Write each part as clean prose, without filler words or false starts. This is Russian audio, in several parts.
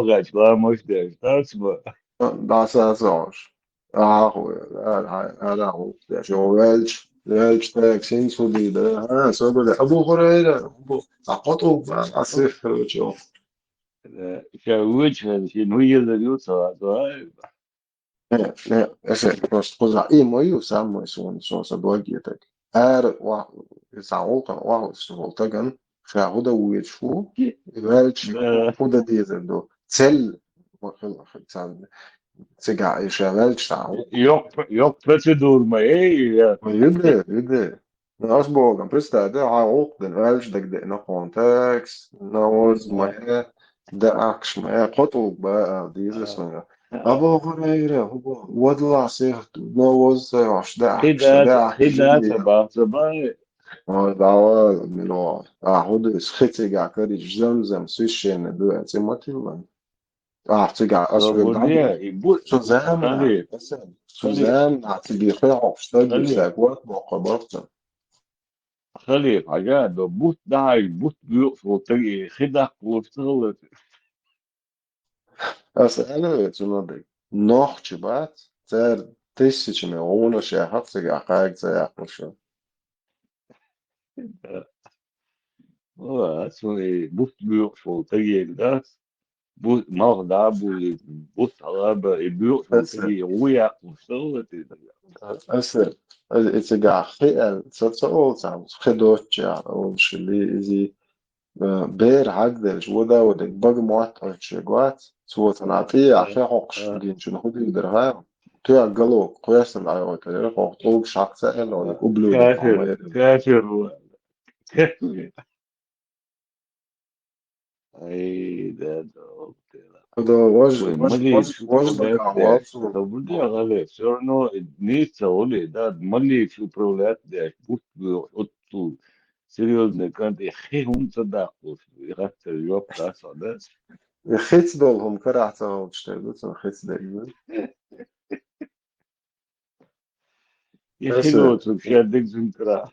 Dalgaç varmış der. Tartışma. Das ist auch. Ah, هذا هو شو ويلش تاك سينسو دي ده ها سبب ده أبو هريرة أبو أقطع أسف شو Şevüç şinu yıldır saat. ne ese prost koza I moju samo son sa dogijetek wa sauka wa voltagan شاهده ويشوف welch huda diese do cel سجع شغال ساعة Yok procedurma. Ja. يدي أصبح بريستا ده عقد الغالش ده إنه كونتاكس نوز ما ده أكش ما قطب بقى دي اسمه أبو هريرة هو وضع سيرت نوز عش ده أكش ده أكش Hida sabah. دعوة منو أهود سختي قاعد زمزم سويشين ده زي تيجي أصل Lavoriya. Bu Suzanne Khalid. مثلا Khalid. سوزان هتبيخي عفشتك Khalid. بساقوات مقابلة Khalid. Haga da but dai but büyük fotoğrafı. Hida kurtuldu. أسأله تنادي نوح شبات تار تسيش ميغونا شاحت سيجا قايق زي أقلشة Valla sonra but büyük fotoğrafı. Bu mağda bu talaba büyük أسأل fotoğrafı. Uya kurtuldu. أسأل إتجا خيال تتصول تعمل خدوش يعني أول شي اللي إزي بير عقد جودا ودك بق موات أرشيقوات سوى تنعطيه أخي حقش دين شنو خد يقدرها تو قالوا كويس العيوة كده قلت شخص سهل ولا قبلوا لك Kafir. عمير Kafir bu. Kafir. Ay da da. هذا Mali şu وش بقى problematic. واصل Tabii ya gale. Sorno neyse öyle da mali şu problematic. Bu otu. Серьезно, когда я da я yok da sana. خيت دولهم كرهت وتشتغلوا خيت دايما بس Ехило тут шедек зункра.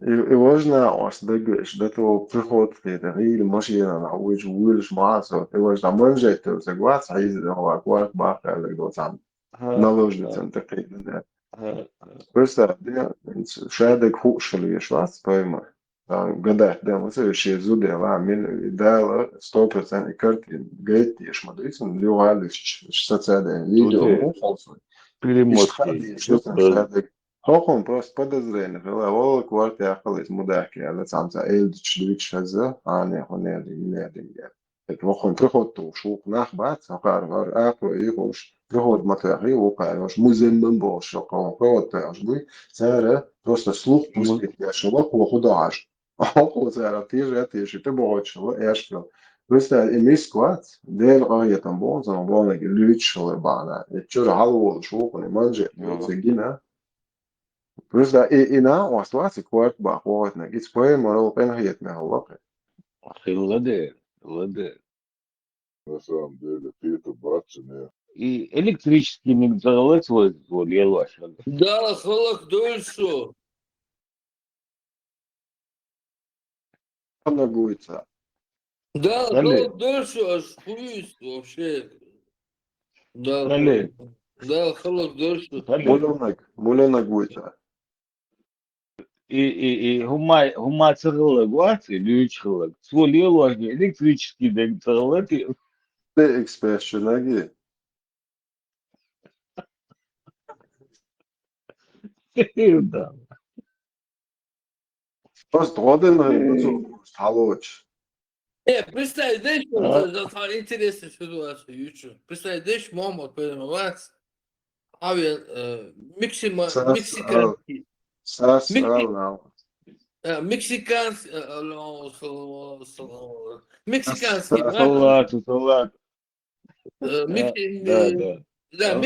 и важно أصدق ده تو приход كده هي المشي أنا عوج ويلش معاه سو и важно منجي تو زقوات عايز هو أقوال ما قال لك دوت عم Ha نلوج ha لتنتقي ده ha. بس ده شادك هو شلي شواس بايما قدر ده مثلا شيء زود ده عامل ده 100% كارت جيت يش مدرسة اللي هو قال شتات ده فيديو Tude مو خالص перемотки. اشتغل شو شادك هوكم بس подозрение هو كوارت يا خلص مداك على سامسا ايل تشدويتش هذا انا هنا دي هوكم تاخد وشوف نخبات هقار اكو يخش تاخد متاعي وقاعد مزمن باش هو تعجبني سعره просто слух пусть я шелок худаш ako zara tiže te bočilo eškil Просто имис кват дер я там bon за bon like lütschle bana чур hallo шо коне мanje сегина Просто и на واستواسي كوارت باخواتنا جيت سبوي مرو بين هيت مع الله Хилладе. Хилладе. На самом деле, ты это братчина. И электрический мигдалет свой лелаш. Да, халак дольше. она будет Да, Хали. халак дольше, аж хуюсь вообще. Да, Хали. да, халак дольше. Хали. муленок будет И хума цирла гуати, лючхла. Свой лелаш электрический мигдалет. ты экспрессионаги Да. просто роден халоч Представь, знаешь, это интересная ситуация, Ючу. Представь, знаешь, мама, понимаешь, мексиканский. сас now Мексиканский, мексиканский, Салат, салат. Да, да. да,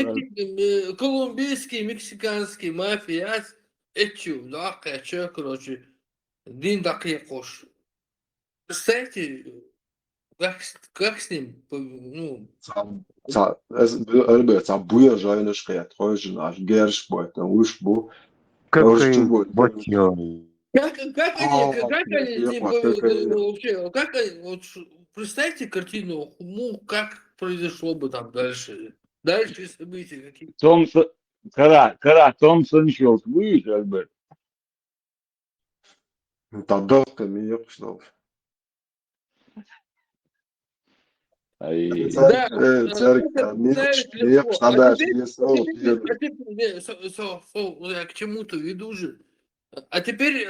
колумбийский, мексиканский мафия, этчу, да, качу, короче, дин дакьякош. Представьте, как с ним, ну, Elbette, ça bouille, j'ai une chouette, je n'ai guère pas, уж Как Может, будет. батьки. как они, типа, вообще, как они, вот, представьте картину, ну, как произошло бы там дальше. Дальше события какие. Томсон, Kara Thompson şort buyur Albert. Tad dohka mi yapıştı. Ay, Да, Церковь, это ми представить легко. yapıştı. Надо если Я к чему-то веду же. А теперь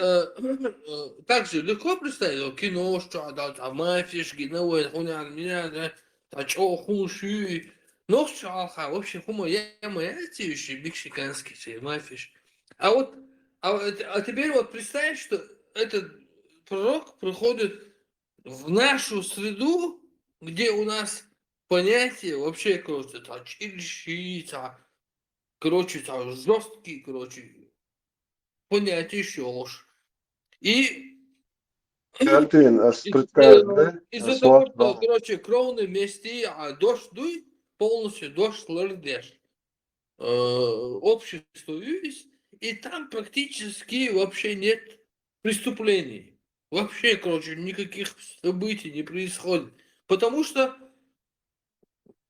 также легко представить, кино, что да, мафиш, геновой, хуйня, меня, да, а чё, хуши. Ну, что, вообще, хума, я эти мексиканский, все, мафиш. А теперь вот представь, что этот пророк приходит в нашу среду, где у нас понятие вообще, короче, там, чильщица, короче, там, жесткие, короче, понятие щелж. И Картин, из- представь, из-за того, сват что, дом. короче, кровные мести, а дождь дует, полностью дождь лордеш. Общество есть, и там практически вообще нет преступлений. Вообще, короче, никаких событий не происходит. Потому что,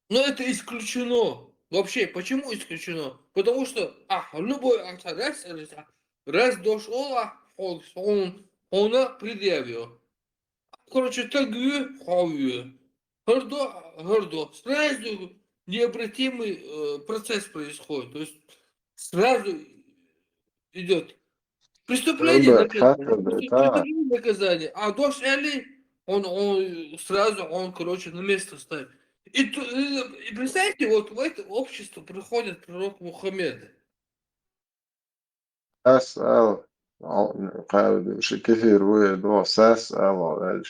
ну, это исключено. Вообще, почему исключено? Потому что, любой раз дошел, он предъявил. Короче, тагы, хавы. Гордо. Сразу необратимый процесс происходит. То есть сразу идет преступление, Albert, наказание. hakikaten Преступление, наказание. А дождь Эли, он сразу, короче, на место ставит. И представьте, вот в это общество приходит пророк Мухаммед. أسأل كثير ويدو أسأل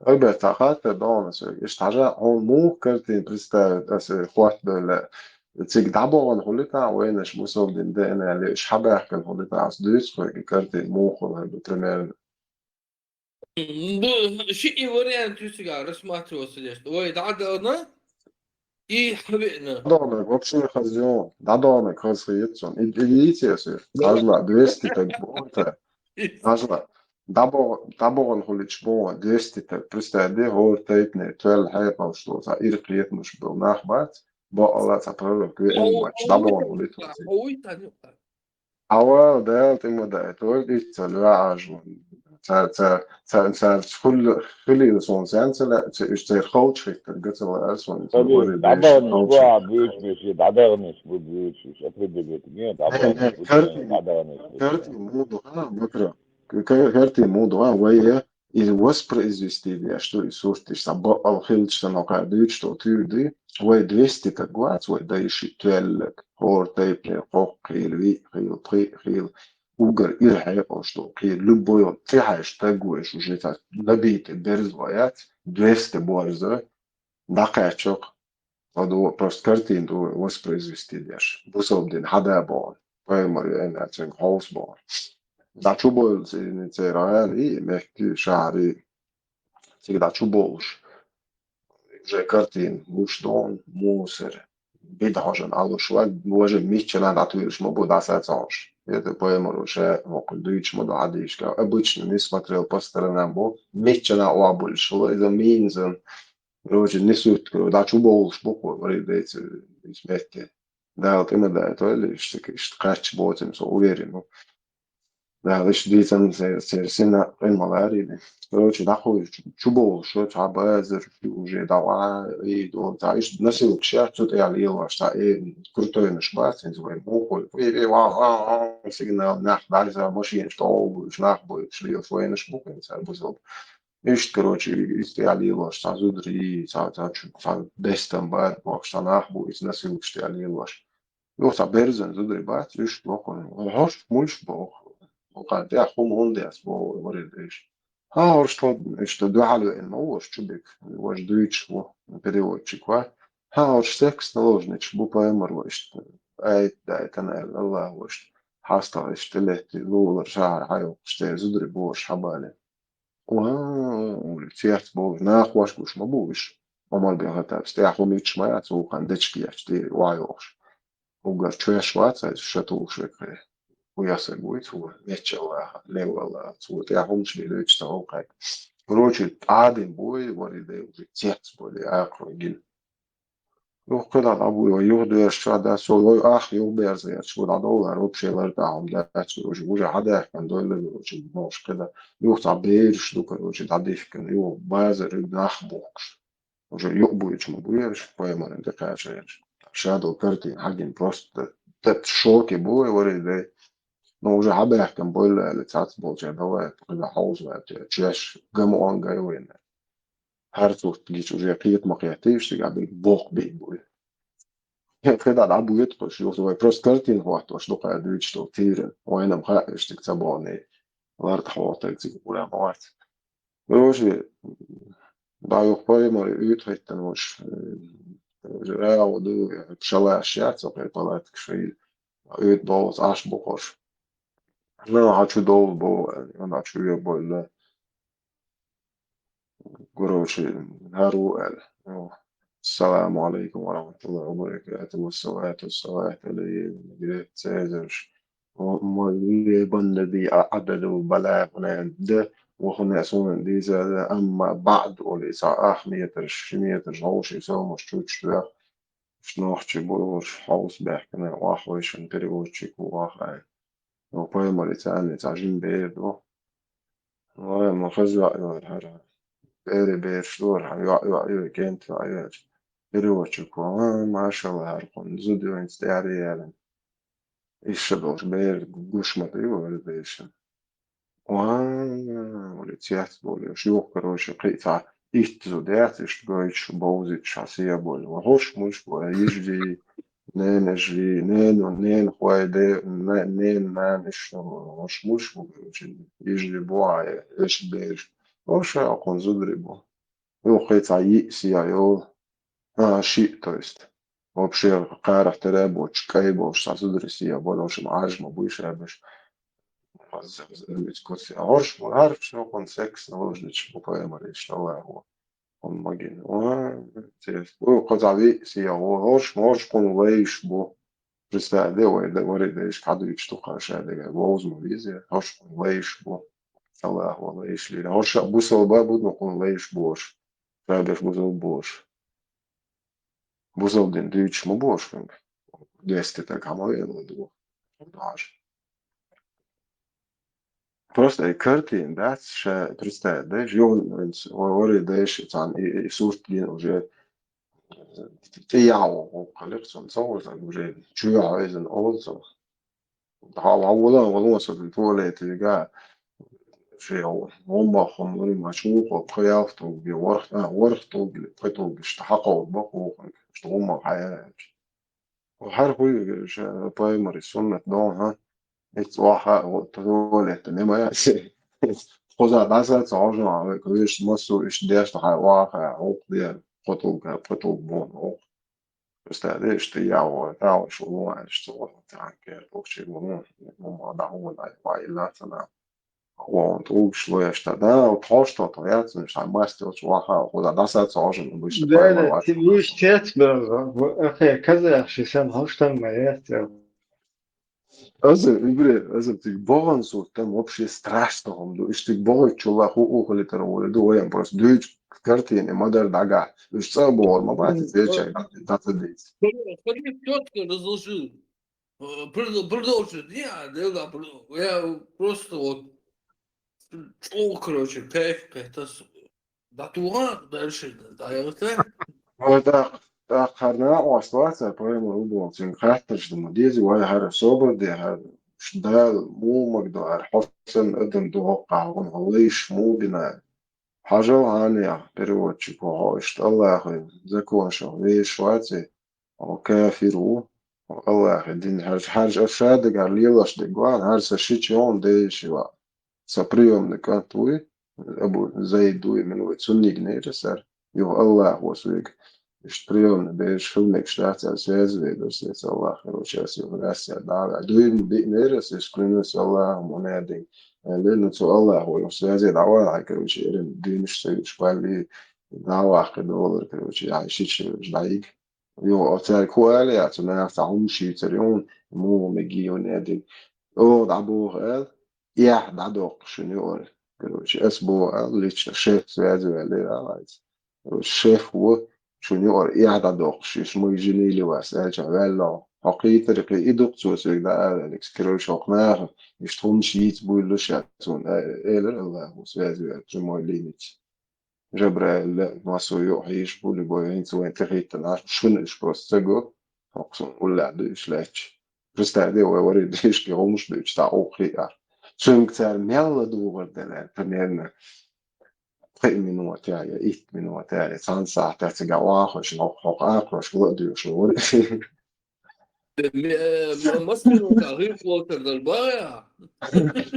Albert, haka danas, istaža, on muhkartin представить, хват бele, cik dabon hulita, وينش مسودين دينا اللي شحبح كان hulita عس دوس كارتين موخل بترمير. شيء вариант у себя рассматривался здесь. Ой, да, она и хвена. Dadomek, вообще хазион, dadomek хазиетсон, идите, ажла, 200 так болта. Ажла. Dabon hulit шбо 200 так представь, هو تايبني 12 حيط مشروع إيرقيت مش بالناخبات بقى لا تقرر كي إمواتش dabon hulit Aua det imodert och ytterligare كل sån sen så just det coachigt det så är sån så var det عبر det نسبوع coaching بيش عبر نسبوع بيش أفرد بيت عبر nej نسبوع عبر نسبوع كارتي موضوع بكره كارتي موضوع وهي из воспроизвести что и сушти сабо алхилч на кадыч что ты ды وي 200 كجوات وي دايش تلك هور تايب قوق خيل خيل خيل Ugar irhajao što prije любое тихое штагуешь уже так набитый берзвоят 200 борзо дакачок оду просто картину воспроизвести дешь бусобдин хадабон поэмор энацен холсбон да чубол се раали мехки шари всегда чуболш уже картин муштон мусор бедхожен алушваг боже мична натуешь мобу дасацош это поэмор уже около дыч моду адишка обычно не смотрел по сторонам бо мична уабульшло это минзен Короче, несут, да, чубол, шбуку, говорит, смерти. Да, вот именно, да, это лишь кач ботим, so уверен, ну, да, лишь дицам сильно малярили. Короче, да, хуй, чубол, что чабазер, уже дала, и вот, да, и носил к счастью, ты алила, что и крутой наш бац, называем, мухой, и сигнал, нах, дальше, машин, что, нах, будет, шли, свой наш мухой, это Ești, короче, istealīloši tā zudrī, tā destam bērnu pokštā nākbūjis, nesilkšķi alīloši. Jo tā berzen zudrī bērts, viņš lokon, hošt muļš bok, kā tā hum hundies bo, varidējuši. Что дуалю мош чубик, ваш дуич, переводчик, ва. Ваш текст наложнич, бу поэморваш. Да, это, наверное, Allah, ваш. Хаста, что лети, лулар, шар, хайо, что зудри бош, хабали. Церт бог нахваш гуш мабуш. Омал бегатав стяху мич маят ухан дечки ячти вайош. Угар чуяшваца шату швекре. Уяса будет у мечела левала цу тяхум шли лечта окай. короче, عادي بوي وريدي وتيتس بولي آخر جيل يوه كده أبوي ويوه ده الشا ده سو يوه يوه بيرزي شو ده دولار وبشي لرتاهم ده وجه حدا كان دول وجه موش كده يوه تعبيرش دو كروجي تعديف كان يوه بازر نخبوكش وجه يقبو يجمع بويرش بوي من دقاش شادو كرتي حاجين بروست تت شوكي بوي وريدي نو وجه حدا كان بوي لتسات بوجه دوات كده حوز تشاش جمو أن جايوين هرتو تجيش وجه قيت مقياتيش تقابل بوق بي بوي كده العبوا يدخل هو بروسكرتين هو تشتغل على دوتش كتير وانا مخاقش تكتبوني وارد حواتك زي ولا موات روشي دايو باي ماري يوت هيتن وش راو دو بشلا اشياء سوف طلعت كشي يوت دوز عش بقوش لا هاتشو دوز بو انا هاتشو يبو لا قروشي هارو السلام عليكم ورحمة الله وبركاته والصلاة والسلام على نبينا سيدنا ومن الذي عدد بلاغنا ده وهنا سون ديزا أما بعد وليس أهمية الشمية الجوش يسوي مشتوش ده شنوحش بوش حوس بحكنا واحوش انتريوش واحد وقايمة لتاني تعجين بيدو وما خزع الهرم بيري بير شدور يو كنت عياش بيروتشكو ما شاء الله هرقون زودو انستعري يعني الشدور بير قوش مطيو البيشن ولتيات بولي شيوخ كروش قيتع زودات اشتغيتش بوزيت شاسية بولي وهوش مش بولي يجري نين اجري نين ونين خويدي نين مان اش مش بولي يجري بوعي ايش بير وش اقون زودري بو يوقيت يئسي شيء то есть вообще قارح ترابوش كايبوش صدرسية بولوش معاج مبوش رابش كرسي عرش ما عارف شنو كون سكس نولجنش بقايمر الله هو كون ماجين وقطع يئسي هو عرش كون ليش بو представляю, да, говорит, да, кадыч штука шадыга, возьму визе, хош лейш бо, Аллах лейш ли, хош бусал ба буд, но кон лейш бош, рабеш бузал бош, бузал ден дыч му бош, десте так амален ду, даш. Просто и картин, да, представляю, да, жил, говорит, да, там Иисус уже تياو collection صور уже чуяизен also هاولا والله تواليت جا في هم خمري مشوق وقيافته ورثته بقيته بيستحقوا بقوا هم حياة وحرفوا برايمري سنة دون ها اتواحد تواليت انما يعني خذ عدسة عجنا على كويش مصر ايش داش واقع عوق ديال قطوب بون استعداش تياو تاو شو اشتغل تاعك بوكشي مو دعوة وإلا وانتوش lo اشتدا وتحوشت طيات مش عماستي وتشوحها وخذ عدسة عجنا بيش لا برايمري لا واحد تبيش تتبر أخي كذا شيء هاشتن ما يستر Azem tik bogan su tam вообще страшно du ich tik bogan чула ху ухали тер du я просто дуч картине модер дага ich сам бор ma бати вечер да ты Хоть четко разложил. Продолжит. Я просто вот короче, кайф, это да туа дальше, да, я вот هذا آخرنا وصلت البريم ربع تين خاتش دمديزي ولا هذا صوبر دي هذا شدال مو مقدار حسن قدم توقع ونهليش مو بنا حاجة هانية переводчику هاشت الله أخي زكون شو ليش واتي وكافرو الله أخي دين هرج أشاد قال ليلاش دقوان هرس شيتشون دي شوا سبريوم نكاتوي أبو زيد دوي من وتسني جنيه سر يو الله وسويك اشتريهم بيش فيلمك شتات أساس بيدرس يس الله خير وشاس يغناس يدعى دوين بينيرس يشكرنس الله منادي لأنه تو الله هو يوسف دعوة على كل شيء دين اشتري شبالي دعوة كدولار كل شيء عايشيش جدايق يو أتاري كوالي أتنا تعهم شيء تريون مو مجي ونادي أو دعبوه قال يا دعدوق شنو короче, es был лично шеф связи лиралайс. Шеф هو شنو قاعد دوق شو مو يجيني لي واسع جعل حقيقة رقي إدوق توسيق دا أليكس كروش حقناه يشتون شيت بويلو شاتون إيلر الله هو سوازي جمع لينيت جبرا ما سويو حيش بولي بوين سوين تخيط ناش شنش بروستيجو حقصون ولا عدوش لاتش جستعدي ووريد إيش كي هو مش دوش تا أوخي شنك تار ميلا دوغر دلان تنين قيم من تاعي إيت من تاعي سان ساعة تاعتي قواخ شنو حق آخر شنو دو شنو مصر وتغيير ووتر الضايع.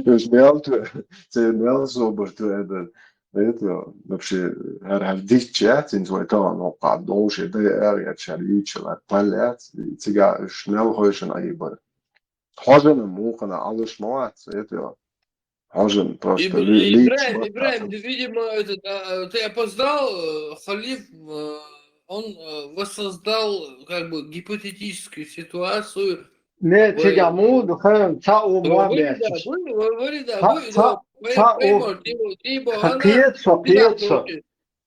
Dus wel zo bedoeld. Weet je, dat je haar dit chat in zo'n taal nog gaat doen, je dat er iets je laat palet, die ga snel huizen aan je bord. Hazen en mogen alles maat, weet je. Hazen просто лич Ибраим, ты, видимо, ты опоздал, Халиф, он воссоздал как бы гипотетическую ситуацию. Ne tigamu duhan ta o ma beachish. Ta o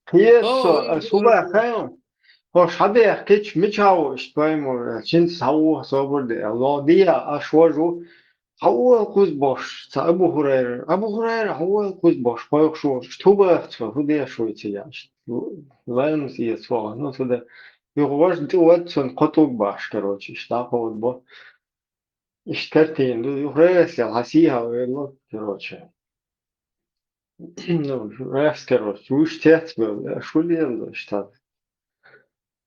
Pietro, suba khayon. Hoş hadi geç mi çao istaymo çin savu sabır de Allah diye aşvaju هو كوز باش تا أبو هريرة هو كوز باش بايق شو شتوبة أختفى هدي شوي تيجاش لا نسي أسوا نو تدا يغواش دوت سن قطوب باش كروش اشتاق ود با اشترتين دو هريرة سيال هسيها ويلا كروش نو راس كروش وش تحت بل شو اللي يلا اشتاد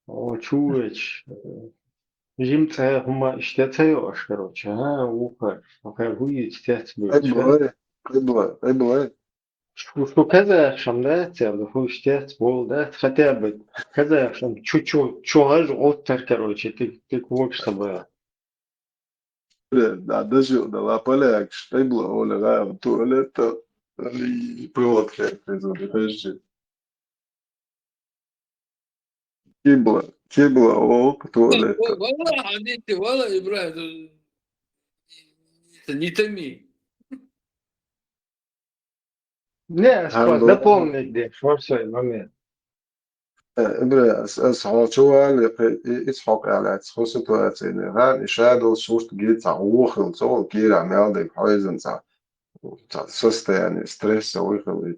أو شوش جيمت هما اشتتها يوش كروش ها وكر وكر هو يتحت بل قبل شو كذا عشان ده تعرف هو اشتهت بول ده ختابت كذا عشان شو هاج اوتر كروچه تك وقت صباح даже дала поляк, что было, Оля, да, туалет, ali провод как-то подожди. Кибла, о, туалет. والله حديثي والله إبراهيم не томи. Не, спас, дополнить где, что все, момент. إبرة أصحاب شو اللي يسحق على خصوصا تسيني إشادو شوشت جيت عوخل صو كير عمال دي حايزن سست يعني ستريس ويخل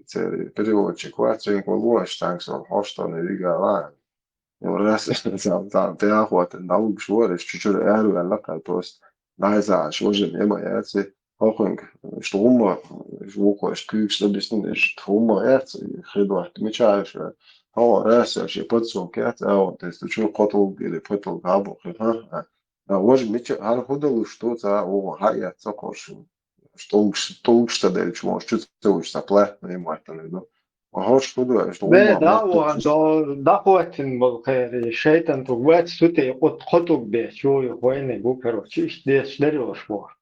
تسيري بريو تشيكواترين كلوا اشتانك سو الحوشتان يريقا لاعب والراس تاخوات النوب شوار تشجر اهلو علاقة البوست نايزا شوجن إما ياتي هوخنك شتوما شوكو اشتكيكس لبسن اشتوما ياتي خيدو احت مش عارف هو راس شي بوتسو كات او تستشو قطو اللي بوتو غابو ها واج مش هل هدلو شتو تا او هاي تسقوش что лучше дальше можешь чувствовать сопле не может не هوش كده ده اشتغل ده ما ده قوة بالخير الشيطان تقوات سوتي قد خطوك به شو يخويني بو كروچ ايش ديش داري وشبور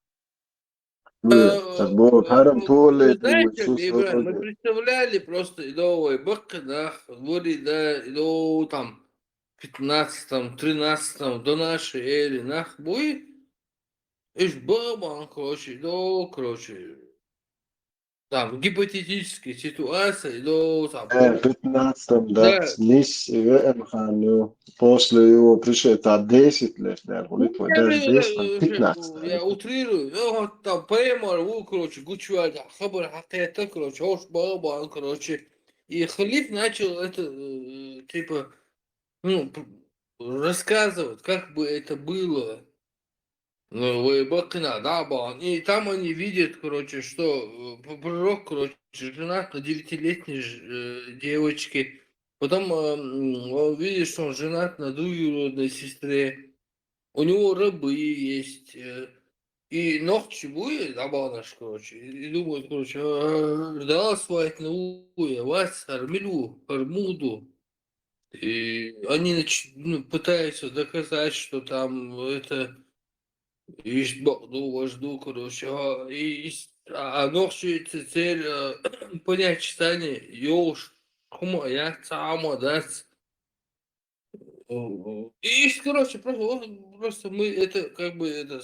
так было харам туалет и Знаете, Ибраим, мы чувствовал представляли просто идовый бык, да, вроде, да, идо там в 15-м, 13-м до нашей эры, нах, будет, ишь, бабан, короче, идо, короче, там, гипотетические ситуации, идо, там, 15 да да, nis VM ханю после его пришел та 10 лет да ну, говорит вот даже 10 я 15 утрирую, вот там, прямо, короче, гучвали, хабар, хатета, короче, ош, бабан, короче, и халиф начал это, типа, ну, рассказывать, как бы это было. Ну, вы Бакина, да, бан. И там они видят, короче, что пророк, короче, женат на 9-летней девочке. Потом он видит, что он женат на двоюродной сестре. У него рабы есть. И ночью будет, да, банаш, короче. И думают, короче, да, свайт на уя, вас, армилу, армуду. И они пытаются доказать, что там это иш баду вожду, короче, ночью это цель понять читание, ёж, хума, я сама, да. И, короче, просто мы это как бы это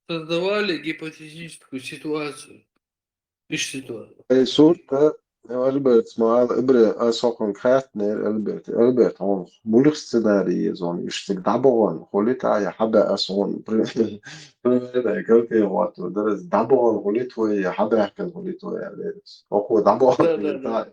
создавали гипотетическую ситуацию. İşte صورة ألبرت مع إبرة أساقن خاتنر ألبرت هون مولخ سيناريو زون يشتك دابون خليتا يا حدا أسون بريمير كلتي واتو درس دابون خليتو يا حدا يحكي خليتو يا درس أخو دابون da. ينتاع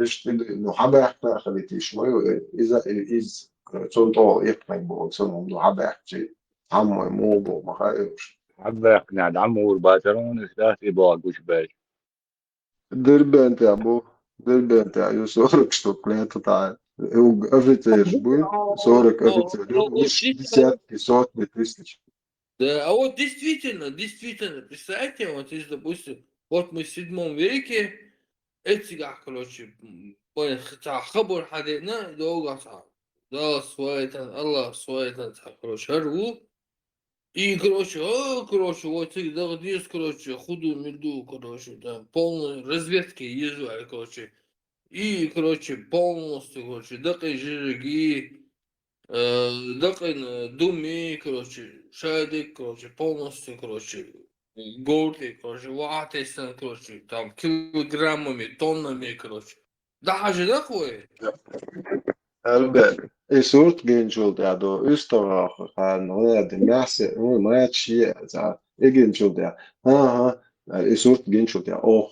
إيش إنه حدا يحكي خليتي شوي إذا إز تونتو يقنع بو تونو إنه حدا يحكي عمو مو بو ما خايفش حابة يقنع عمه والباترون ثلاثة باقوش باش Derbente, jo sorg što klētāji. Oficieši bija, sorg oficieši, десятки, сотни тысяч. Да, а вот действительно, представьте, вот если, допустим, вот мы в 7 веке, эти, короче, понял, хотя хабар хадина, долго да, Аллах свой, короче, рву, и, короче, вот их, да, есть, короче, худую меду, короче, там, полной разведки езжали, короче, и, короче, полностью, короче, дакай жиги, дакай думи, короче, шадик, короче, полностью, короче, гордый, короче, ватайсан, короче, там, килограммами, тоннами, короче. Даже такое. Elbette. Surt gençoldu üstava han hadi messe maçı za gençoldu ha surt gençoldu oh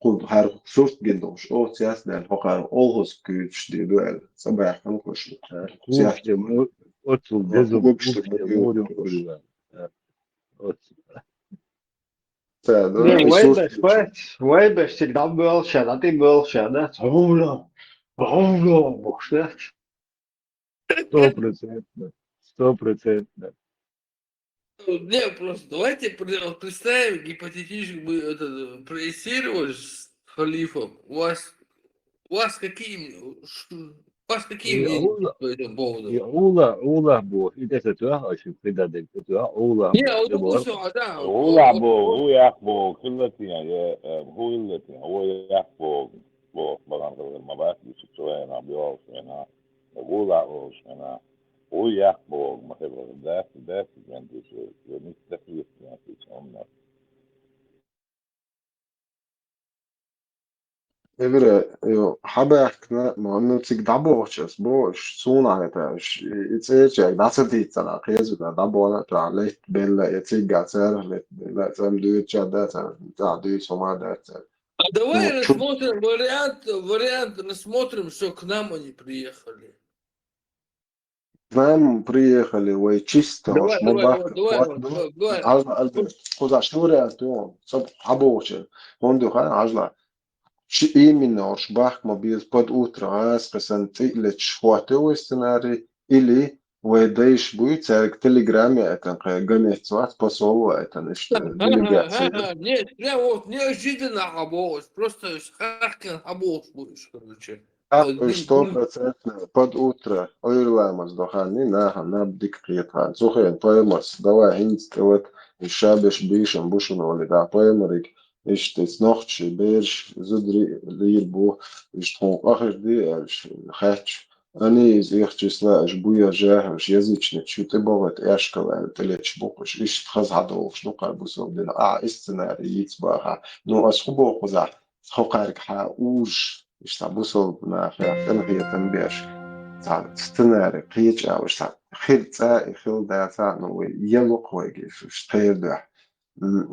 kul her surt gençoldu o siyaseten hokar olhos güç diye böyle sabah kan koşu كوبش أطول جزم كوبش مود كلها Weibers tik dan bulšana, ti bulšana. Hovno, bošnet. 100%. 100%. Не, просто давайте представим, гипотетически мы это проецировали с халифом. У вас какие мнения по этому поводу? أولى بو إذا تتوه أشوف كده دك تتوه أولى Не, بو вот تبغى допустим, да, هو يحبو هو يحبو كلتي يعني هو التي هو يحبو بو بغان المبات يسوي أنا بيوش أنا هو لا وش أنا هو يحبو ما خبر ده يعني شو مستفيد يعني شو Evre, jo, habekne, man cik dabošas, boš, sunātēš, cēčēk, nasatīt sanāk, iezudā dabona, tā, leit, belle, ja cik gāds ēr, leit, belle, cēm dūčā, tā, dūsumā, dēcēm. А давай рассмотрим вариант, рассмотрим, что к нам они приехали. К нам приехали, ой, чисто, Давай, давай. Ажла, куда, что вариант, он, соб, habоšas, он духа, ажла, именно уж бахма без под утро аскасан тилеч хватил сценарий или выдаешь будет в телеграме это гонец вас посол это делегация. Нет, прям вот неожиданно обоз, просто харкин обоз будешь, короче. 100% под утро ойрламас дохани на бдикриетхан зухен поэмас давай хинстелет шабеш бишем бушуноли да поэмарик إيش تصنعش بيرش زدري ليربو إيش تكون آخر دي إيش خاتش أني زيخش سلا إيش بويا جاه إيش يزيدش نتشو تبغت إيش كلا تلاتش بوكش إيش تخز عدوش نو قربوسو دينا إستناري يتباها نو أسخبو خزع خقارك حاوج إيش تعبوسو بنا خيا تنهي تنبيش تاع استناري قيتش أو إيش تاع خيل تاع خيل دا تاع نو يلو قويجيش إيش تخير ده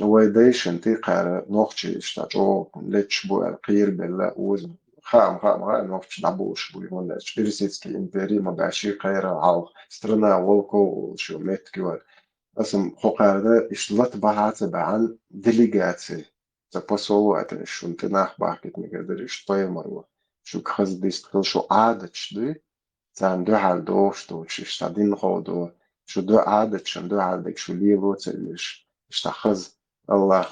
ويديشن تيقار نوختي اشتاجو لتش بو القير بلا وز خام نوختي دابوش بو يونش пересидский империи магаши قير عاو страна волко شو متكوا اسم خقارده اشتلت بحث عن делегации запасову это شو انت ناخ باكت مقدر اشتاي مروا شو خز ديستقل شو عادش دي زان دو حال دوشتو اشتادين خودو شو دو عادش دو عادك شو ليبو تلش اشتخز الله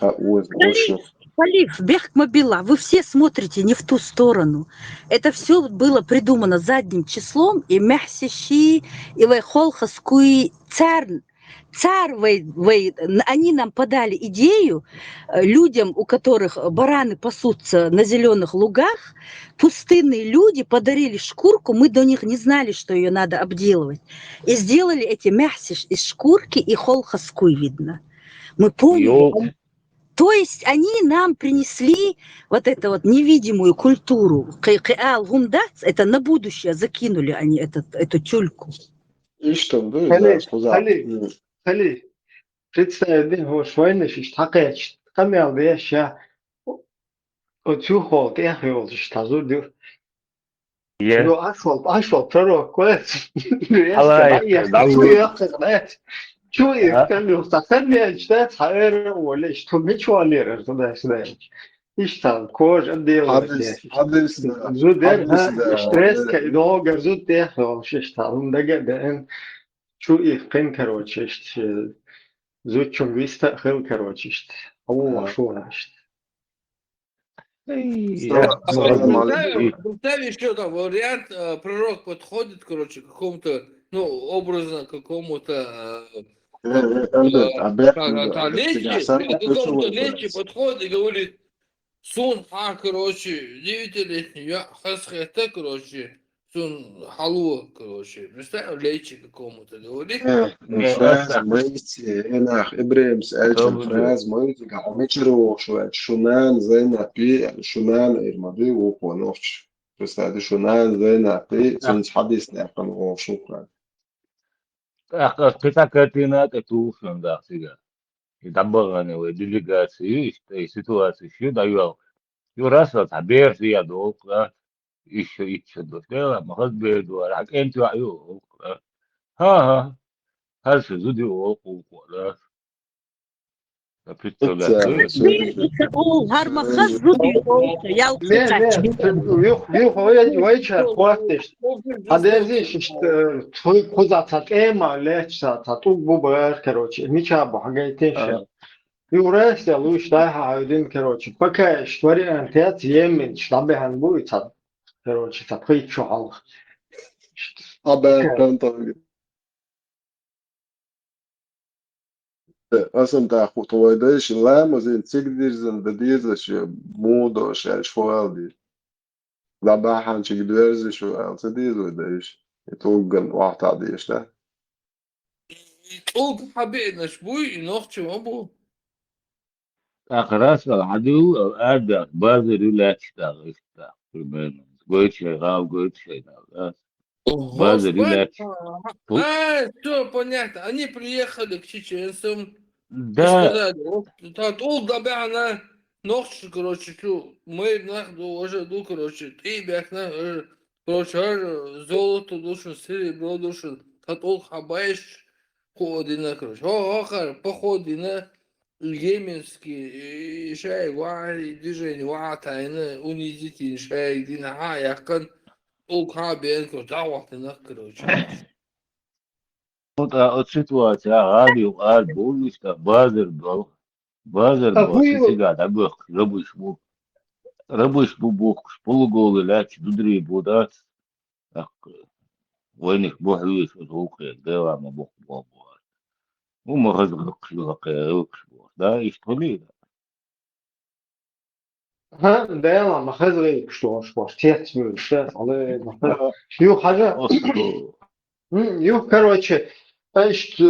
Халиф, Бехмобила, вы все смотрите не в ту сторону. Это все было придумано задним числом, и Мяхсищи, и Вайхолхаскуи Царн. Они нам подали идею, людям, у которых бараны пасутся на зеленых лугах, пустынные люди подарили шкурку, мы до них не знали, что ее надо обделывать. И сделали эти мясиш из шкурки и холхаскуй, видно. Мы поняли. То есть они нам принесли вот эту вот невидимую культуру. Киал гумдац, это на будущее закинули они эту тюльку. И что, да, Хали, сказал. хали, хали. Представь, да, вот войны, что такая, камел, да, ща, вот чухол, ты ехал, что тазу, Е, ну, ашвал, пророк, кое-что, алай, да, давай. чуешь, А, камел, совсем не читает, хайр, оле, что ничего не туда-сюда. И что, кожа делает, Hadisda, Zudem ha hadisda, stres долго зуд ехал, что он дагер чу их пен короче, зуд чем виста хел короче, о шо наш. я могу. Представь еще там вариант, пророк подходит, короче, к какому-то, ну, образно, какому-то evet, лечи, какому-то лечи подходит и говорит, Сун, короче, 9-летний, я хасхета, короче, сун халуа, короче, представь, лечи какому-то говорит. فراز ميتي هنا إبراهيم's أجل فراز ميتي قامتشرو شونان زينا بي شونان الماضي وقونوش بس هذا شونان زينا بي سنس حديث نعقل وشكرا Kita katina itu sudah sih. Kita bahkan itu delegasi, situasi sih, dah yo rasa tabir sih ada orang isu itu lah, mahal berdua, rakyat itu ayo, ha, harus jadi orang kuat, tapi إنت setelah itu, Гармахаз зуд я Не, вих войча хвастеш. А дерзиш, что твой кузата тема лечса, тату бубер, короче, ничего богатейше. Юрес я луч дай хайдин, короче, пока штвари антец емен, штабе будет, короче, такой чуал. أبا كنت أصلا تاخو تويدش لا مزين تقدر زن بديز شو مودو شو شوال دي لا باحن تقدر شو ألتديز وديش يتوقن واحد عديش ده Толк حبيبنا شبوي نوختي مبو. akhirat ada ada bazı relaxta işte, примерно, goiche rau goiche da, bazı Господи. relax, Все понятно. Они приехали к чеченцам и да. сказали, вот, толк добяна, нохчи, короче, мы нахду уже, короче, ты бяхна, короче, золото душен, серебро душен, толк хабаешь, ходина, короче, походина, Йеменский, шай, вай, движение, ватайна, унизительный шай, дина, яхкан, толк хабен, короче. Вот ситуация, гад болу что базар был, сетига да был, рабыш бубок, полуголый ляч, дудри буда, так, войных бухлюешь, вот окей, да, ладно, бог. Ну, магазин да, и что ли, ها ده ما خزري شو تيت من الشات على ما يو حاجة Оскар. يو короче ايش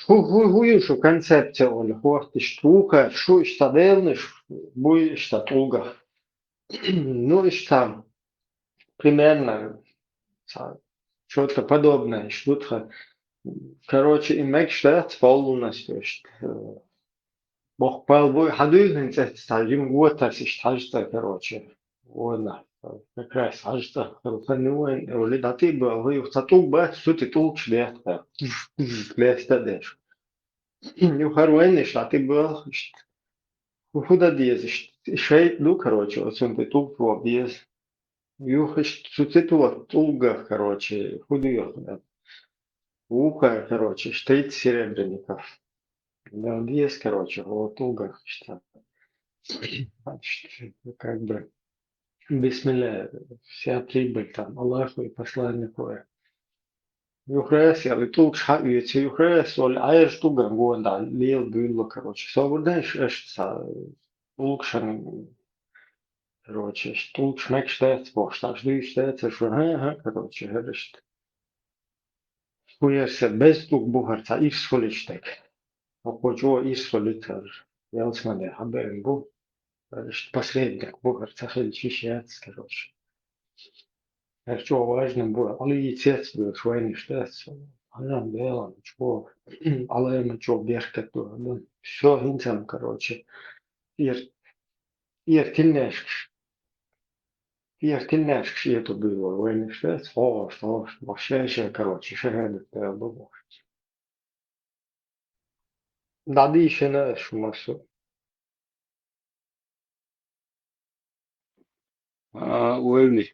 هو يشو концепция ولا هو штука شو اشتغلنش بوي اشتغلга ну и там примерно что-то подобное что-то короче и мэг штат полностью بقبل بوي حدود انت تستعجم قوة تستعجت короче ولا كراس عجت الفنوين ولد عطيب هو يخططوك بقى سوتي طوك شليت شليت تدش يخروينش عطيب بقى وخدا ديز شيء دو короче вот сон ты тук твой диез юхش сутиту туга короче худую уха короче штейт серебряников да диез короче вот туга что как бы бисмилля, вся прибыль там, Аллаху и посланнику. Юхрес, я летул шагует, юхрес, ол айр штуга гонда, лил было, короче. Собордаешь, эшца, улкшан, короче, штук шмек штец, бог, так жду штец, короче, гершт. Хуерся, без тук бухарца, и в солиштек. Охочу, и в солитер. Я смотрю, Хаберин был, посредник, был, Арцахель Чищец, короче. Что важно было, але и цец был, швейный штец. Она была, что, але мы что, бешка то, ну, все инцам, короче. Ir tilnēšks ietu было, войны штец, вообще, короче, шагает было. Надо еще на шумасу. وين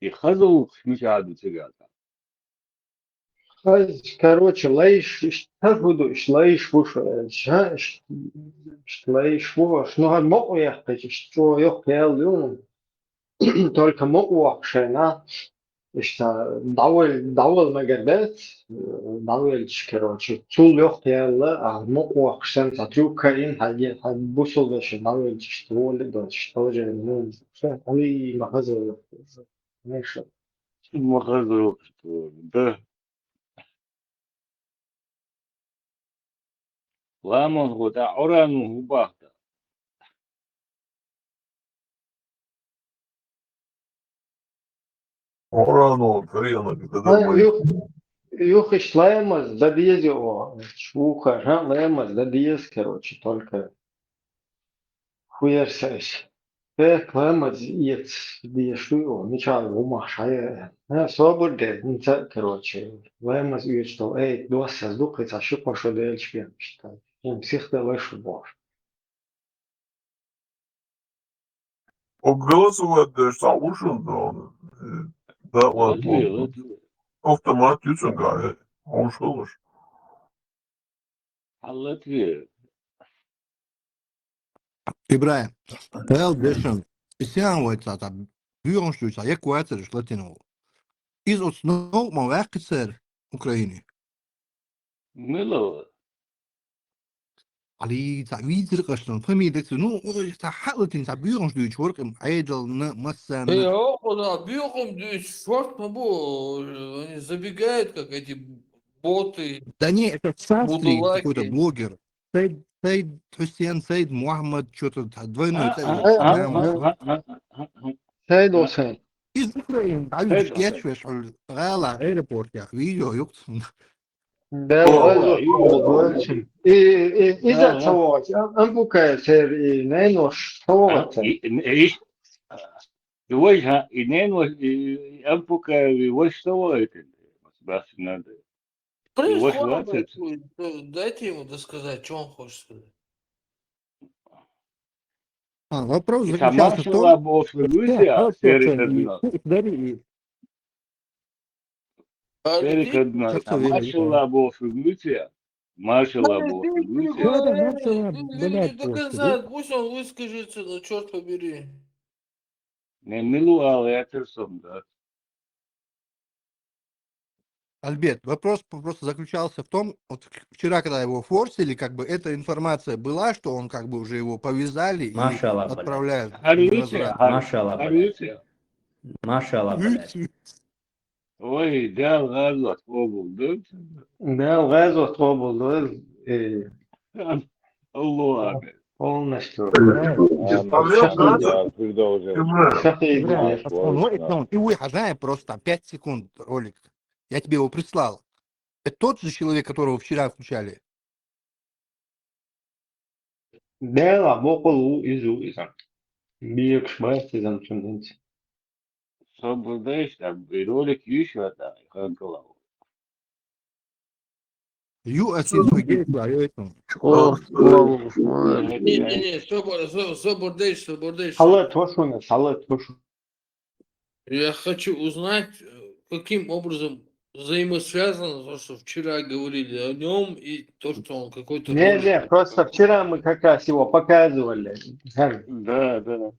يخذوا مش عادوا تجاتا Короче, лейш, как буду, шлейш вуш, шлейш вуш, ну, могу я сказать, что я хотел, только могу вообще, на, что давал магадет, давал, короче, цул я хотел, а могу вообще, а трюка ин, бусул еще, давал, что ли, да, что же, ну, все, они магазин, знаешь, مخذوا ده لما هو ده عرانو هو باخته Orano, Karina, когда мы Юхич лемас, да диез его, чуха, лемас, да диез, короче, только хуерсайся. Лемас, ец, диез, его, ничего, ума, шая. Свободе, короче, лемас, ец, что, дуаса, сдукается, щупа, что дельчпен, считай. Им всех давай шубаш. голосовать savuşun da var Латвия otomat yüzün gayet hoş olur. Латвия Ibrahim, el dešan, isjānoja tā bioņšķūčā, ja ko atceries Latino. Izot snow man vēkcer Ukraini. ملو Ali tā vīdzirkašana, famīdeks, nu, tā halatin tā bioņšķūča workam aidal na masan. Да, бьём, черт побо, они забегают, как эти боты, Да не, это Савстри, будулаки. какой-то блогер. Сейд Хусейн, Сейд Мухаммад, что-то двойной Т. Hey dostum. Из Украины, а Сейд, geçmiş Gala airport ya, video yok. Ben oldu için. İzat savaş. Bu kadar ser ne noş savaş. ايش بوجهها اثنين انفك وش سويت بس надо Конечно, وش ладно, وقت дайте ему досказать, что он хочет сказать. Вопрос сама заключался в шла том, бы Флюсия Серикадна сама шла бы Флюсия Маршала бы Флюсия Люди до конца, пусть он выскажется, ну черт побери. не милуал Этерсон, да. Альберт, вопрос просто заключался в том, вот вчера, когда его форсили, как бы эта информация была, что он как бы уже его повязали и Машаллах, отправляют в Харюсия, возврат. Машаллах, Харюсия. Машаллах, блядь. Ой, да, ладно, побыл, да? Ben gazo tobuldu. Allah. Полностью. Я когда уже... Играет, Шахи. он ловит, он, и выходная просто 5 секунд ролик. Я тебе его прислал. Это тот же человек, которого вчера включали. Дела боколу изу изам. Бiyek şbayt izam çünkü. Соблюдаешь, там, и ролик еще, да, как голову. UFC свой действие, а я это... Не, собор, Salı toşunu, salı toşunu. Я хочу узнать, каким образом взаимосвязано то, что вчера говорили о нем, и то, что он какой-то... Не, просто вчера мы как раз его показывали. Да, да.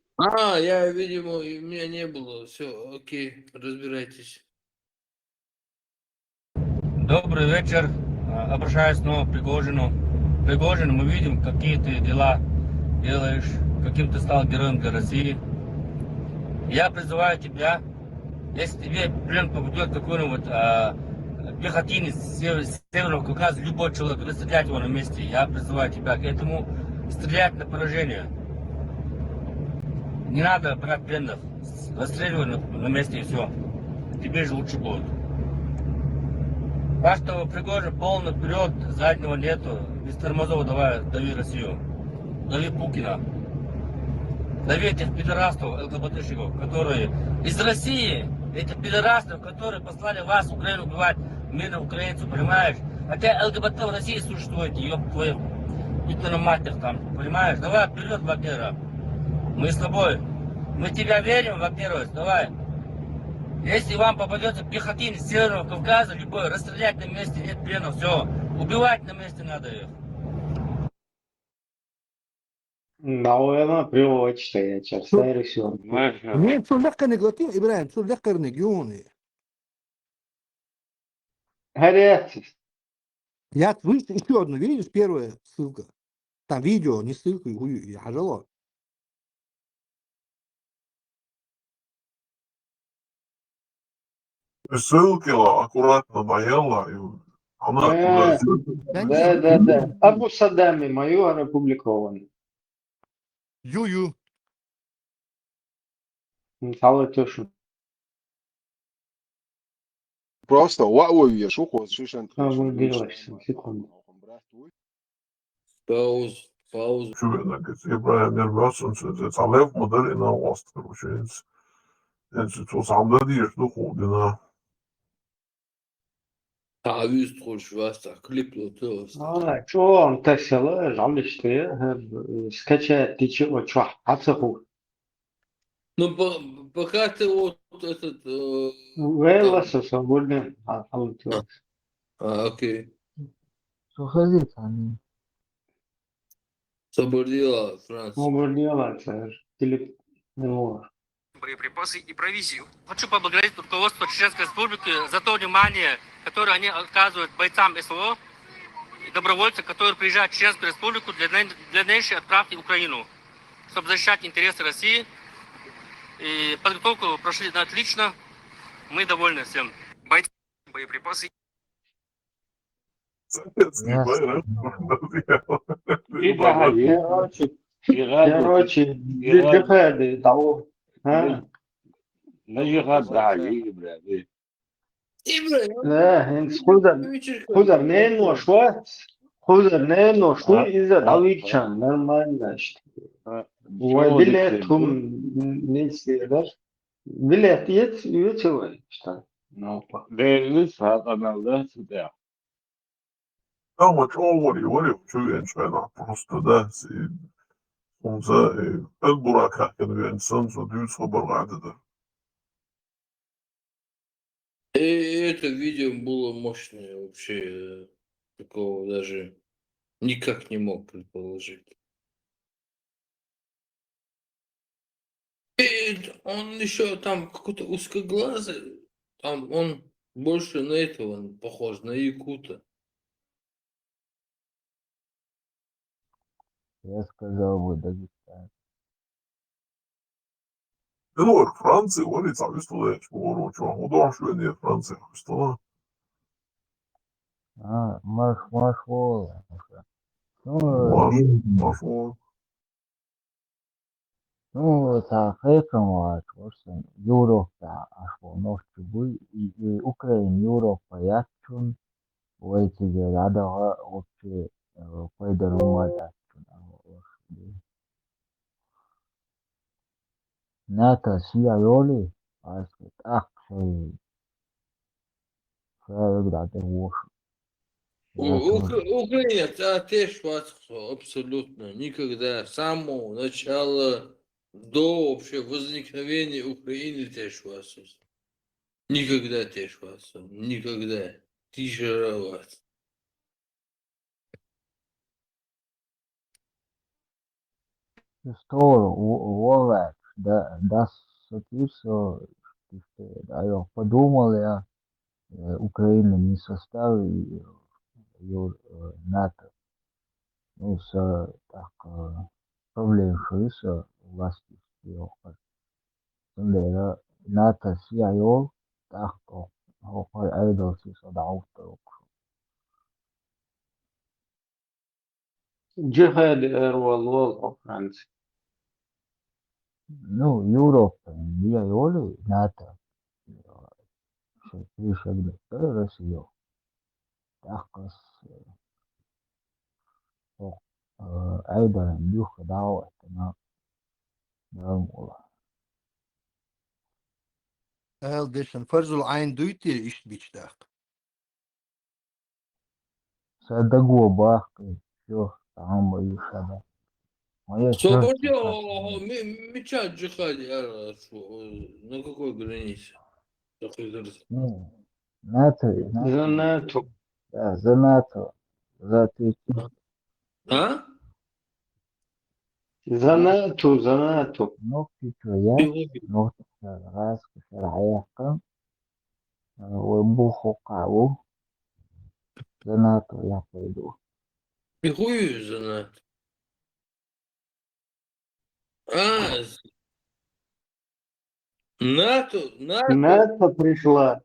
Я, видимо, и у меня не было. Все, окей, разбирайтесь. Добрый вечер. Обращаюсь снова к Пригожину. Пригожин, мы видим, какие ты дела делаешь, каким ты стал героем для России. Я призываю тебя, если тебе в плен попадет какой-нибудь пехотинец Северного Кавказа, любой человек, расстрелять его на месте. Я призываю тебя к этому, стрелять на поражение. Не надо брать пленных, расстреливай на месте и все. Тебе же лучше будет. Так что Пригожин полный вперед, заднего нету. Без тормозов давай, дави Россию. Дави Путина. Дави этих пидорастов, ЛГБТщиков, которые из России, этих пидорастов, которые послали вас в Украину убивать мирных украинцев, понимаешь? Хотя ЛГБТ в России существует, ёб твою, будь ты на матерь там, понимаешь? Давай вперед, Вагнера. Мы с тобой. Мы в тебя верим, Вагнеровец, давай. Если вам попадется пехотинец Северного Кавказа, любой, расстрелять на месте, нет плена, все. Убивать на месте надо их. Naujana priločite, čia sterisiu. Нет, что легко не глотим, Ибраим, что легко не гюни. Herėtis. Я слышал еще одну, видишь, первая ссылка. Там видео, не ссылка, я хожала. Ссылки аккуратно моела, и она туда... Да нет, Да. Абу Садами мою опубликовано. ю-ю. Але точно. Просто وقوي شو شو Обалделась, секунду. Пауз. Čuvena, kad je Brian Nelson, det tager lavet model ind over os, короче, to samlede de efter hodene. Taviz hoş varsa kliplo tövs. Что он тесела, жаль, что скачать течего, что, отсоху. Ну, пока ты вот этот... Вэласа свободно, окей. Слушай, они. Собордила, Франц. Свободно, телефон. Боеприпасы и провизию. Хочу поблагодарить руководство Чеченской Республики за то внимание, которое они оказывают бойцам СВО и добровольцам, которые приезжают в Чеченскую Республику для дальнейшей отправки в Украину, чтобы защищать интересы России. И подготовку прошли отлично. Мы довольны всем. Бойцы, боеприпасы. Советский байрак. Короче, джихады того. نجيخات دعاجي بلاد Да, хузар не ношу, из-за давичан, нормально. Билет не съедешь. Билет есть, что? لسه هقنع ده Ama çoğu var ya çoğu gençler просто да, он за البراكة كانوا إنسان صديق صبر عدده. Это видео было мощное вообще. Такого даже никак не мог предположить. И он еще там какой-то узкоглазый. Там он больше на этого похож, на якута. Я сказал бы Дагестан. Ну, Франция, он и сам история, что он дошел не Франция, что Маршвол. Ну, та хекама, просто Европа, ночью был, и Украина, Европа, я чун, войти рада вообще, пойдеру мада. НАТО, CIA, ах, когда ты вошел. Украина, теж вас абсолютно никогда, с самого начала до вообще возникновения Украины теж вас. Никогда теж вас. Никогда. Тише вас. Что, Вовек, да, сотворился, да, я подумал, я Украина не составил НАТО. Ну, так, проблем шуйса власти его. НАТО, CIA, так, هو أيضا في صداع الطرق. جهاد والله فرنسا. No, Europe, via Iole, nata, في شغلة Russia, تأخص فوق أيضا يوخ دعوة تنا نعم والله. Hell, this and Fuzzle ein duty ist bichtig. صدقوا باقي شوف تعمل يشبه ما Свободил, يشوف меча джихади, на какой границе? Такой город. ناتو За НАТО. да, за НАТО, за Турцию. А? За НАТО. نقطة وياك نقطة راس شرعية قم وبوخو قاو за НАТО я пойду. И хую за НАТО. А, НАТО, НАТО пришла.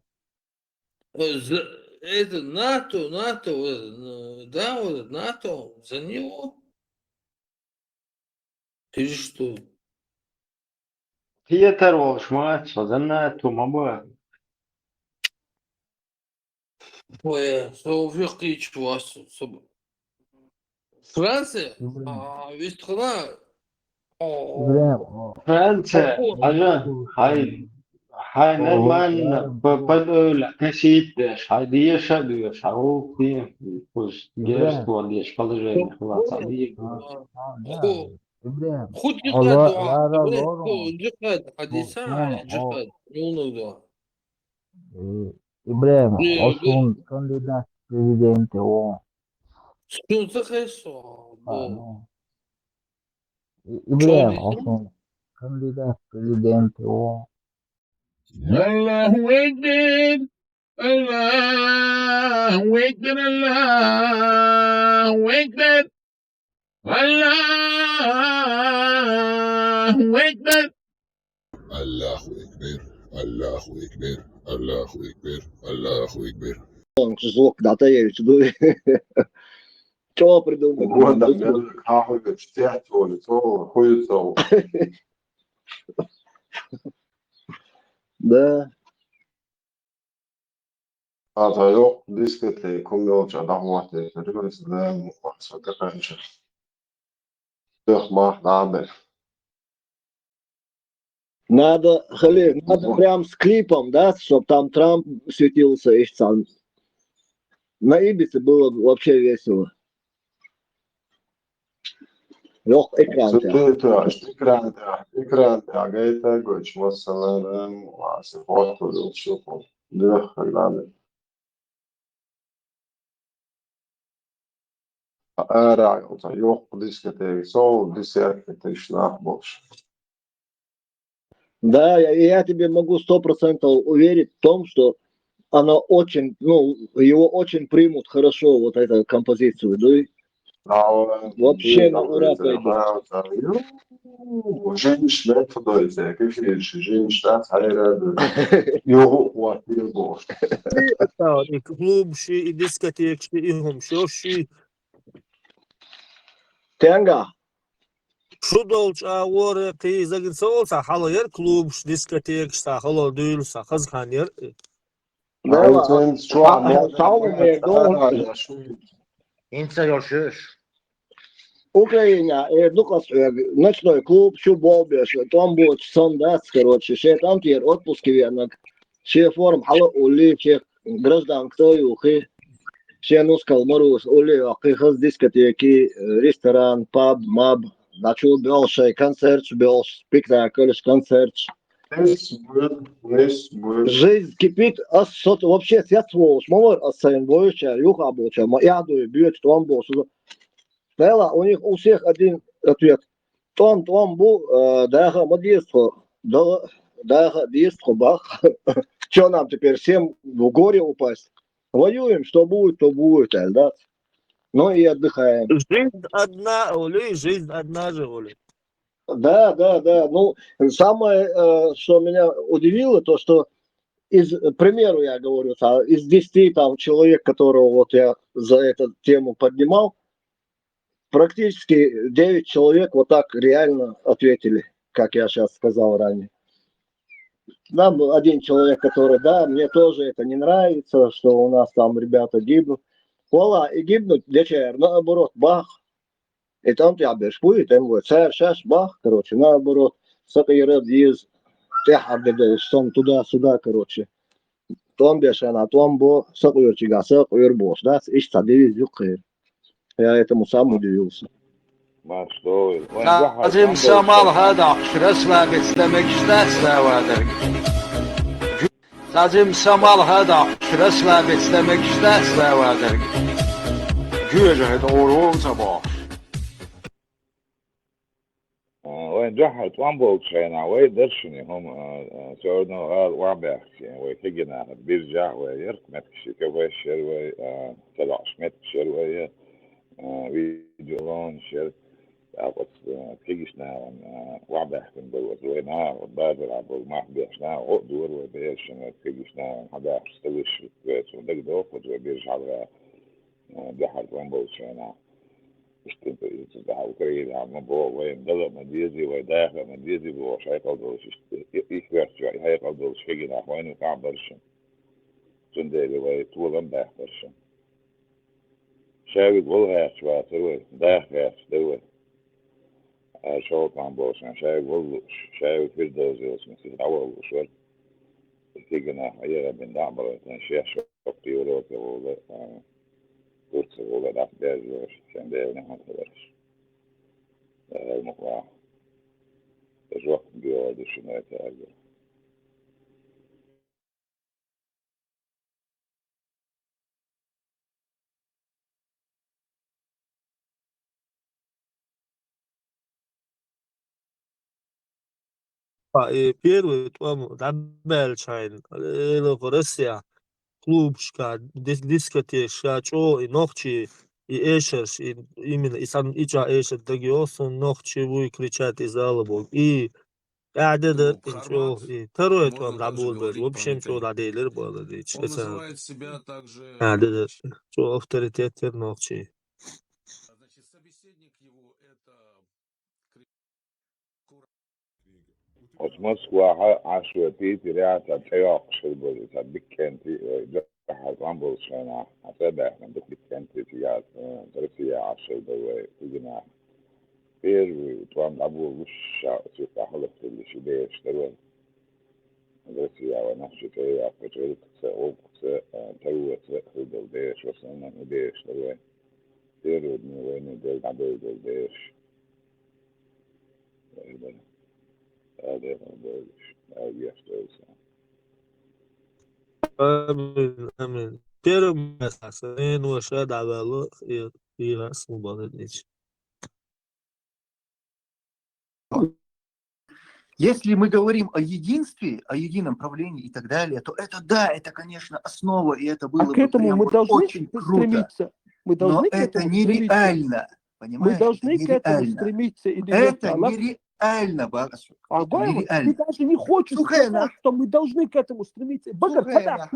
это НАТО, да, вот НАТО, за него. Или что? Петр Волшматчо, за НАТО, маба. Ой, Софья вас. Франция? Ведь страна. إبراهيم فرنسا أجا هاي نمان بدأ كسيتش هاي ديش هديش عروقي وش جرست ديش положение خلاص عادي. да, إبراهيم خد الله جهاد لا لا دعاء لا جهاد حديثا جهاد يقولوا دعاء إبراهيم أصلا كانديدات بريزيدنت و شو تخيصوا إبراهيم أصلا كانديدات بريزيدنت و الله أكبر الله أكبر الله أكبر الله أكبر الله أكبر الله أكبر الله أكبر الله أكبر. Звук датаевич, что придумали? Вот, да, хахуй, стятивали, то хуйцо. Да. هذا يوق ديسكتي كوميوجا دعواتي تدرس ذا صدقنش ما نعمل Надо прям с клипом, да, чтобы там Трамп светился и сам. На Ибице было вообще весело. Лег экран. إكران تعجيتا قوش مثلا وعصفات وشوفوا دخل عليه أرى يوق ديسكتي صو ديسكتي شناح бош. Да, я тебе могу 100% уверить в том, что она очень, ну, его очень примут хорошо, вот эту композицию, да? Вообще на ура пойдет. Женщина подойдет, как женщина, его хватит бош. клубши и дискотекши и гумшоши. Тенга. Şu dolça vore ki zagirsa olsa halayır klubş diskotekşta halo duyulsa kızgan yer. Insa görüşürüz. Украина, ночной клуб, Чуболбеш, там будет сондат, короче, все там теперь отпуски венок, все форм, хало ули, все граждан, кто юхи, все нускал мороз, ули, ахи, дискотеки, ресторан, паб, маб, начал белший концерт, бел спектакль, концерт. Жизнь кипит, вообще свет сволочь, мамор, ассайн бойча, юха бойча, яду, бьет, там был, у них у всех один ответ. Там был, да, модистство, да, детство, бах. Что нам теперь всем в горе упасть? Воюем, что будет, то будет, да. Ну и отдыхаем. Жизнь одна, Оли, жизнь одна же, Оли. Да. Ну, самое, что меня удивило, то, что к примеру, я говорю, из 10 там человек, которого вот я за эту тему поднимал, практически 9 человек вот так реально ответили, как я сейчас сказал ранее. Да, был один человек, который, да, мне тоже это не нравится, что у нас там ребята гибнут. Вала, и гибнут, дечер, наоборот, бах. И там тебя бешкует, там будет, сейчас бах, короче, наоборот, сакайред из техардедел, что туда-сюда, короче. Том бешена, том бо, сакуйрчига, сакуйрбош, да, ищ садивиз юкхир. Я этому сам удивился. ما شطوي وين لازم سمال هذا شرسلا بتسلمك شتاسلا وادر لازم سمال هذا شرسلا بتسلمك شتاسلا وادر جوجه دورو صباح وين جحت وامبولت شينا وي درشني هم سورنا وابحكي وي تجينا بيرجع ويرك متكشي كوي شروي تلاش متكشي وي فيديو شر أقص تيجيشنا وعبحكم بالوزوينا وبادر عبو ما حبيشنا عقدور وبيشنا تيجيشنا حدا استويش كويس ودق وقت وبيرجع على بحر وامبولشنا اشتنت يتزدها وكريد عم بو وين ضل مديزي ويداخل مديزي بو شاي قدوش يكبر شوي هاي قدوش فيجينا وين وقع برشم جندي وي طول مباح برشم شاوي قولها شوي سوي داخل سوي شو كان بوش أنا شايف والله شايف في الدوزي واسمه أول وشوي تيجينا هي بين دعبر تنشيح شو بيورو كولا قلت ولا ده بيجي عشان ده نحن خلاص المقطع الوقت بيقعد شنو يتأجل Первый том Dabelchain, Russia, клубшка, дискотека, чо и ночи, и эшерш, и именно и сам ича эшер дагиосон ночи вы кричат из залобов. И قاعدة شو второй том работал, в общем, что надеялся было, Он называет себя также... قاعدة شو авторитет ночи. Значит, собеседник его это... موسكو عشوائية رياضة تياق شربل تبيك كنتي جحد عمبل شنا أتابع من دخل كنتي تيات درسية عشربل ويجينا بير وطعم أبو وش سوف أحلف اللي شبيه اشتغل درسية ونحشي تياق بجرد سأوب تروة خدل ديش وصلنا نديش اشتغل بير ودني دل عبو دل ديش هذا Amin. Первый месяц, вообще давало и раз убавить. Если мы говорим о единстве, о едином правлении и так далее, то это да, это, конечно, основа, и это было к этому бы мы должны очень круто. стремиться. Мы должны Но к этому это нереально, стремиться. понимаешь? Мы должны это к этому нереально. стремиться. Это нереально, Багасу. Это Ты нереально. даже не хочешь сказать, что мы должны к этому стремиться. Багар, когда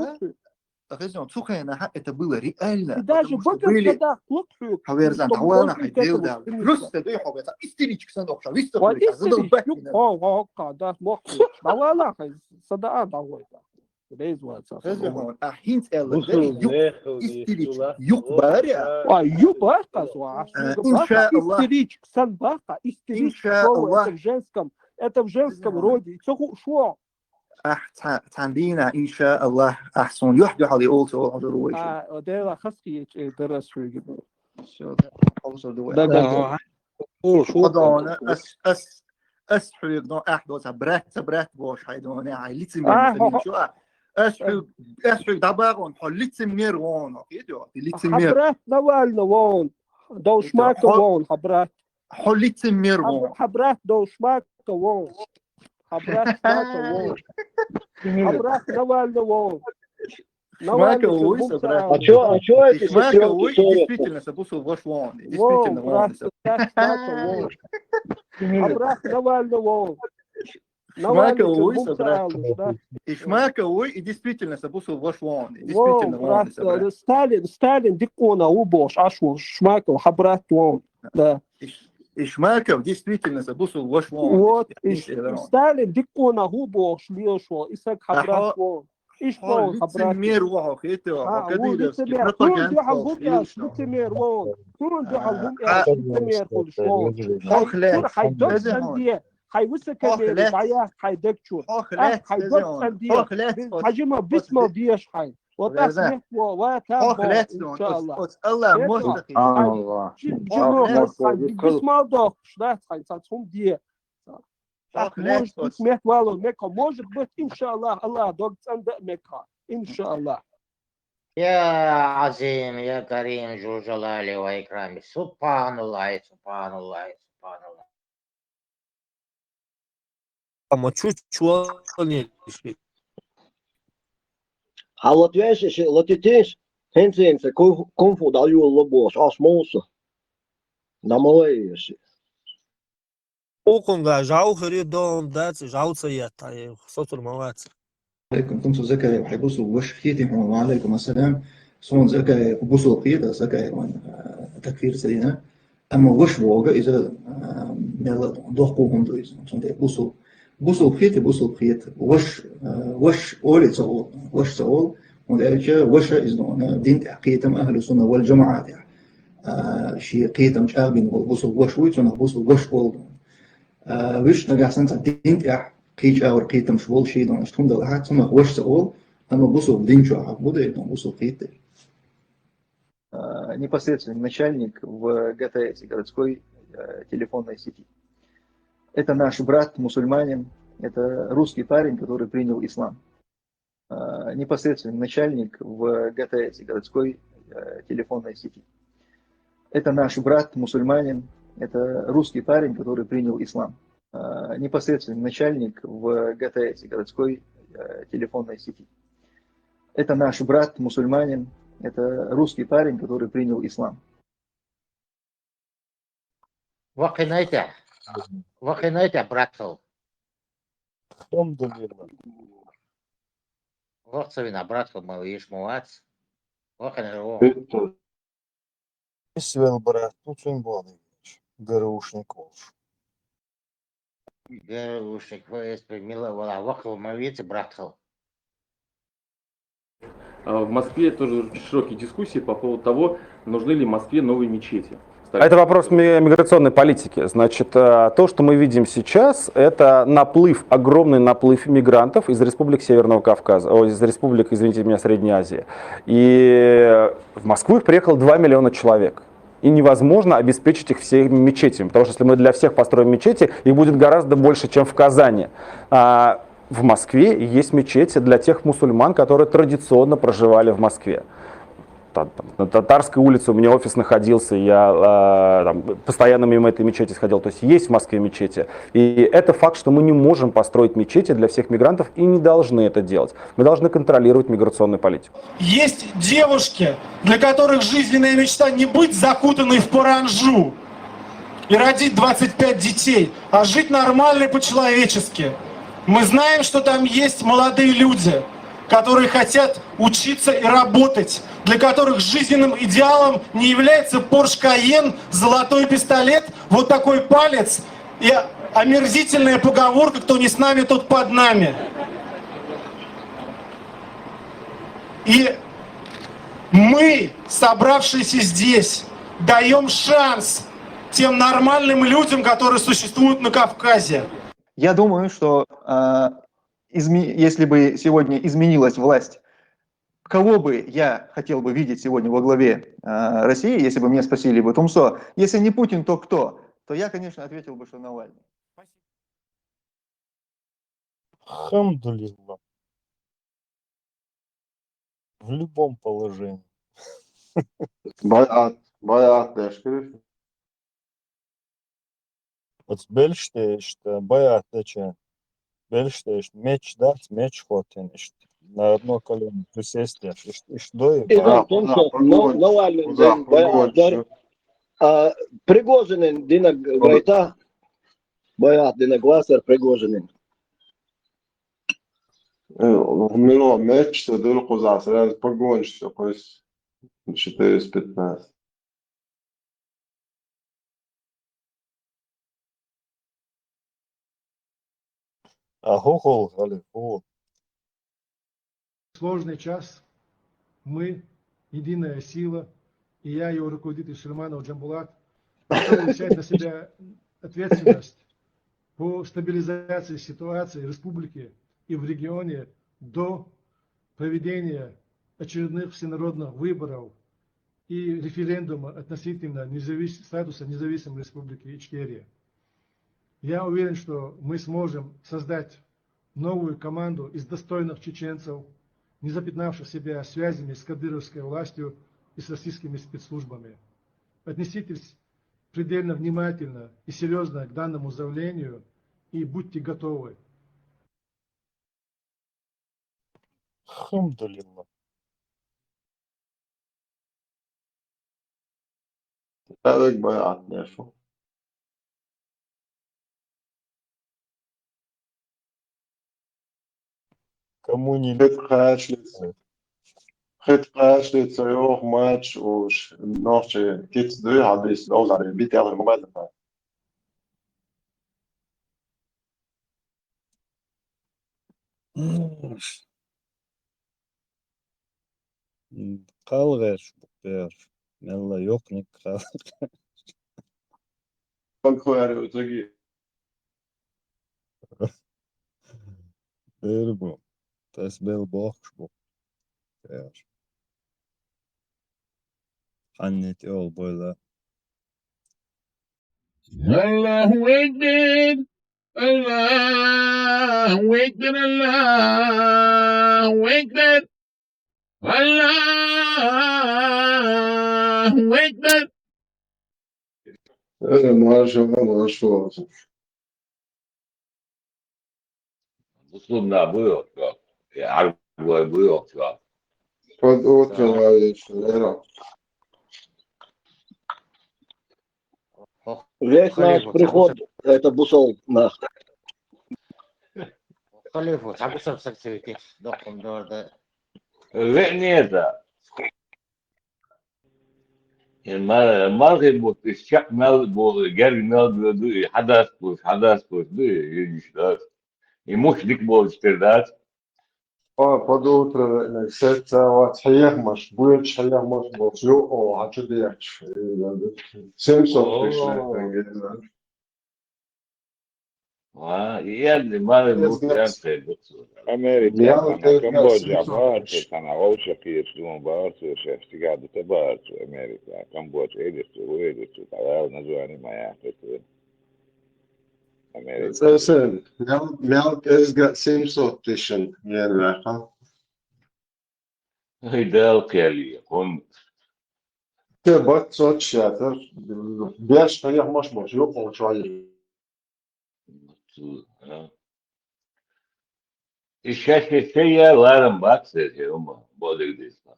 это было реально. И даже Багар, когда хлопают, что мы должны к этому стремиться. Истеричка сандокша, Вот истеричка, да, мохту. Давай лахай, сада давай. Ахинт юк баря. Юк барка, истеричка, санбака, истеричка, это в женском роде. Что? تعندينا إن شاء الله أحسن يحدث على أولتو عذروي. ده خاصي درس في جبل. ده قدونا أسحب يقدون أحدث برات باش هيدونا عيلتي من شو أسحب دباغون حلتي ميرون كيدو حلتي مير. حبرات نوال دوش ماك وون حبرات. حلتي ميرون. حبرات دوش ماك وون. حبرات ماك وون. حبرات نوال. А что эти сестренки действительно собусил ваш вон. Действительно вон. Обрат Навальный вон. Шмаковой Букса собрать. Алыш, да? И Шмаковой, и действительно собусу ваш вон. И Вон, действительно вон собрать. Сталин дикона убош, ашу Шмаков, хабрат вон, да. И Шмаков действительно собусу ваш вон. Вот, Сталин дикона убош, лешо, Исак хабрат вон. Иш вон хабрат. лицемер вон, это Кадыровский лицемер. Лицемер вон. Лицемер вон. Хай высокомерие, бояр, хай декчур. Хай декчур. Хажима бисмал диеш хай. Вот так нет, вот так, иншаллах. Allah может. Бисмал дох, да, хай сатсум дие. Так может быть, мехвалу, мека, может быть, иншаллах, Аллах, докцанда мека, иншаллах. يا عظيم يا كريم ذو الجلال والإكرام سبحان الله سبحان الله سبحان الله. Ama çuvalın А вот видишь, латитиш, хенценse, конфу даю лобош, аж монса. На малейши. Okunga žau hridom, dac žau cajeta, sotur malac. عليكم كنتم زكاة وحيبوسوا وش خيتهم وعليكم السلام صون زكاة وبوسوا خيتة زكاة تكفير سدينا أما وش بوجا إذا ملا ضحكوهم دويز صون بوسوا خيتة بوسوا خيتة وش أولي تقول وش تقول وذلك وش إذا دين تحقيتم أهل السنة والجماعة شيء قيتم شابين وبوسوا وش ويتنا بوسوا وش أول وش نجح سنة دين تح قيج أو قيتم شغل شيء دون أشتون دلعات ثم وش تقول أما بوسوا بدين شو عبودة يدون بوسوا قيتة. Непосредственный начальник в ГТС, городской телефонной сети. Это наш брат, мусульманин, это русский парень, который принял ислам. Непосредственный начальник в ГТС, городской телефонной сети. Это наш брат, мусульманин, это русский парень, который принял ислам. Непосредственный начальник в ГТС, городской телефонной сети. Это наш брат, мусульманин, это русский парень, который принял ислам. وقنايته братцов. Вахцевина братцов малыш муац. Вахнеро. Свел брат, тут он Владимирович, ГРУшников. ГРУшник, миловала, вахов мавицы братцов. В Москве тоже широкие дискуссии по поводу того, нужны ли Москве новые мечети. Это вопрос миграционной политики. Значит, то, что мы видим сейчас, это огромный наплыв мигрантов из республик Северного Кавказа, из республик, извините меня, Средней Азии. И в Москву приехало 2 миллиона человек. И невозможно обеспечить их всеми мечетями, потому что если мы для всех построим мечети, их будет гораздо больше, чем в Казани. В Москве есть мечети для тех мусульман, которые традиционно проживали в Москве. На Татарской улице у меня офис находился, я постоянно мимо этой мечети сходил. То есть в Москве мечети. И это факт, что мы не можем построить мечети для всех мигрантов и не должны это делать. Мы должны контролировать миграционную политику. Есть девушки, для которых жизненная мечта не быть закутанной в паранжу и родить 25 детей, а жить нормально и по-человечески. Мы знаем, что там есть молодые люди, которые хотят учиться и работать, для которых жизненным идеалом не является Porsche Cayenne, золотой пистолет, вот такой палец и омерзительная поговорка «кто не с нами, тот под нами». И мы, собравшиеся здесь, даем шанс тем нормальным людям, которые существуют на Кавказе. Я думаю, что если бы сегодня изменилась власть, кого бы я хотел бы видеть сегодня во главе России, если бы меня спросили бы, Тумсо, если не Путин, то кто? То я, конечно, ответил бы, что Навальный. Хамдулилла. В любом положении. Bayat deşkiriz. Belşte işte bayat deçe. Belşte işte meç dert meç hoten işte. На одно колено присесть, и что и Навальный, Пригожин, Дина Грайта, Баят, Дина Гласер, Пригожин. Мило матч, то дырку кузас, раз погонишь, все, то есть 4 из 15. Сложный час. Мы, единая сила, и я, его руководитель Сулейманов Джамбулат, готовы взять на себя ответственность по стабилизации ситуации в республике и в регионе до проведения очередных всенародных выборов и референдума относительно статуса независимой республики Ичкерия. Я уверен, что мы сможем создать новую команду из достойных чеченцев, не запятнавших себя связями с кадыровской властью и с российскими спецслужбами. Отнеситесь предельно внимательно и серьезно к данному заявлению и будьте готовы. Alhamdulillah. Так баят нефу. Кому не Хет царёв матч уж ночи киц две hadis доллары битер мобайлы. Kalgaç bir. Yalla yok ne kal. Банкуэр в итоге. Bu. Tas bel box bu. Der. Annet yol böyle. Allahu Ekber, Allahu Ekber, Allahu Ekber, Allahu Ekber. Öyle maaş olsun. Muslumlar bu yok. Argoy bu yok şu an. Под утро вечера. Весь наш приход – это бусол нах. Халифу, табусов саксивити, докум дорда. Neyse. المرغب والشكمل والجرمل حدث يجيش يموش لك بولشتردات Под утро сетца вот хеяхмаш, будет хеяхмаш болсу, о, а что делать? 700 пришли. يعني ما Amerika, Kambođa, Bārtu, tā nav Aušakīrs, un Bārtu, šefs gadu te Bārtu, Amerikā, Kambođa, Eģiptu, tā vēl nezvani mājā, bet Amerikā. Sen, mjölk ezga 700 tischen yerler. هيدا كالي يكون Bak saat şater, 5 heyahmaş boş, yok o çayır. الشاشة شيء لارم باكسر هم بودك ديستا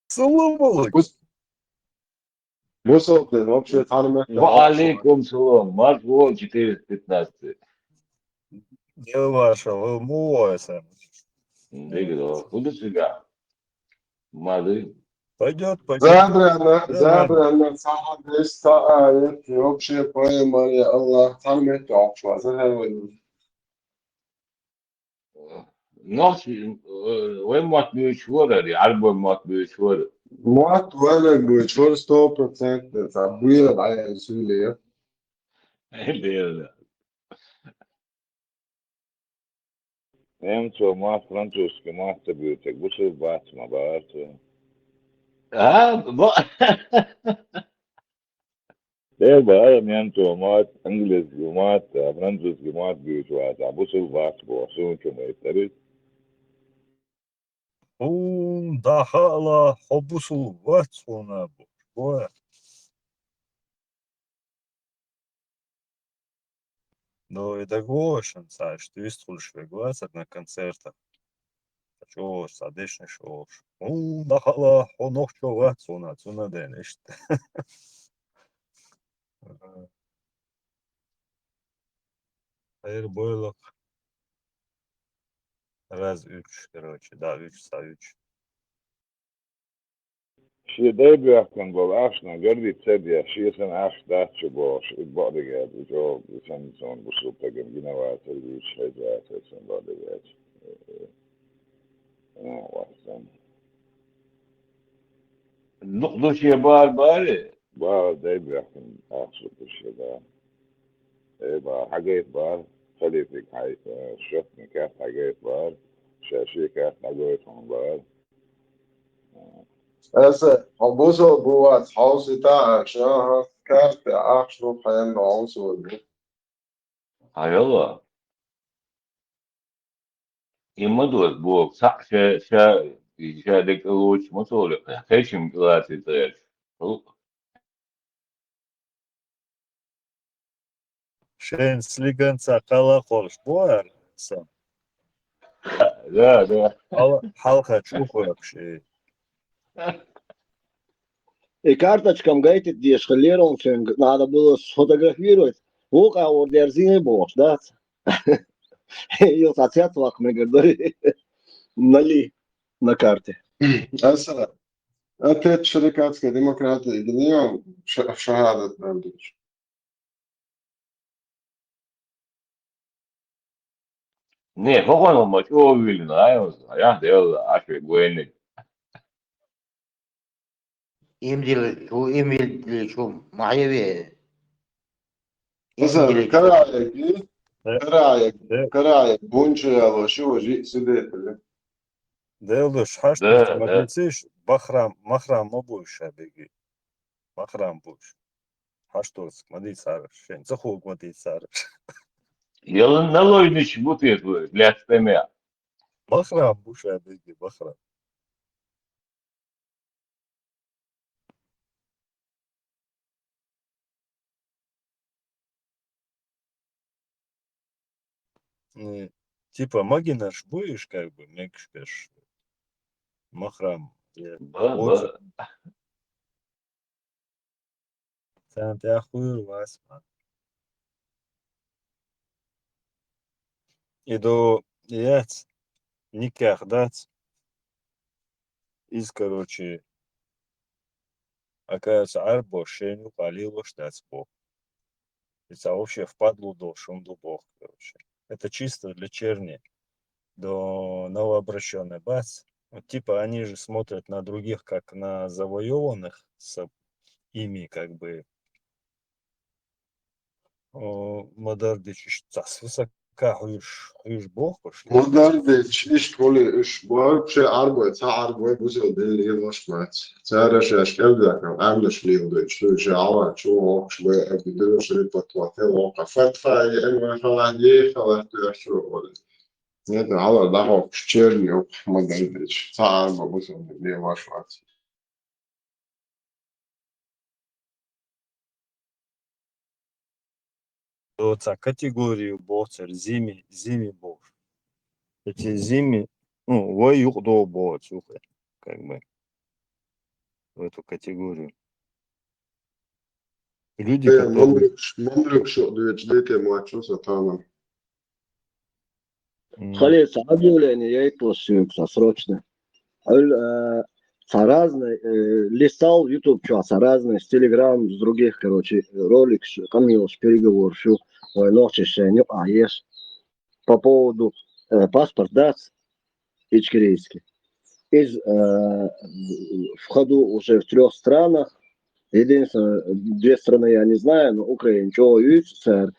Salam alaikum. Бусол, вообще tanımak. وعليكم السلام Марко 415 Не вашего, мой сам. Дегидо, куда сега? Мады. Пойдет. Zabrana saha 10 ayet, вообще поэмали Allah tanımak yok şu an. نوش وين مات بيشورر يعربوا مات بيشورر Muat ولا بيشور 100% تعبير على سوريا. Nemco māt frančūski māte bijutek, būšu bācma Bārtu. Tev bāra Nemco māt, angliski māt, frančūski māt bijuši vācā, būšu bācma, sunču meitaris. Da hala hobusu vatsuna bu. Ну и догошен, знаешь, ты вистулишь вегласят на концертах. Чё, садишь шош. Да hala онох чё ватсуна, цуна ден işte. Hayır boyluk. Раз 3, короче, да, 3 sa 3. Şide bıraktın bol aşna gördük sediye şiyesin aşda çubuğu şibade geldi jo sen son bu süper gün yine var tabii şey var sen bade geldi sen نقطة شيء بار بار ده bıraktın aşık bir şey daha bار حاجات بار خليفك هاي شفت كاس حاجات بار شاشة كاس حاجات بار هسه حبوسه بوات حوصي تاع شهر كارت أخشو حين عنصر هاي الله يمدوز بوك صح شا ديك روش مسولك خيشم قلاتي تريش Şen sliganca kala kolş boğar sen. Да. Halka çok вообще. И карточкам гайтит дешкалером, надо было сфотографировать. Вот, а вот дерзины бог, да? Ее хотят мы говорили, нали на карте. هسه أتت شركات كديمقراطية اليوم شهادة بردوش Не, по-моему, мочо увидели, нравилось, а я делал аши гуэни. إيميل شو معيبة هسه كرايك بونشي على شو جي سديت Devluş haştır madiciş mahram mı bu işe begi. Mahram bu iş. Haştır madicar. Şen zahug madicar. Yılın ne loydu şu bu tiyatro, blatsteme. Mahram bu işe begi, mahram. Типа магинаш будешь, как бы, мекшкаш, махрам. Sen te ахуй vasma. Иду яц, никак дать. Из, короче, оказывается, арбо шеню полило штать бог. Это вообще впадло до шунду бог, короче. Это чисто для черни. До новообращенной бац. Вот, типа они же смотрят на других как на завоеванных с ими как бы модардич цас высока хуиш бог пошли. مدردش إيش تقولي إيش بار شيء عربي تا عربي بوزي دل إيش مات تعرف أشكال ذاك عاملش ليه ده شو عوض شو هو شو أبدو شريط بطواتي وقفت فاي إنه خلاص خلاص شو ولا هذا عوض ضحك شيرني ومدردش تا عربي بوزي دل إيش مات Доца категорию боцер зими бог. Эти зими, ну, воюх до боц, как бы в эту категорию. Люди, которые... مملك شو دويتش ديك ماتشو ستانا Халец, объявление я посылка срочно. Разные, листал в YouTube, что, разные, с Telegram, с других, короче, ролик, камилш, переговор, что, ночи, есть. По поводу паспорт, да, ичкерейский. В ходу уже в 3 странах. Единственное, 2 страны я не знаю, но Украина, что, ЮССР,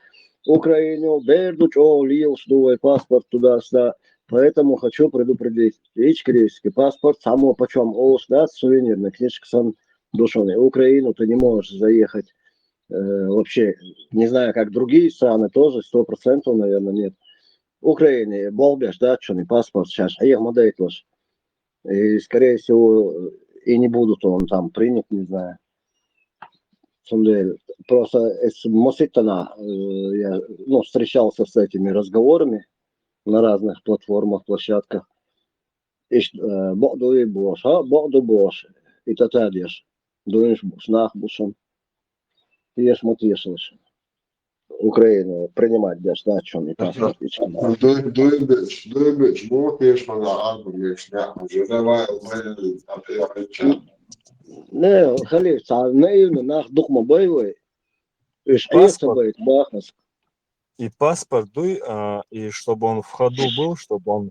Украину, Берду, что, лил, что, паспорт туда-сюда. Поэтому хочу предупредить. Ичкерейский паспорт, само почем, да, сувенирная книжка, сам душеный. Украину ты не можешь заехать вообще, не знаю, как другие страны, тоже 100%, наверное, нет. Украине, Болбеш, да, что, паспорт сейчас, а их модель тоже. И, скорее всего, и не будут он там принят, не знаю. Просто Моситана, я встречался с этими разговорами на разных платформах, площадках. Богду и бош, богду бош. И татадеш. Дуешь бош, нах бошом. Ешь мотешешь. Украину принимать государственный паспорт. Duibić būtiešana atgriež neapmažinājumā, Не, халиф, наивно, нах духма боевой. Паспорт и паспорт, и чтобы он в ходу был, чтобы он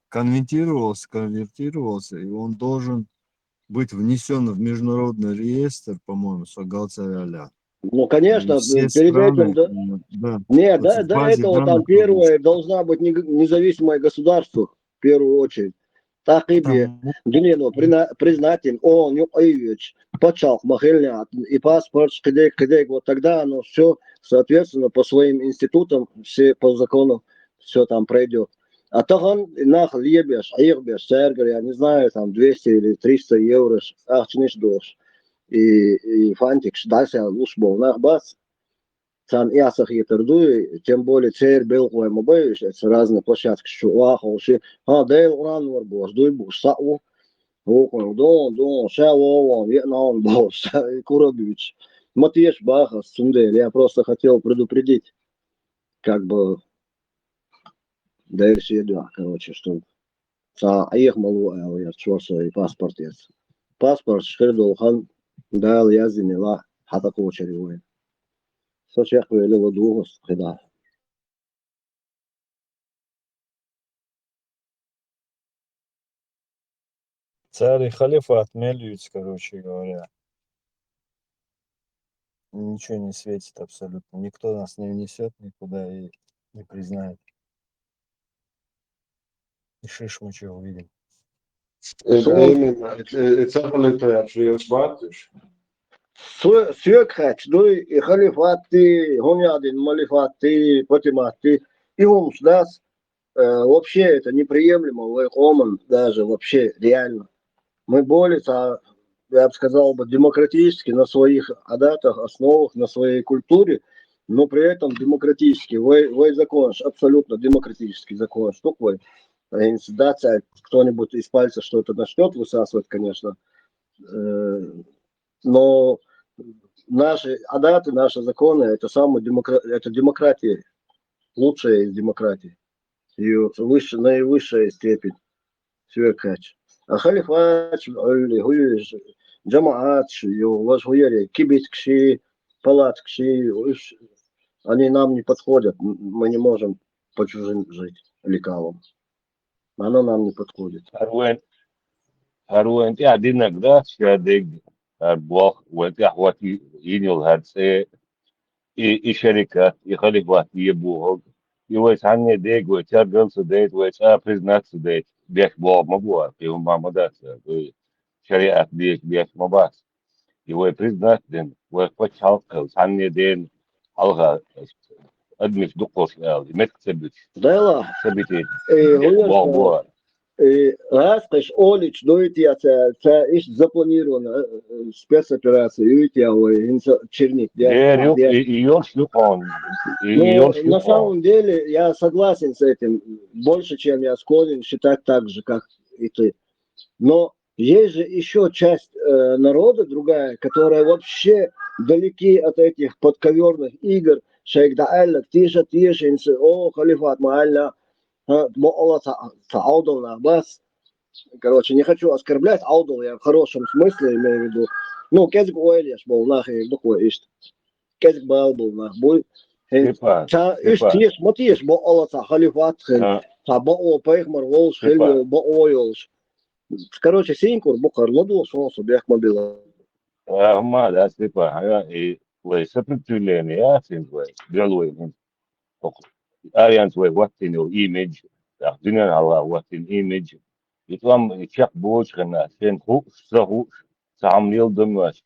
конвертировался, и он должен быть внесен в международный реестр, по-моему, Сагалцараля. Ну, конечно, перед этим, да, нет, до этого там первое должна быть независимое государство, в первую очередь. Так и признать им, он, Юкаевич, почал, Махельнят, и паспорт, вот тогда оно все, соответственно, по своим институтам, все по закону, все там пройдет. А то он, нах, лебеш, аирбеш, сэргар, я не знаю, там 200 или 300 евро, ахчниш дош. И фантик, дальше лучше был нах бас. Там ясах и тордуй, тем более церь был кое мобаешь, это разные площадки, что уахал, дейл уран варбос, дуй буш, сау, дон, шавован, вьетнам, бос, Курабич. Матеш Баха, Сундель, я просто хотел предупредить, как бы, короче, что их малу, я чувствую, паспорт есть. Паспорт, шкердолхан, дайл язинила, хатаку чаревой. Сочек велел двугос, хида. Царь и халифа отмелюются, короче говоря. Ничего не светит абсолютно. Никто нас не внесет никуда и не признает. И шиш мы что увидим. Сюкхач, ну и халифаты, гонядин, малифаты, потиматы, и он даст, вообще это неприемлемо, лайхоман даже вообще реально. Мы боремся, я бы сказал, демократически на своих адатах, основах, на своей культуре, но при этом демократически. Вы закон, абсолютно демократический закон. Что такое? Инициация, кто-нибудь из пальца что-то начнет высасывать, конечно. Но наши адаты, наши законы, это это демократия, лучшая из демократий. Ее наивысшая степень. Сюкач. А халифат, джамаат, возгуяри, кибиткши, палаткши, они нам не подходят. Мы не можем по чужим жить лекалом. Оно нам не подходит. Харуэн я один иногда шадег арбох вот я вот инил хадсе и шарика и халифат ебуг и вот ханне дег вот я гал судейт вот я признать судейт бех боб мабуа и мамада шариат бех мабас и вот признать ден вот почал ханне ден алга адмиш дукош мет цебич Да, цебити боб Раскаш Олич, дуйте, это запланировано спецоперация, видите, черник. На самом деле я согласен с этим, больше, чем я склонен считать так же, как и ты. Но есть же еще часть народа другая, которая вообще далеки от этих подковерных игр. Шейх Да'алла, тише, о, халифат Ма'алля. Короче, не хочу оскорблять аудал, я в хорошем смысле имею в виду. Ну, кезик уэльяш был нахуй, духой ишт. Кезик был нахуй. Ишт, мотиш, бо аллаца, халифат, бо пейхмар, волш, хельо, бо ойолш. Короче, синькур, бухар, ладу, шонсу, бех мобила. Да, типа, и сопротивление, я синкуй, делаю. Arians were what in your image, dinner Allah what in image. It was check boach and send hooks, the hooks, some nil dumas,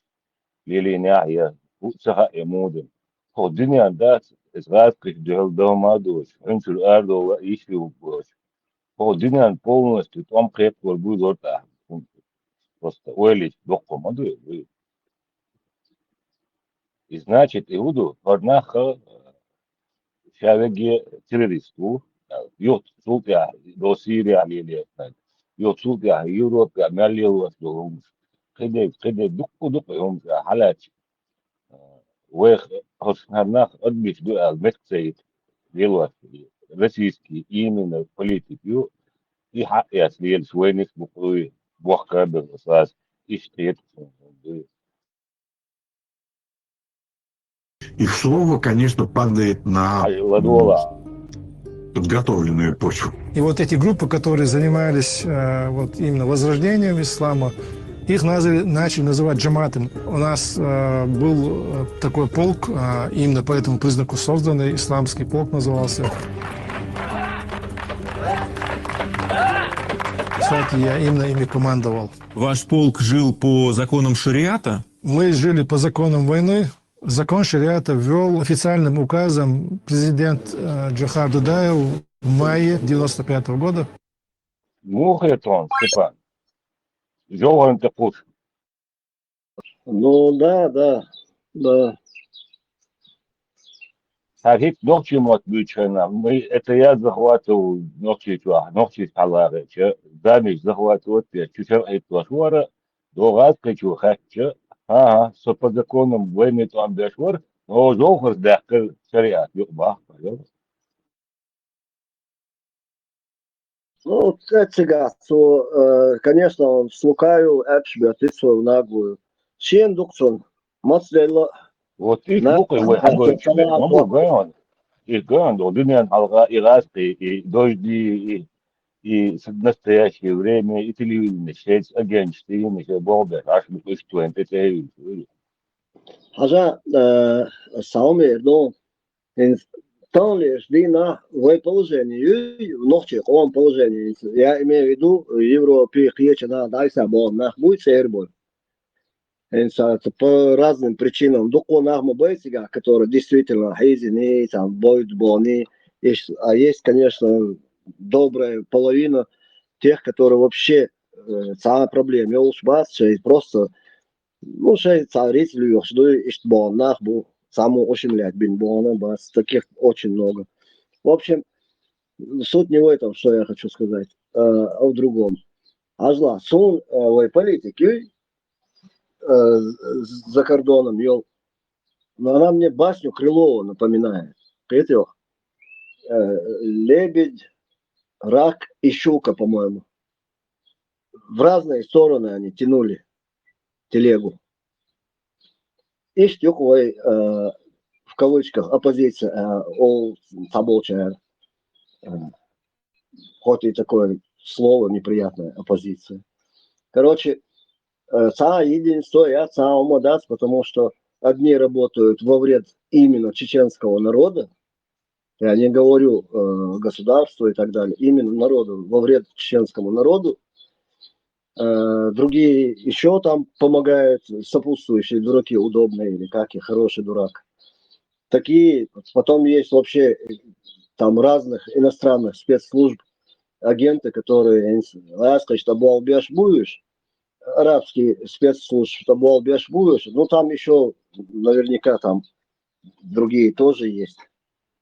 Lily Naya, hooks a modem. For dinner and that is rascal del domados, until Erdo issue was. For dinner and polness to Tom Crep were good or that. Was the oily docomodo. И значит, Иуду, однако, шавеги террористу, йот султя до Сирия лилия, йот султя Европа мерлил вас долумс. Кеде дуку йомс халач. Weх Hosnarnach отбить Албекцейт делать российские именно политику и хакят лель швейник буквы бухкабел саз и штет. Их слово, конечно, падает на Ладола. подготовленную почву. И вот эти группы, которые занимались вот именно возрождением ислама, их начали называть джаматом. У нас был такой полк, именно по этому признаку созданный, исламский полк назывался. Кстати, я именно ими командовал. Ваш полк жил по законам шариата? Мы жили по законам войны. Закон шариата ввел официальным указом президент Джохар Дудаев в мае 1995 года. Мухетон, Степан. Жёлган Тепуш. Ну да. Сагит ночи мот бючена. Мы это я захватывал ночи халары. Замеш захватывал чучер эйтлашвара. Догаз качу хача. Ага, со по законам войны там бешвар. Но жёлгар дахкар шариат. Юбах. Ну, цега, конечно, он слукаю, эпшби, отыцу в наглую. Чен дуксон, моцлело. Вот их лукай, вы хагойчик, маму ган. И ган, дудинян алга, и расты, и дожди, и настоящее время, и телевидение, сеть, агентство, и болбер, аж мы пусть это Хажа, сауме, но, там лишь дина в положении, в ночи, он положении. Я имею в виду, Европе, на дайса, будет сербой. По разным причинам. Дуко нахма бейтига, которые действительно хейзины, там, бойт, бони. А есть, конечно, добрая половина тех, которые вообще самая проблема. Я уж просто, ну, царителю, что есть бон, нахбу. Саму очень лять бинбона, бас, таких очень много. В общем, суть не в этом, что я хочу сказать, а в другом. Ажла, сон в политике за кордоном, но она мне басню Крылова напоминает. Лебедь, рак и щука, по-моему. В разные стороны они тянули телегу. Есть такой, в кавычках, оппозиция, таболчая, хоть и такое слово неприятное, оппозиция. Короче, единство, я умодац, потому что одни работают во вред именно чеченского народа, я не говорю государству и так далее, именно народу, во вред чеченскому народу, другие еще там помогают, сопутствующие дураки, удобные или как и хороший дурак. Такие, потом есть вообще там разных иностранных спецслужб, агенты, которые, сказать, что болбеш будешь, арабские спецслужбы, что болбеш будешь, ну там еще наверняка там другие тоже есть,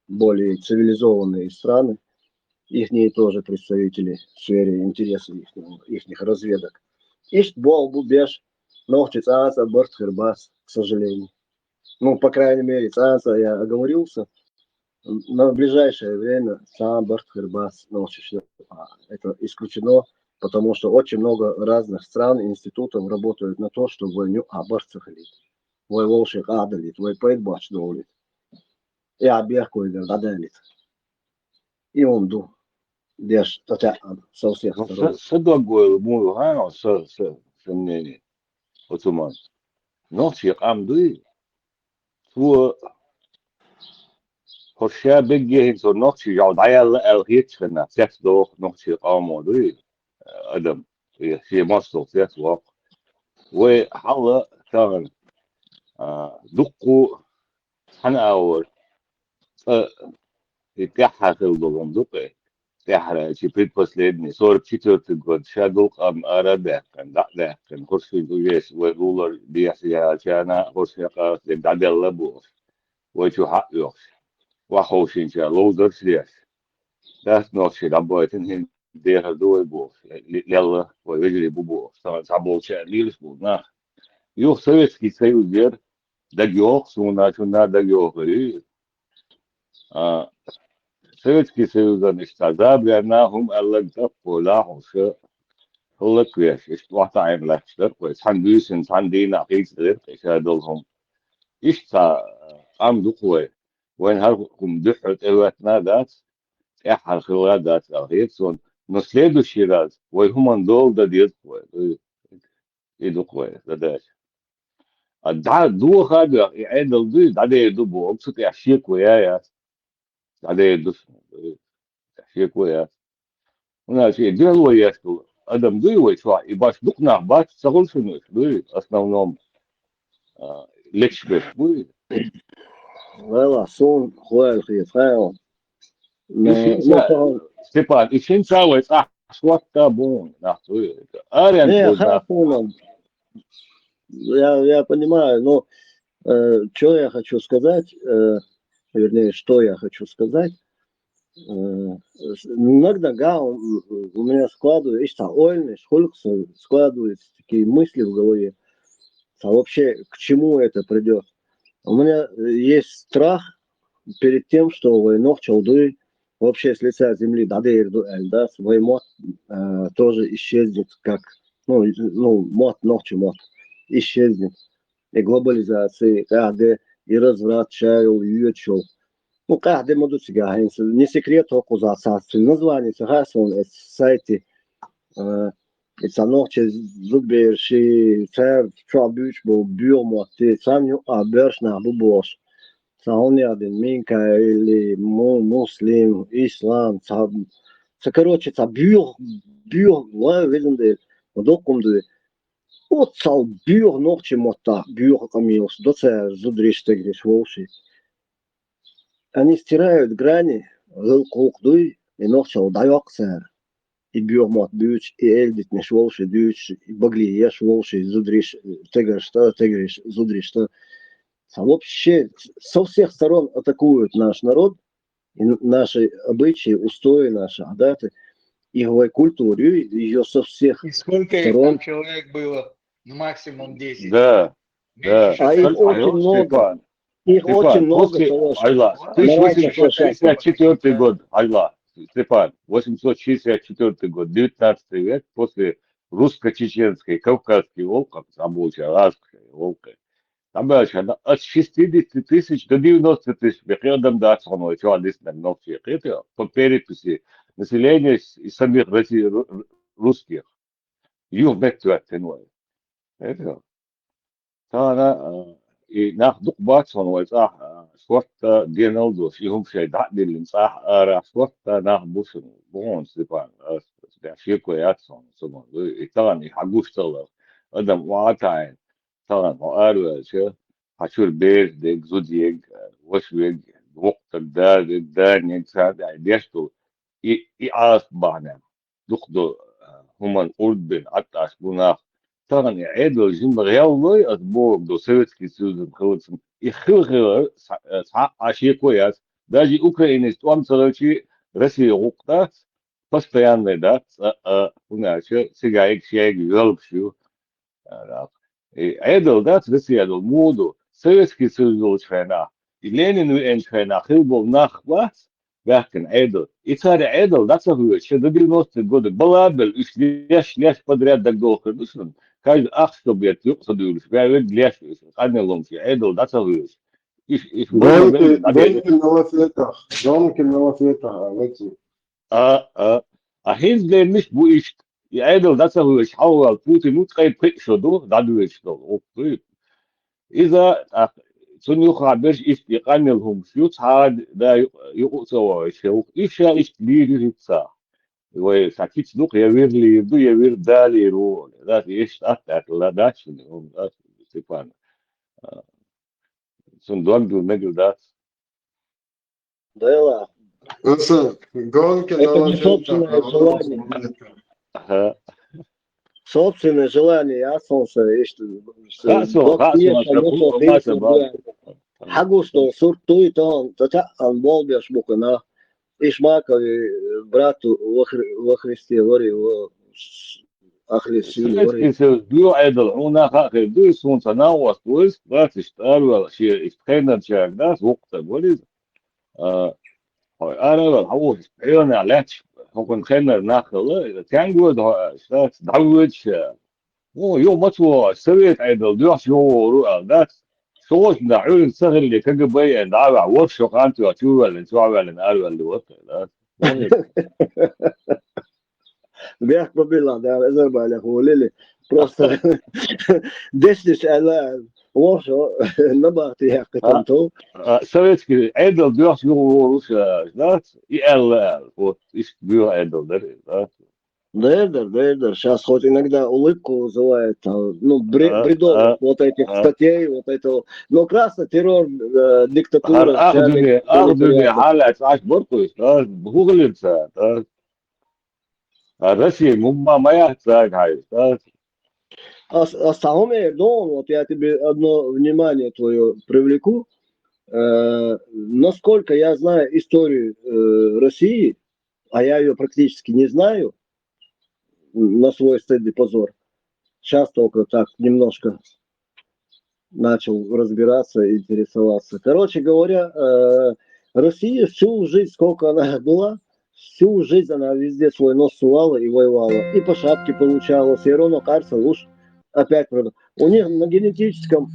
более цивилизованные страны. Ихние тоже представители в сфере интересов их разведок. Ишт болбу беш, ногти цаца, борт хербас, к сожалению. Ну, по крайней мере, цаца, я оговорился. На ближайшее время сам борт хербас, это исключено, потому что очень много разных стран и институтов работают на то, что войну абарцахалит. Вой волшик адалит, вой пейтбач долит. И объехкой гадалит. И он ду. Деш, со всех сторон. Садогой муга, мнение. Отуман. Ночи амды. Твой Horsia begin so nocci jau dial el hitchena sex doch nocci amadu adam في مصر sex walk وحلا كان دقو حناور يتحها في البندقة تحرا شي بيت последний 44 год шагок арабек كان ده كان كرسي دويس ورولر دياسيا كان كرسي قاس دابل بوس وشو حق يوش وحوشين شا لودر سليس ده نوشي دابويتن هن ديها دوي بوس يلا ويجري بوس طبعا صعبوا شا ليلس بونا يو سويتسكي سيو دير дагёх, суна дагёх, и Советский Союз, значит, забрянахум аллагдах полахуша, холоквеш, واحد عين لاشتر كويس حندوسن حندينا قيس غير قيس هذولهم إيش عم دقوة وين هركم دحت إلواتنا ذات إحنا الخلات ذات غير سون نسلدو الشيراز وهم دول ده ديدقوة يدقوة ده الدعاء دو هذا يعيد الضي ده يدبو أبسط يحشيك ويايا ده يدش يحشيك ويا هنا شيء دين وياكل أدم دوي ويشوا يباش دقنا باش سهل شنو دوي أصنعهم ليش بس دوي والله صون خوال خير خير Степан, и чем целый, что-то бун, нахуй, арен Не, был, хорошо, я понимаю, но что я хочу сказать, вернее, что я хочу сказать, иногда у меня складывается, складываются такие мысли в голове, а вообще к чему это придет. У меня есть страх перед тем, что войнох Чалдуй вообще с лица земли да, свой мод тоже исчезнет, как, мод, мод исчезнет. И глобализация, когда и разврат чаял, и чел. Когда мы сега, не секрет, только за название, согласно сайте, это ночи зуберши, царь, чабюч, был бюрмо, ты сам берешь на бубош. Саунядин, Минка или муслим, ислам, короче, бюр, виден дель, докумды. Вот бюр ночи мота, бюр камилс, доця зудриш тегриш волши. Они стирают грани, кулкдуй, и ночи дайоксер. И бюр мот бюч, и эльдит неш волши дюч, и багли еш волши, зудриш тегриш, зудриш что. Вообще со всех сторон атакуют наш народ, и наши обычаи, устои наши, адаты, их культуру, ее со всех и сколько сторон. Их там человек было? Ну, максимум 10. Да. А их очень много. Их очень много. Айла, 1864 год, Айла, Степан, 864 год, 19 век, после русско-чеченской, кавказской волка, арабской волка. Там было от 60 тысяч до 90 тысяч, беседом да, что здесь на новые это по переписи населения из самих русских. Юг бектуатенуй. Это. И нах дукбат сонуй скорта диналдус, и хумшей дадилин скорта нах бушен, бон Степан, шико ятсон, и тани хагуштала, адам ватайн. طبعا وقالوا شو حشور بير ديك زوديك وشويك وقت الدار ينساد يشتو إعاس بعنا دخدو هم القرد بين عطاش بناخ طبعا يعيدوا جنب غيالوي أسبوع دو سويتسكي سوزن خلصم يخلق عشية كويس даже украинец он целый Россия وقتا постоянно да у нас сега их жалобщу عدل دات رسي عدل مودو سويسكي سوزول شخنا إلين وين شخنا خلبو نخبات لكن عدل إتاري عدل دات هو شو دبل نوست جود بلابل إيش ليش بدريات دك دوخر بسون كاي أخشوا بيت يقصد يقولش بعد ليش أنا لهم في عدل دات هو إيش دونك النوافيتها أهين زي مش بو إيش يعدل ده هو يحول بوتين وتقيد بيشو دو دادو يشتغل إذا سنيوخ عبرش يقنن لهم شوت هاد دا يقصوا يشوف إيش ليه يتسا وساكيت دوق يوير لي يبدو يوير دالي رو ذات إيش أتاك لا داشنهم ذات سيبان سندوان دو مجل ذات Да, гонки это не собственное желание. Собственное желание, я солнце, Хагусто, суртуй то, он болбеш букана, Ишмакови брату во Христе, говори, Советский Союз, бью айдол, у нас хахи, бью солнце на вас, то есть, да, тиштарвал, ши, истхайнер чак, да, звукта, говорит, арвал, хау, истхайнер, ляч, хокон хайнер нахала, тянгу, да, давыч, يوم مطوع سويت عدل دوش يو ده صوت نعول سهل اللي كجبي نعوى وش قانت وشو ولا قالوا اللي وقت ده Бях побила, да, забавля, хулили. Просто десять лошо набагато як там то. советский عدل دوش يو ده يقل вот إيش بيو عدل ده Да. Сейчас хоть иногда улыбку вызывает, ну, бредовых вот этих статей, вот этого. Но красный террор, диктатура. أخذني حالة عاش برضو بغلط Россия ما يحتاج هاي А самом Эрдоган, вот я тебе одно внимание твое привлеку. Насколько я знаю историю России, а я ее практически не знаю, на свой стыд и позор. Сейчас только так немножко начал разбираться, интересоваться. Короче говоря, Россия всю жизнь, сколько она была, всю жизнь она везде свой нос сувала и воевала. И по шапке получала, все равно кажется, уж опять правда. У них на генетическом...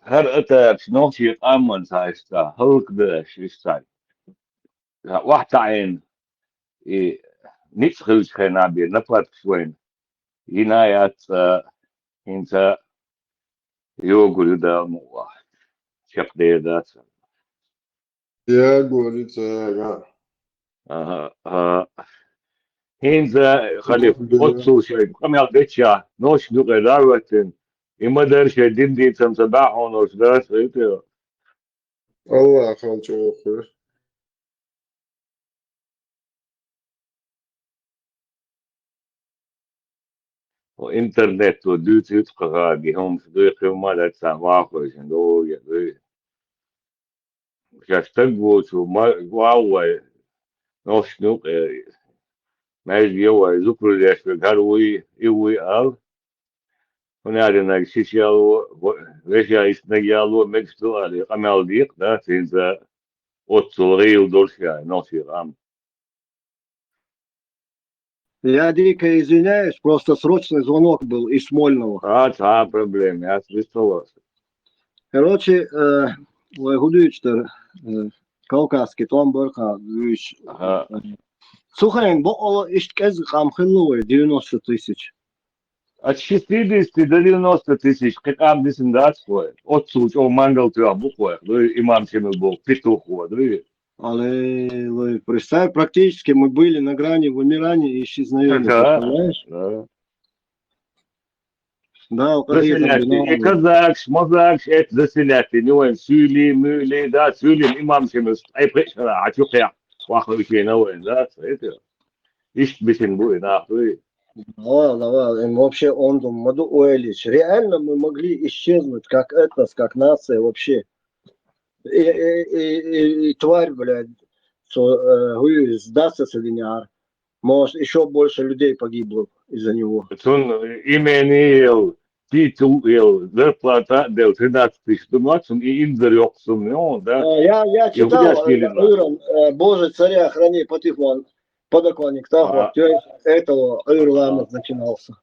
هر أتا شنوشي قامن سايستا هلك ده شيستاي واحد عين نتخل شخينا بي نفرت شوين ينايات انت يوغل ده مو شق ده ذات Я говорит, ага. هينزا خليف قدسو شيء كم يالدتشا نوش نوغي داروتين إما درشة دين تمسباحون وش درس غيته الله خلچو خير. وإنترنت ودوت يتقغا بهم صديقي وما لا تسامحوا شنو يا مش هشتغلوا شو ما واو نوش نوغي ما يجيوا يذكروا ليش بقالوا يوي أل هنا لنا شيشيالو ليش يسنجيالو مكستو على قمال ديق ده تنزا أتصلغي ودورشيا نوشي رام Я дико извиняюсь, просто срочный звонок был из Смольного. Проблем, я слышал. Короче, Гудуичтер, Кавказский, Том Барха, Сухарин, бо ишткез камхилловый 90 тысяч. От 60 до 90 тысяч, как амдисин датское, от суч, о мангал тюа буквы, ну имам чем был, петуху, да. Але представь, практически мы были на грани вымирания и исчезновения, понимаешь? Да. Да, заселяти, и казакш, мазакш, это заселяти, ну, сюли, мюли, да, сюли, имам чем ай пришла, а чухя, вахлыки, ну, да, это, ищ бисин будет, нахуй. Давай, вообще он думал, Маду Уэлич, реально мы могли исчезнуть как этнос, как нация вообще. И тварь, блядь, сдастся Соединяр. Может, еще больше людей погибло из-за него. Он имени титул, зарплата, дел 13 тысяч домашен, и инзер йоксум, да. Я читал, Боже, царя храни, Патифон, подоконник, так вот, этого Айрламов начинался.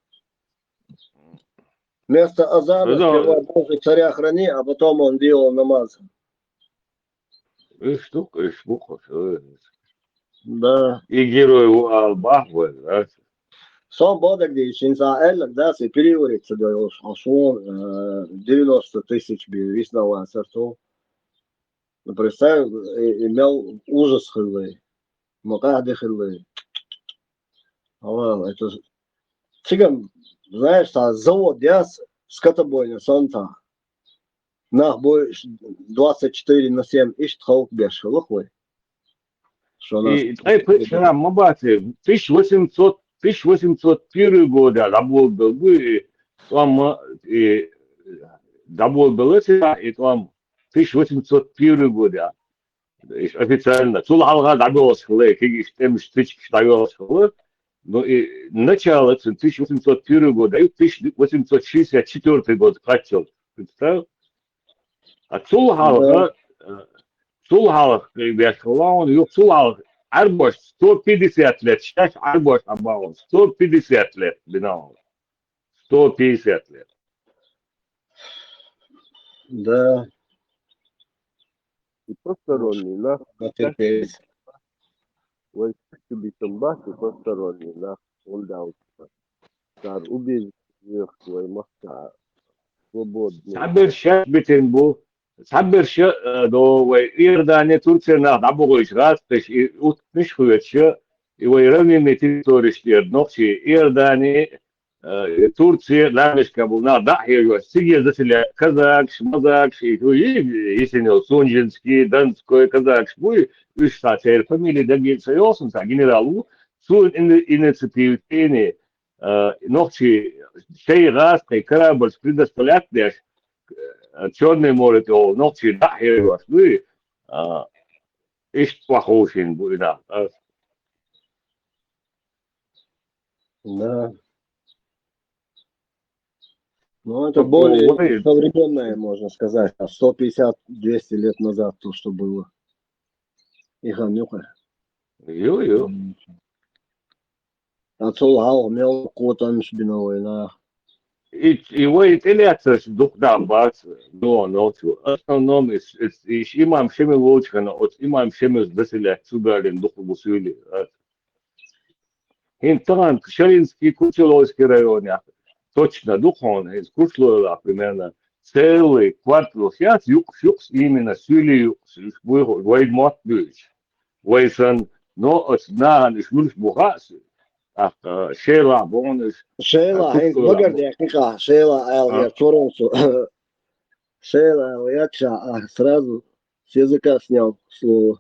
Вместо азана сперва Боже, царя храни, а потом он делал намаз. Штука, Да. И герой Албахвы, да. Сам Бодагди, Шинзаэль, да, се переговорится, да, он 90 тысяч весновал сортов. Представь, имел ужас хылы, макады хылы. Это цыган, знаешь, завод, я скотобойня, санта. Нах бой 24/7 ищет халк беш халахой. Что нас... И вчера мабаты 1801 года работал бы, там и работал был это, и там 1801 года. Официально. Сул халга добилось хлы, кигиш тем штычки ставилось хлы. Но и начало 1801 года и 1864 год хотел. Представил? А сул халга он yok Sulağ Erboş 150 лет, сейчас Erboş абаун 150 лет бинал. 150 лет. Да. И посторонний, да? Потерпеть. Вот тебе там бас и посторонний, да? Он дал. Стар убей их твой маска. Свободный. Sabır şart bitin bu. Sabır şu do ve İran'ı Türkiye'ne daboğuş rastış utmuş hüyetçi ve İran'ın teröristler nokçi İran'ı Türkiye lamış kabulna dahi yok. Sigiye zaten Kazak, Mazak, Yesenil, Sonjinski, Donskoy, Kazak bu üç tane familya da geçse olsun sa generalu su inisiyatifini nokçi şey rastı karabar предоставлять Черное море, то ночи да, и плохой будет, да. Да. Ну, это более современное, можно сказать, 150-200 лет назад то, что было. И Ганюха. Ё-ё. А Цулгал мел котан шбиновой на... И вы телятся дух бац до ночью. Основном имам всеми лучше, от имам всеми сдасили сюдарин духу гусули. Интан Шалинский Кучеловский район, точно духон из Кучлова примерно целый квартал. Сейчас юкс именно сюли юкс, войд мот бюч. Войсан, но от нан шмульш бухасы. Ах, Шейла, бонус. Шейла, Багардяхника, Шейла, я Торонсу. Шейла, я сразу с языка снял слово.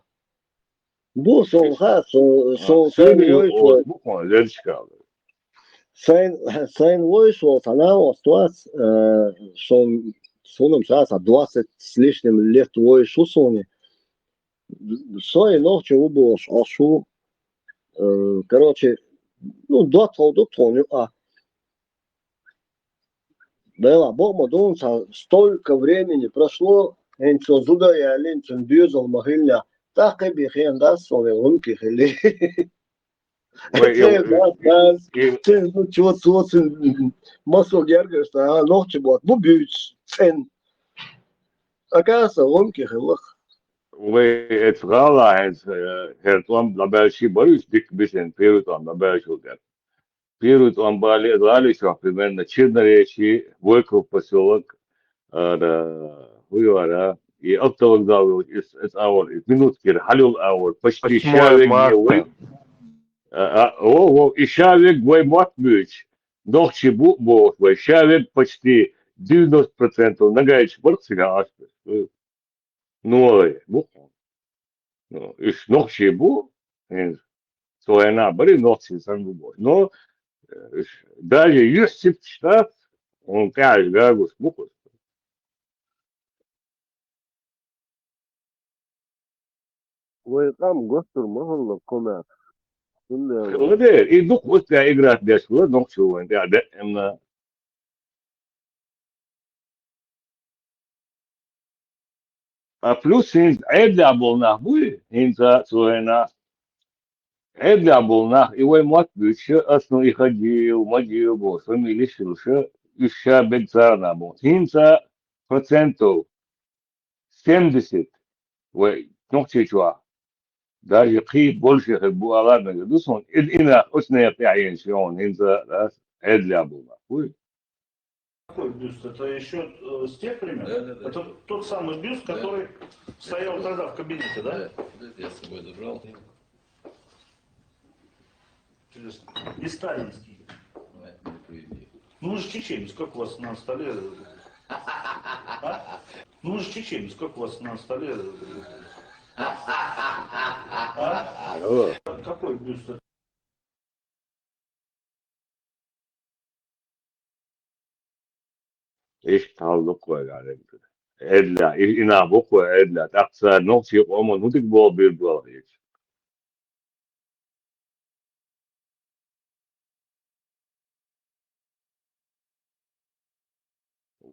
Бус, он хас, сон Сайн войшел, она осталась, соном сейчас 20 с лишним лет войшу сони. Сой ночью убылось, ашу, короче, ну, до тоню, да, Бог думается, столько времени прошло, энчо зуда я ленчен бьюзал могильня, так и бихен да, соне лунки хили. Ну, чего, массу гергаш, а ночью будет, ну, бьюз, цен. Оказывается, лунки хилах. Het verhaal is het om daarbij Sibarius dik bisschen period om daarbij шутят. Period om Бали Лалища примерно Черноречи, Волков поселок, Хуевара и автовокзал из аур, минутки, халюл аур, почти шавик геой. И шавик гой матмюч. Ночи бу, шавик почти 90% нагаич борцыга аспес. Ну, из ночи был, то она были ночи сам был. Но даже есть штат, он каждый гагус букус. Вы там гостер могли коммент. И дух вот я играть без ночи, он я именно. А плюс Эдля был нахуй, инца суэна. Эдля был нах, его мать быча, основ и ходил, мадил был, фамилия шилша, ища бедзарна был. Инца процентов 70, ой, ногти чуа. Даже ки больше был аладна, дус он, ина осная пяйен шион, инца Эдля был нахуй. Какой бюст? Это еще с тех времен? Да. Это тот самый бюст, который стоял тогда в кабинете, да? Да, я с собой забрал. Интересно. И сталинский. Ну вы же чеченец, как у вас на столе? А? Ну вы же чеченец, как у вас на столе? Алло. Какой бюст? ايش تعلق يعني ادلا ina boku edla taksa nochi omo nutik bo bilbo hiç.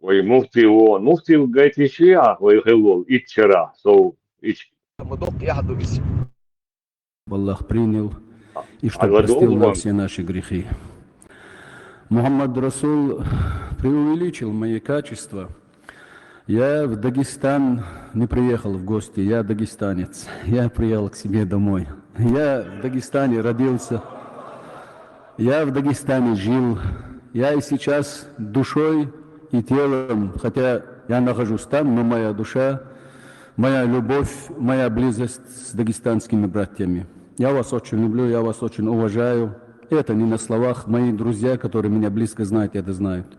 ومفتي وقايت الشيعة ويخلوا اتشرا سو اتش Аллах принял и что على простил нам دوغوان все наши грехи. Мухаммад Расул преувеличил мои качества. Я в Дагестан не приехал в гости, я дагестанец. Я приехал к себе домой. Я в Дагестане родился, я в Дагестане жил. Я и сейчас душой и телом, хотя я нахожусь там, но моя душа, моя любовь, моя близость с дагестанскими братьями. Я вас очень люблю, я вас очень уважаю. Это не на словах. Мои друзья, которые меня близко знают, это знают.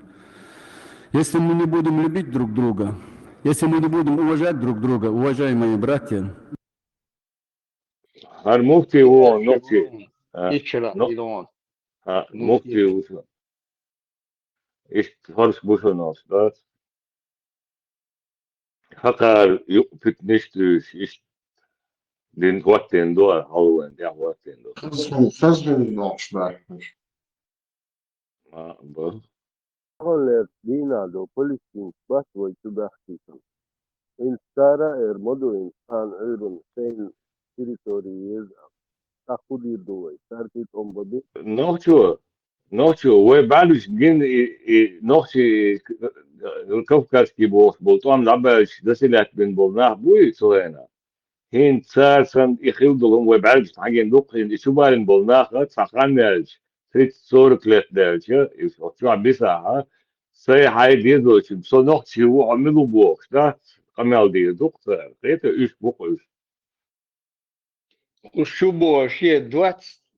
Если мы не будем любить друг друга, если мы не будем уважать друг друга, уважаемые братья, المفتي هو نوتي اتشرا يدون مفتي وشو ايش فرش بوشو ناس بس حقا يقفت نشتوش ايش den Orten dort hauen, der Orten dort. خزن نوشباك. Aber Holler Dina do Palestine bas voi tubachtisan. In Sara modo in an urban sein territories akudir doy. Sartit ombodi. noch schon, وبعدش جن noch الكوكاس بوس بولتوام لعبش ده سلعت بين بولناه بوي سوينا هين سارسن يخيلدلهم وبعدش حاجين دوقين شو بالين بولناه تسخن مالش تريد صور كلت دالش شو عم بيساها سي حي ديزوش بسو noch شو عملوا بوكس ده قمال دي دوق خيته ايش بوكس Ушубо ще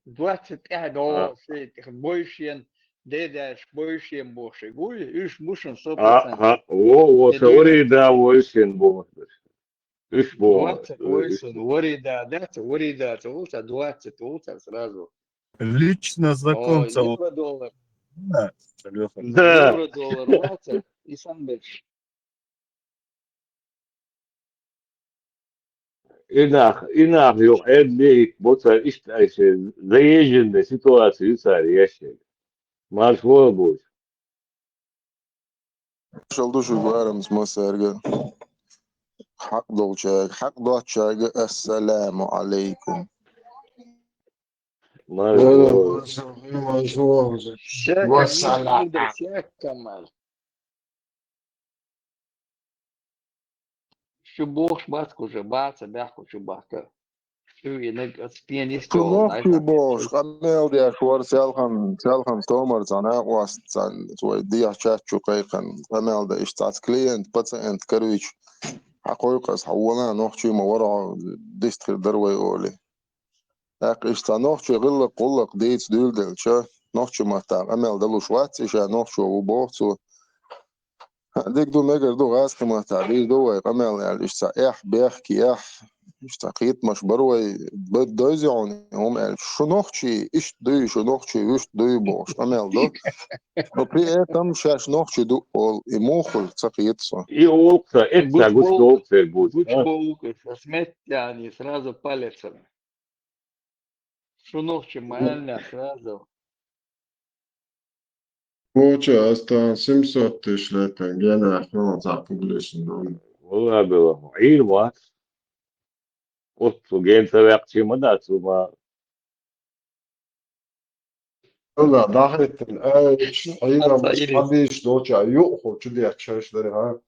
21 больше, дедаш больше больше. Гули, иш мушен 100%. Во теории да, войсен бонус. Иш бонус. 20 войсен, ворида, ворида, целуца 20, целуца сразу. Лично О, знакомца. $1. Да, Лёха. Да. $1, 20 и сам больше. Inach יועד לי בוצע איש זה יז'ן בסיטואציה יוצא ישן. מה שבוע בוש? شلدوش بارمز مسرقة حق دوشاك حق دوشاك السلام عليكم. ما שבוע? Всяк Камаль. Шубох шбатку уже баца, бяху шубака. Что и на пианисту. شنو بوش قميل دي أشوار سالخن تومر زنا واستن تودي أشات شقيقا قميل ده إشتات كلينت بس أنت كرويش حقوق حوانا نوخشي مورع ديستخل دروي أولي لك إشتا نوخشي غلق قلق ديت دول دلشا نوخشي مهتا قميل دلو شوات إشا نوخشي وبوخسو ديك دو مجر دو غاسك مهتا ديك دو قميل يعني إشتا بيحكي اشتقيت مش بروي بدوزعون هم قال شو نوخشي ايش دوي شو نوخشي وش دوي بوش امال دو وبري تم شاش نوخشي دو اول يموخل تقيت صح И олкса, это гусь олкса будет. Гучбоука, смерть тянет, сразу палец. Шунохчи мальня сразу. بوشا أستا سمسوت تشلتن جانا احنا تعقبلشن دول والله было. عيل وات. Отцу генца реакции мадацу ما. لا دخلت الآيش حين مش حديش دوشا يؤخو شدي أتشاش داري ها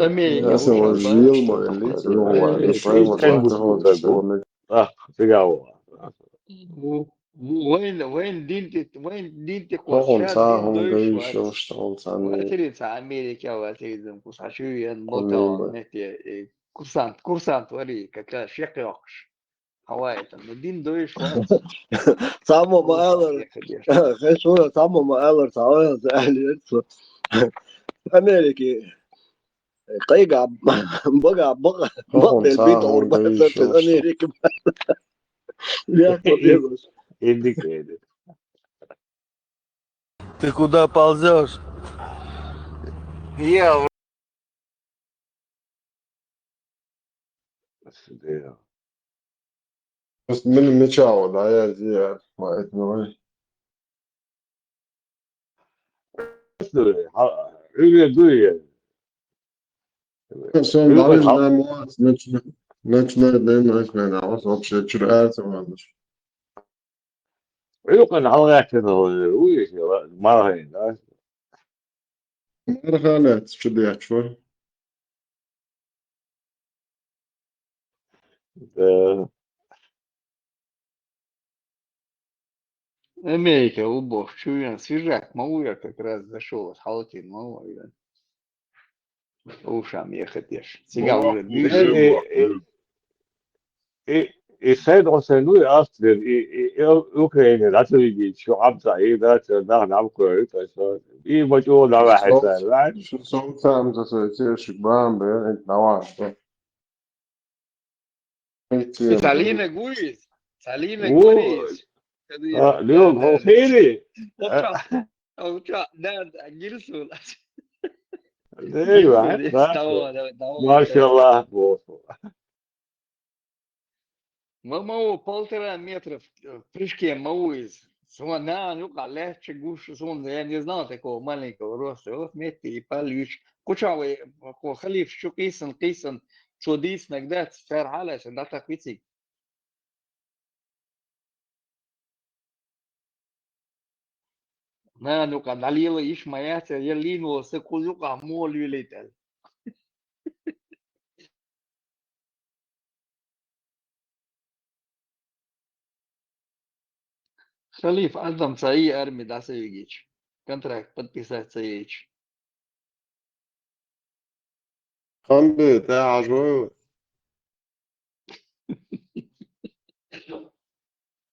Америка. اسمه جيل ما اللي هو الفاهم وقته تقاوى. وين دينتي طبعا قوشات ساهم دين دوش جيش واشتغل ثاني وأتريد سا أمريكا وأتريد كوساشويا موتا نتي كورسانت وري كاكا شيقيوكش Хавает, но дин доиш ванс. Само Эллер, хорошо, само Эллер, само Эллер, Америки. Кайга, бога, Rohun del saa Vitor, on ka Америки. Легко бегаешь. Indicated. Ты куда ползешь? Я Yeah. بس من المتشاور العيال زياد ما إتنوي Really do it. Son dalim na moat начинает дым اسمه عاوز вообще чурать ومش يمكن حلقات ويش ما هين ما خالد شو بدي أشوف Америка, убов, чуян, свежак, Мауя как раз зашел, Халатин, Мауя. По ушам ехать ешь. Сега уже движется. السيد حسين أصلا أوكرانيا لا تريد شو عم صعيد لا تنام نام كويس إيه مجهول على حسين شو صوت سام زي شبان بين أنت نواش Salina Guiz. Salina Guiz. اليوم هو خيري Ocha, da, Gilsul. أيوة ما شاء الله Маму 1,5 метра в прыжке Мауиз. Суана, ну-ка, легче гушу сон. Я не знал такого маленького роста. Вот мети и палюч. Кучавый, халиф, что кисан, что дис, нагда, фер халяш, да так вицик. На, ну-ка, налила иш маяца, я линул, секузука, молю летел. Халиф, Адам Цаи армии Дасевич. Контракт подписать Цаич. خنبي تاع عجوي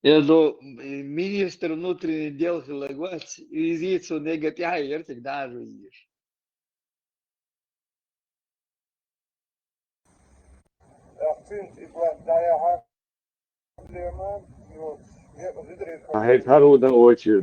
Я до министр внутренних дел Халагвац, визицу негатяй, вертик даже видишь. هيك هذا هو ده وجه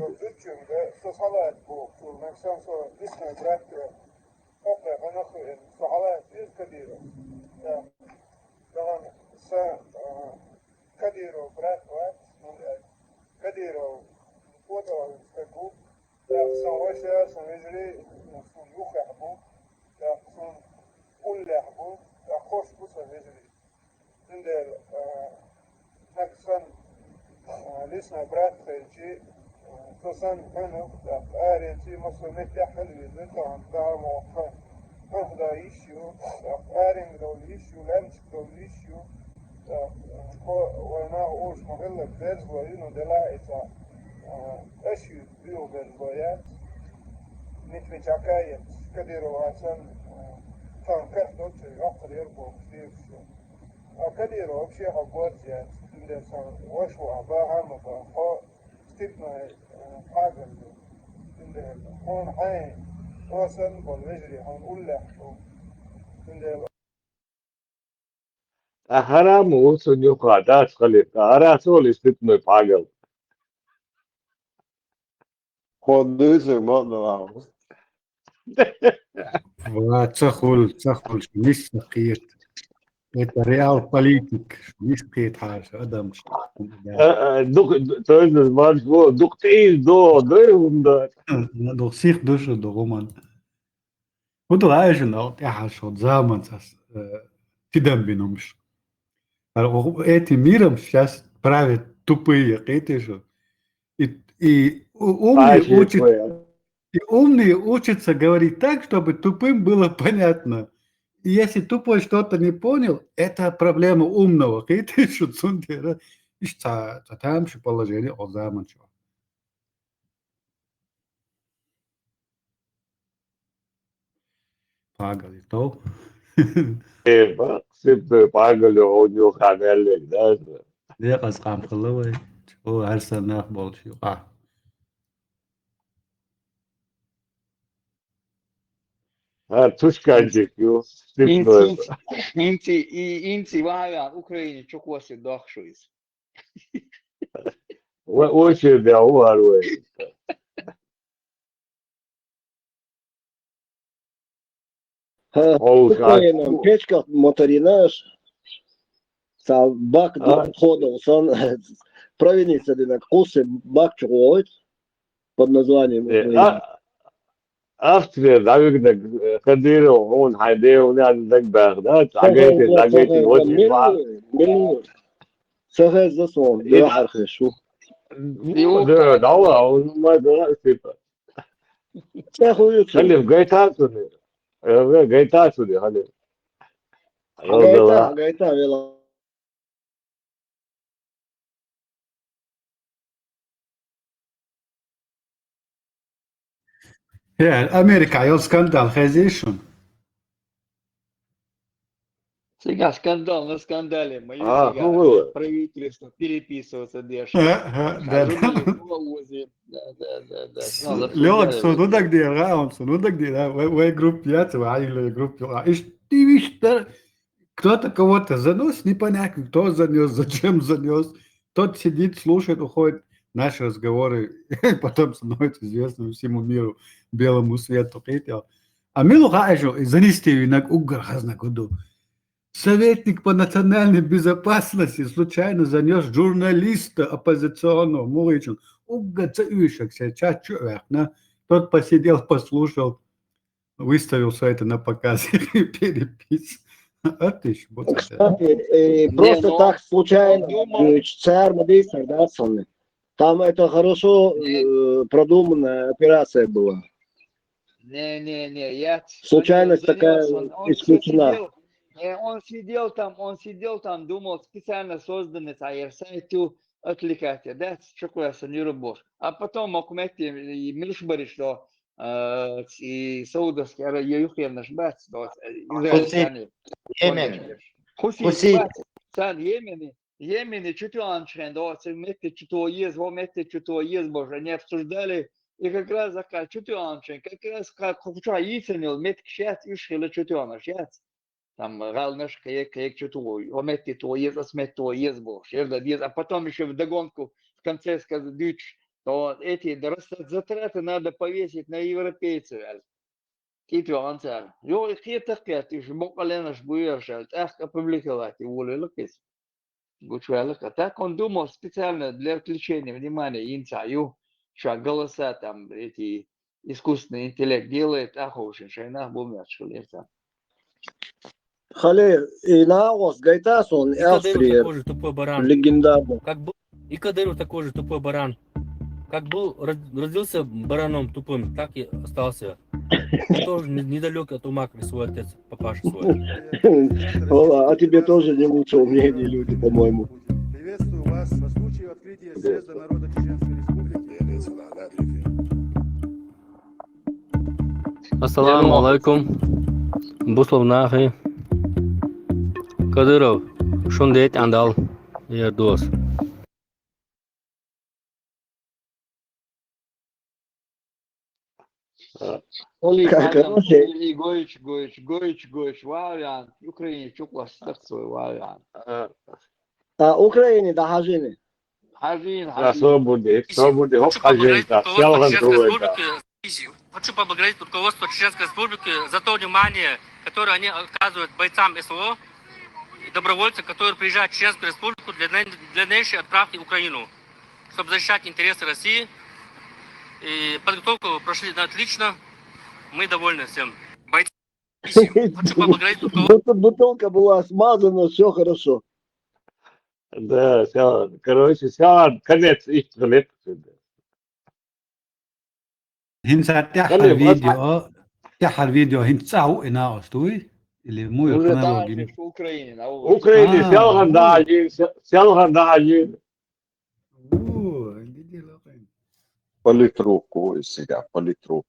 حرام وصل يقعد خليفة أراسول استثنى بعقل خود دوزر ما نواش وتسخل لسه قيت ريال بوليتيك لسه قيت حاجة أدم دوك تقول ما شو دوك تعيش ده Doch sich durch der Roman. Und du weißt schon auch, ja schon zaman das tidam биномш. Эти миром сейчас правят тупые, эти же. И умные учатся говорить так, чтобы тупым было понятно. И если тупой что-то не понял, это проблема умного. Это что цундера. И что там же положение о zaman. Pagal to. sempre paga o new canal ده ليه قسقام خلوي هو هرسل ناخ بولشي Тушканчик, ё, Инти, степной. инти, валян, Украине, чё квасы дохшуис. Очень да, уvaruет. Ukrainam pečka motorinaš, sa bak hodom, son провинится на курсе бак чугоит под названием Украина. Австрия, наверное, Кадыров, он хайдео, он так Багдад, агайти, вот миллион. Сахар засон, да, хорошо. Да, да, он мой дурак, типа. Халим, гайтасуни. Гайтасуни, Халим. Гайта, вела. Америка, я скандал, хазишун. Сега скандал на скандале. Мои было. Правительство переписываться дешево. Да. Лёг, судудак дира, он судудак дира. Вы группиятся, вы аили группиятся. И ты видишь, кто-то кого-то занес, непонятно, кто занес, зачем занес. Тот сидит, слушает, уходит. Наши разговоры потом становятся известны всему миру, белому свету. А милу хаежу, занести винак угар хазнакуду. Советник по национальной безопасности случайно занес журналиста оппозиционного, Мурычин. Угар цаюшек сейчас человек, тот посидел, послушал, выставил все это на показ и перепис. А ты ж вот это. Кстати, просто так случайно, ЦР Мадейсер, да, Сонный? Там это хорошо продуманная операция была. Не, я... Случайность такая исключена. Он сидел там, думал, специально созданный сайт отвлекать, да, что не работал. А потом окумети и Милшбари, что и Саудовский Аравия наш бат, израильтяне. Хуси, сан Йемене, чуть аншен, да, мети что есть, боже, они обсуждали. И как раз заказ, чуть аншен, как раз как хоча яйценил, мети кшет, ишхила чуть аншет. Там галнаш каек чутуй, омети то есть, осмет то есть, боже, а потом еще вдогонку в конце сказать, то эти затраты надо повесить на европейцев. Киту ансар. Yo, ik heb het is ook alleen als boeierscheld. Echt опубликовать и волелокис. Гучвелка. Так он думал специально для отвлечения внимания инцаю, что голоса там эти искусственный интеллект делает, очень шайна бумячка леса. Хале, и Наос Гайтасон, Австрия, легендарный. И Кадыров такой же тупой баран. Как был, родился бараном тупым, так и остался. Тоже недалек от ума, как свой отец, папаша свой. А тебе тоже не лучшего мнения люди, по-моему. Приветствую вас по случаю открытия съезда народа Чеченской Республики. Ассаламу алейкум. Бусловнахи. Кадыров, шундет андал, ердос. Гоич, вариант. Украине чукла старцой вариант. А Украине да хажины. Хажин. Что будет, хоп, хажин-то, Хочу поблагодарить руководство Чеченской Республики за то внимание, которое они оказывают бойцам СВО и добровольцам, которые приезжают в Чеченскую Республику для дальнейшей отправки в Украину, чтобы защищать интересы России. И подготовку прошли отлично. Мы довольны всем. Бойцы. Хочу поблагодарить руководство. Бутылка была смазана, все хорошо. Да, все, короче, все, конец их лекции. هنسا تحر فيديو هنساو إنا أستوي اللي مو يقنعوا в Украине. Украине сел гандажин. Политруку из себя, политрук.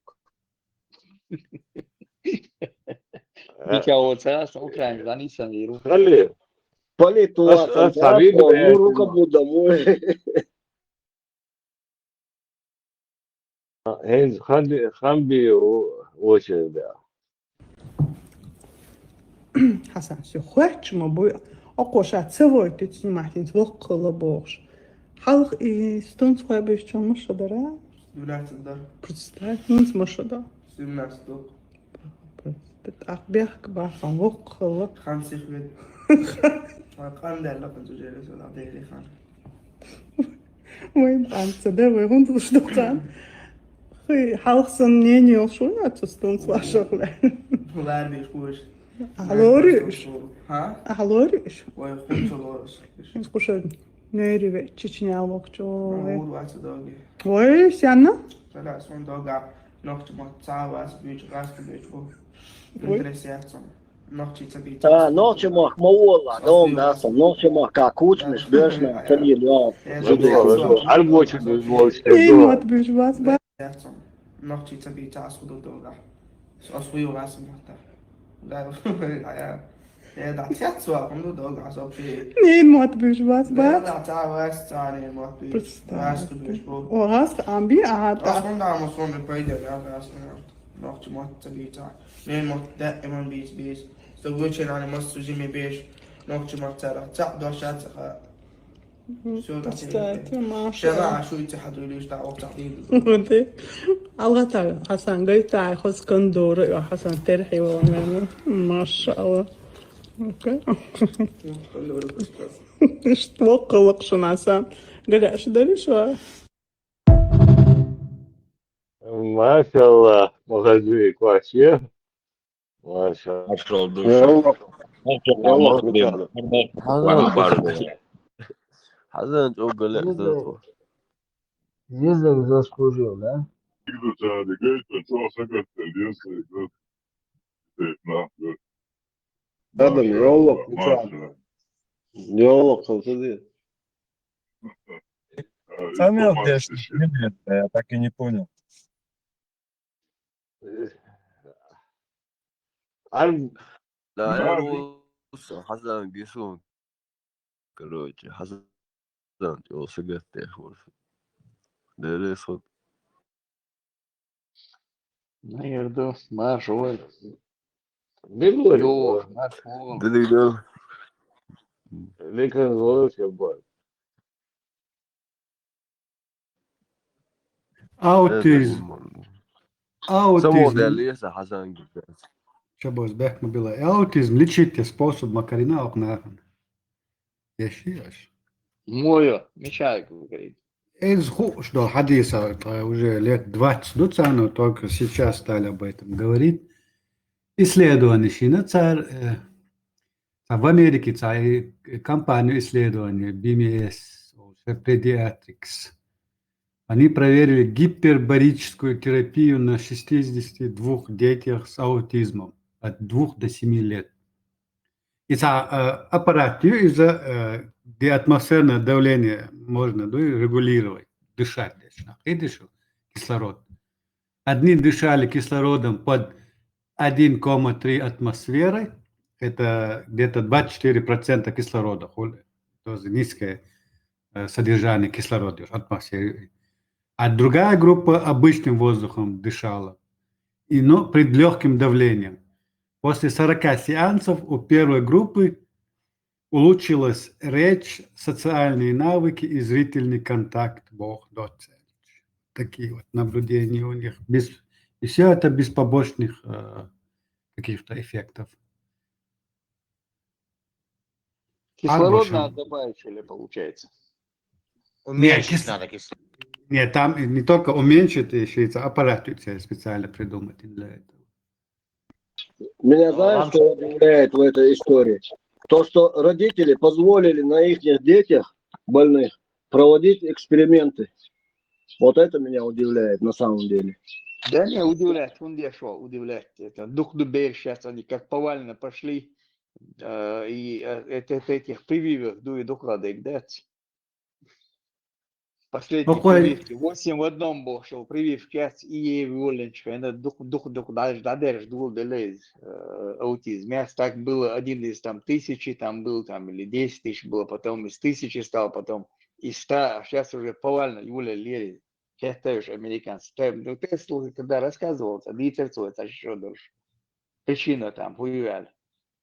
Mikä on se Ukraina, niin sanoo. Халли, Политлатом, да, ну, руководит домой. Heinz Хамби очередь, да. Hasan şu hoç mu bu? O koşa çevir tütsün mahtin vokla boş. Halk stund skoy bir çolmuş da ra. Юлятында. Представьте, может да. 17 док. Ахбех бахан вокла. خمسة خبيت. قال لا كنت جالس ولا ديري خان. Вой банца, да, вы он что там? Halk sen ne ne olsun ya stund slaşıklar. Var bir kuş. Aloriş. Ha? Aloriş. Vay kuş aloriş. Скушай. Нери ve Чечня вокчо. Мамур вася доги. Vay sen ne? لا سون دوغا نوخت ما تساواس بيج غاست بيج بو. Vay. Интересно. Нохчи цаби. А, ночью мах маула, дом, да, ночью мах как учмеш, бежно, тани, да. Альбочек больше. Ey mat büş bas bas. نوخچی تبی تاس خودو دوغا سوسوی واسه مخته لا يا دا تياتسوا خودو دوغا سوبي Ey mat büş bas لا bas. تا واس تاني ما بي واس بيش بو O hast ambi ahata. اصلا دا مصون بيدا يا واس نوخچ ما تبي تا نين ما دائما بيس سويتش انا مس جيمي بيش نوخچ ما ترى تا دوشات Кстати, Маша. شبع شو يتحدوا ليش دعوة تحديد Ты алгата Хасан гайта хос кондор я Хасан терхи вона. Машалла. Окей. Что колокшн Хасан. Гряш дали шо? Машаллах, молодые вообще. Машаллах. Hazan çok güzel zaten. Язык заслужил, да? Adam yolluk uçağı. Yolluk kıldı diye. Самел где я так и не понял. Да, я русский, Hazan Гисун. Короче, Hazan çok sıkıntı var. Neresi o? Nerede? Marşol. Белой. Yok, marşol. Dedi Lekin вообще бар. Аутизм. Само Аутизм. değerliyse Hazan gibi. Чабос бехма была. Аутизм лечите способ макарина окнахан. Яшиш. Мою, мечайку говорит. Из что хадиса уже лет 20 дуцану только сейчас стали об этом говорить. Исследование шинацар в Америке компанию исследования BMS, Pediatrics. Они проверили гипербарическую терапию на 62 детях с аутизмом от 2 до 7 лет. Из-за аппарата, где атмосферное давление можно регулировать, дышать. И дышал кислород. Одни дышали кислородом под 1,3 атмосферы, это где-то 24% кислорода, то есть низкое содержание кислорода в атмосфере. А другая группа обычным воздухом дышала, но при легким давлением. После 40 сеансов у первой группы улучшилась речь, социальные навыки и зрительный контакт. Бог доцель. Такие вот наблюдения у них. И все это без побочных каких-то эффектов. Кислород надо добавить, или получается? Уменьшить надо кислород. Нет, там не только уменьшить, еще и аппарат специально придумать для этого. Меня знаешь, что удивляет в этой истории? То, что родители позволили на их детях больных проводить эксперименты. Вот это меня удивляет на самом деле. Да не, удивляет, он дешево, удивляет. Это дух дубель сейчас, они как повально пошли, и этих прививок дует доклады их дать. Последние Какой- прививки. 8 в одном был, шел прививки, и воленчика. Это дух, даже дул делез аутизм. Я так было один из там 1000, там был там или 10 тысяч было, потом из 1000 стал, потом из 100, а сейчас уже повально Юля Лери. Сейчас тоже американцы. Ну, ты слушай, когда рассказывал, это еще дольше. Причина там, хуюаль.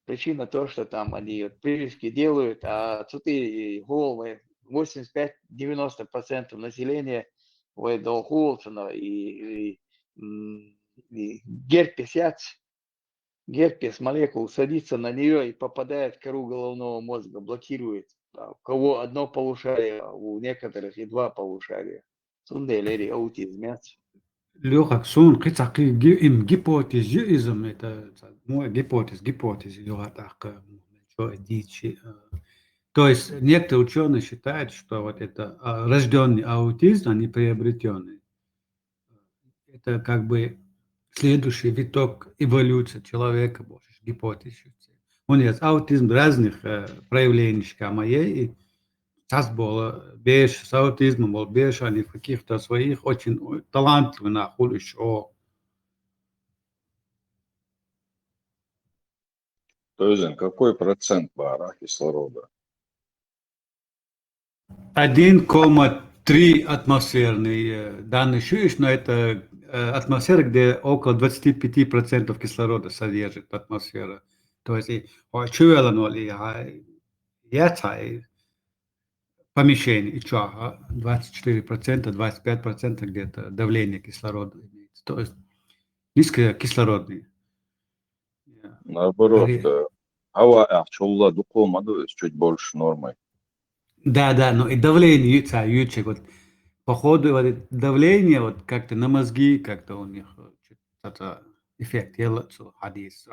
Причина то, что там они прививки делают, а тут и головы 85-90% населения до Холцена и герпес молекул садится на нее и попадает в кору головного мозга, блокирует. У кого одно полушарие, у некоторых и два полушария. Сунделери аутизм. Лёха, сон кицаки им гипотезизм это мой гипотез Лёха так что дичь. То есть некоторые ученые считают, что вот это рожденный аутизм, а не приобретенный. Это как бы следующий виток эволюции человека, больше гипотез. У него есть аутизм разных проявлений, моей. Сейчас было больше с аутизмом, был больше, они в каких-то своих очень талантливых нахуй еще. Тозин, какой процент бара кислорода? 1,3 атмосферный данный чуешь, но это атмосфера, где около 25% кислорода содержит атмосфера. То есть чуяла ноль, я помещение, и что, 24%, 25% где-то давление кислорода имеется. То есть низкокислородный. Наоборот, хава ахчулла дуколмаду чуть больше нормы. Да, но и давление, ючек, вот по ходу вот это давление вот как-то на мозги, как-то у них что-то эффект делается, хадис.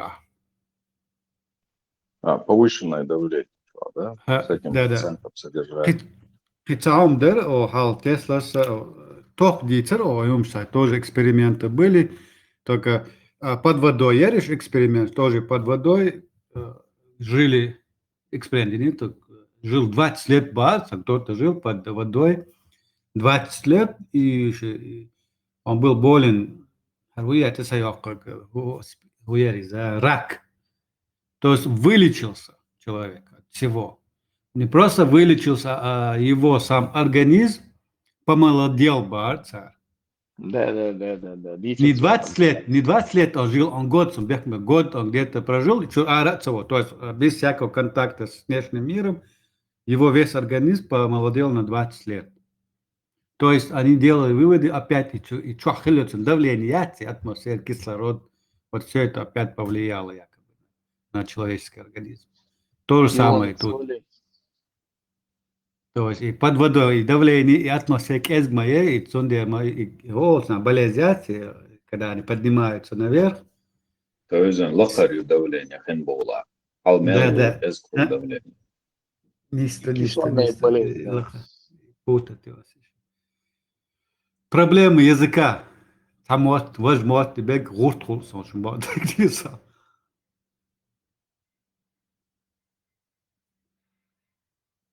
Повышенное давление, да? С этим Да. процентом содержания. Пиццаум дер, хал Теслас, тох дитер, юмсай, тоже эксперименты были, только под водой, яришь эксперимент, тоже под водой жили эксперимент, жил 20 лет бац, а кто-то жил под водой 20 лет, и он был болен, рак. То есть вылечился человек от всего. Не просто вылечился, а его сам организм помолодел, царь. Да. Не 20 лет он жил, он год он где-то прожил, то есть без всякого контакта с внешним миром, его весь организм помолодел на 20 лет. То есть они делали выводы опять, и давление, атмосфера, кислород, вот все это опять повлияло якобы на человеческий организм. То же самое тут. То есть и под водой, и давление, и атмосфера кезгмая, и болезнь, когда они поднимаются наверх. Тозин, лахарю давление, хенбола. Алмел, эзкул давление. Не путать его. Проблемы языка. Там возможно тебе гуртхул, очень много.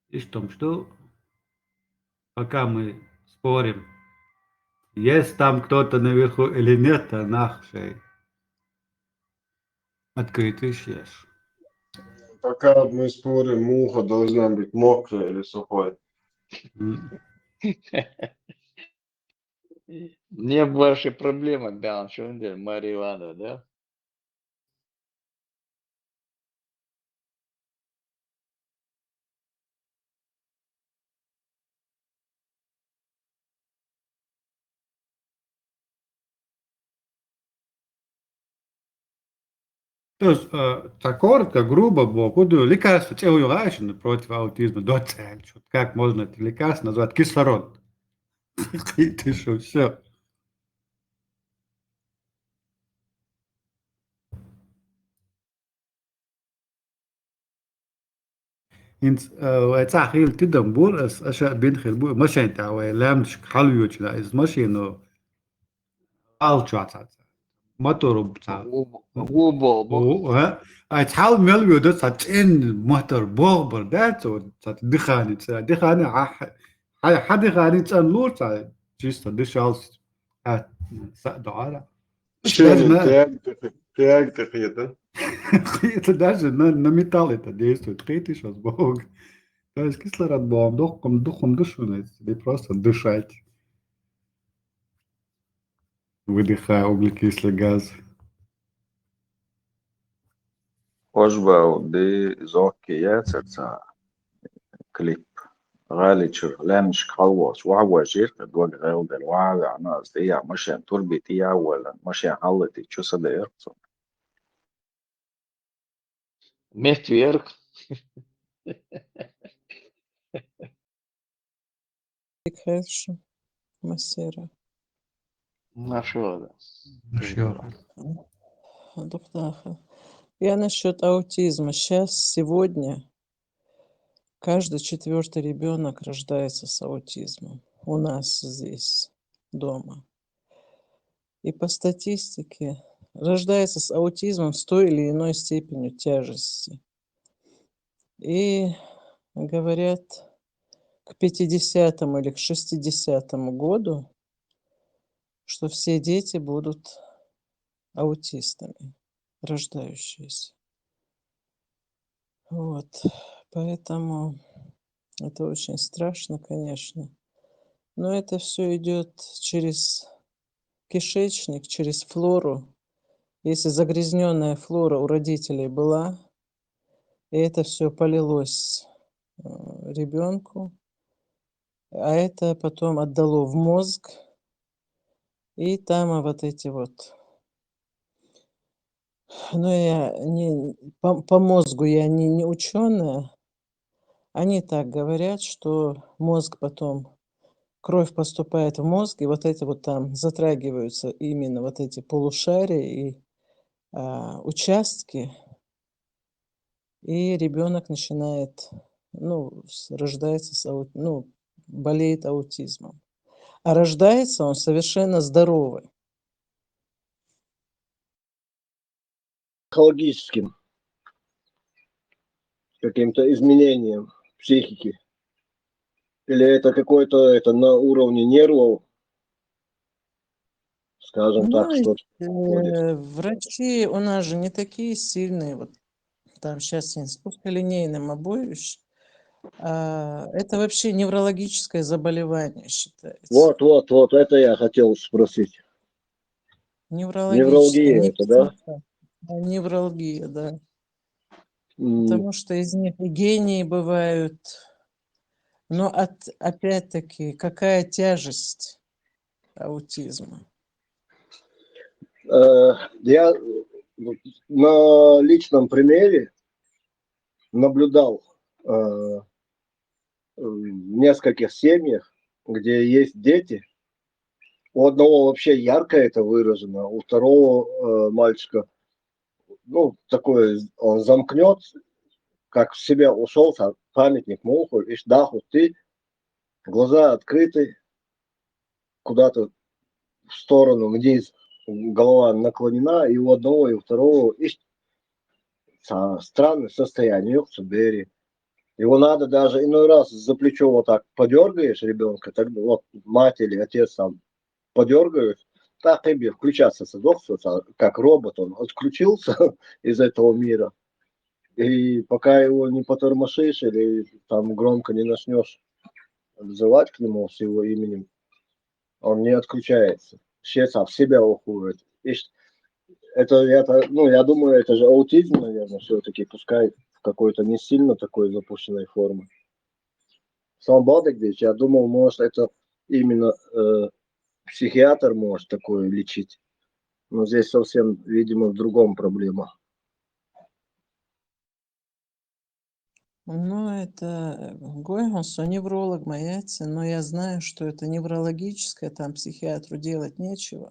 И в том, что пока мы спорим, есть там кто-то наверху или нет, а нахшей открытый шеш. Пока мы спорим, муха должна быть мокрая или сухой. Не ваши проблемы, да, что он делает, Мария Ивановна, да? То есть, так коротко, грубо, буду лекарство, против аутизма, как можно это лекарство назвать? Кислород. Ты что, все. تعقيل تدمبور أشياء بين خربو مش أنت أو لامش حلوش لا إز مش إنه ألتشات موتور بتاع ها أتحاول مليو ده تين موتور بوبر ده تو دخانة حد غادي تسألو تاع جيست ديشالس دعارة Čelin, tijag te Это даже на металл это действует. Критишь Бог. То есть кислород бом, духом дышунать, или просто дышать, выдыхая углекислый газ. Ожба دي زوكيات تاع كليب غالي شر لامش خلوص وعوا جير دوق غير دل وعوا ناس دي مشان تربي تيا ولا مشان حلتي شو صدق Mittverk. Хорошо. Массера. Нашего, Доктор, я насчет аутизма. Сегодня каждый 4-й ребенок рождается с аутизмом. У нас здесь дома. И по статистике рождается с аутизмом с той или иной степенью тяжести. И говорят, к 50-му или к 60-му году, что все дети будут аутистами, рождающиеся. Вот. Поэтому это очень страшно, конечно. Но это все идет через кишечник, через флору. Если загрязненная флора у родителей была, и это все полилось ребенку, а это потом отдало в мозг, и там вот эти вот, ну я не по мозгу я не ученая, они так говорят, что мозг потом, кровь поступает в мозг, и вот эти вот там затрагиваются именно вот эти полушария и участки, и ребенок начинает, рождается болеет аутизмом. А рождается он совершенно здоровый. Психологическим каким-то изменением психики? Или это какое-то на уровне нервов, скажем так, что Врачи у нас же не такие сильные, вот там сейчас узколинейным обоюсь. Это вообще неврологическое заболевание считается. Вот, это я хотел спросить. Невралгия это, да? Невралгия, да. Потому что из них и гении бывают. Но опять-таки, какая тяжесть аутизма? Я на личном примере наблюдал в нескольких семьях, где есть дети. У одного вообще ярко это выражено, у второго мальчика, такой, он замкнет, как в себя ушел, памятник муху, и даху ты, глаза открыты, куда-то в сторону, вниз, голова наклонена, и у одного, и у второго, и странное состояние, его надо даже иной раз за плечо вот так подергаешь ребенка, так вот мать или отец там подергают, так и включаться как робот, он отключился из этого мира. И пока его не потормошишь или там громко не начнешь взывать к нему с его именем, он не отключается. Все в себя уходит. Я думаю, это же аутизм, наверное, все-таки, пускай в какой-то не сильно такой запущенной форме. Я думал, может, это именно психиатр может такое лечить. Но здесь совсем, видимо, в другом проблема. Это Гойгонс, невролог маяться, но я знаю, что это неврологическое, там психиатру делать нечего.